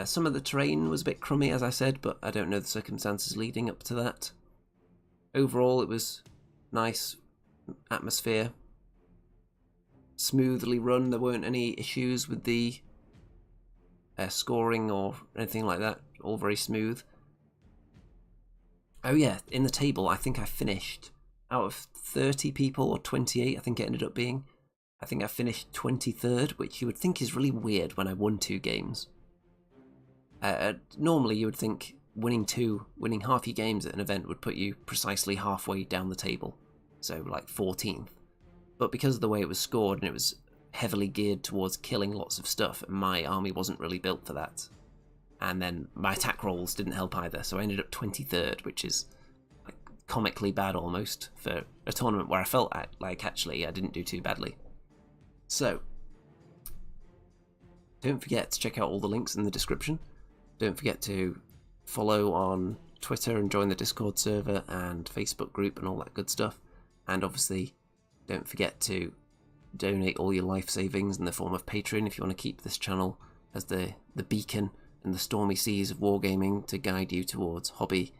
Some of the terrain was a bit crummy, as I said, but I don't know the circumstances leading up to that. Overall, it was nice atmosphere. Smoothly run. There weren't any issues with the scoring or anything like that. All very smooth. Oh yeah, in the table, I think I finished out of 30 people, or 28, I think it ended up being. I think I finished 23rd, which you would think is really weird when I won 2 games. Normally you would think winning half your games at an event would put you precisely halfway down the table, so like 14th. But because of the way it was scored, and it was heavily geared towards killing lots of stuff, my army wasn't really built for that. And then my attack rolls didn't help either, so I ended up 23rd, which is like comically bad almost for a tournament where I felt like actually I didn't do too badly. So, don't forget to check out all the links in the description. Don't forget to follow on Twitter and join the Discord server and Facebook group and all that good stuff. And obviously, don't forget to donate all your life savings in the form of Patreon if you want to keep this channel as the beacon in the stormy seas of wargaming to guide you towards hobby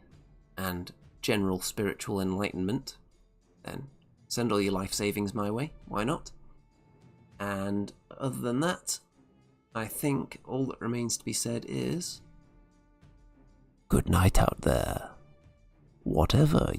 and general spiritual enlightenment. Then send all your life savings my way, why not? And other than that, I think all that remains to be said is good night out there, whatever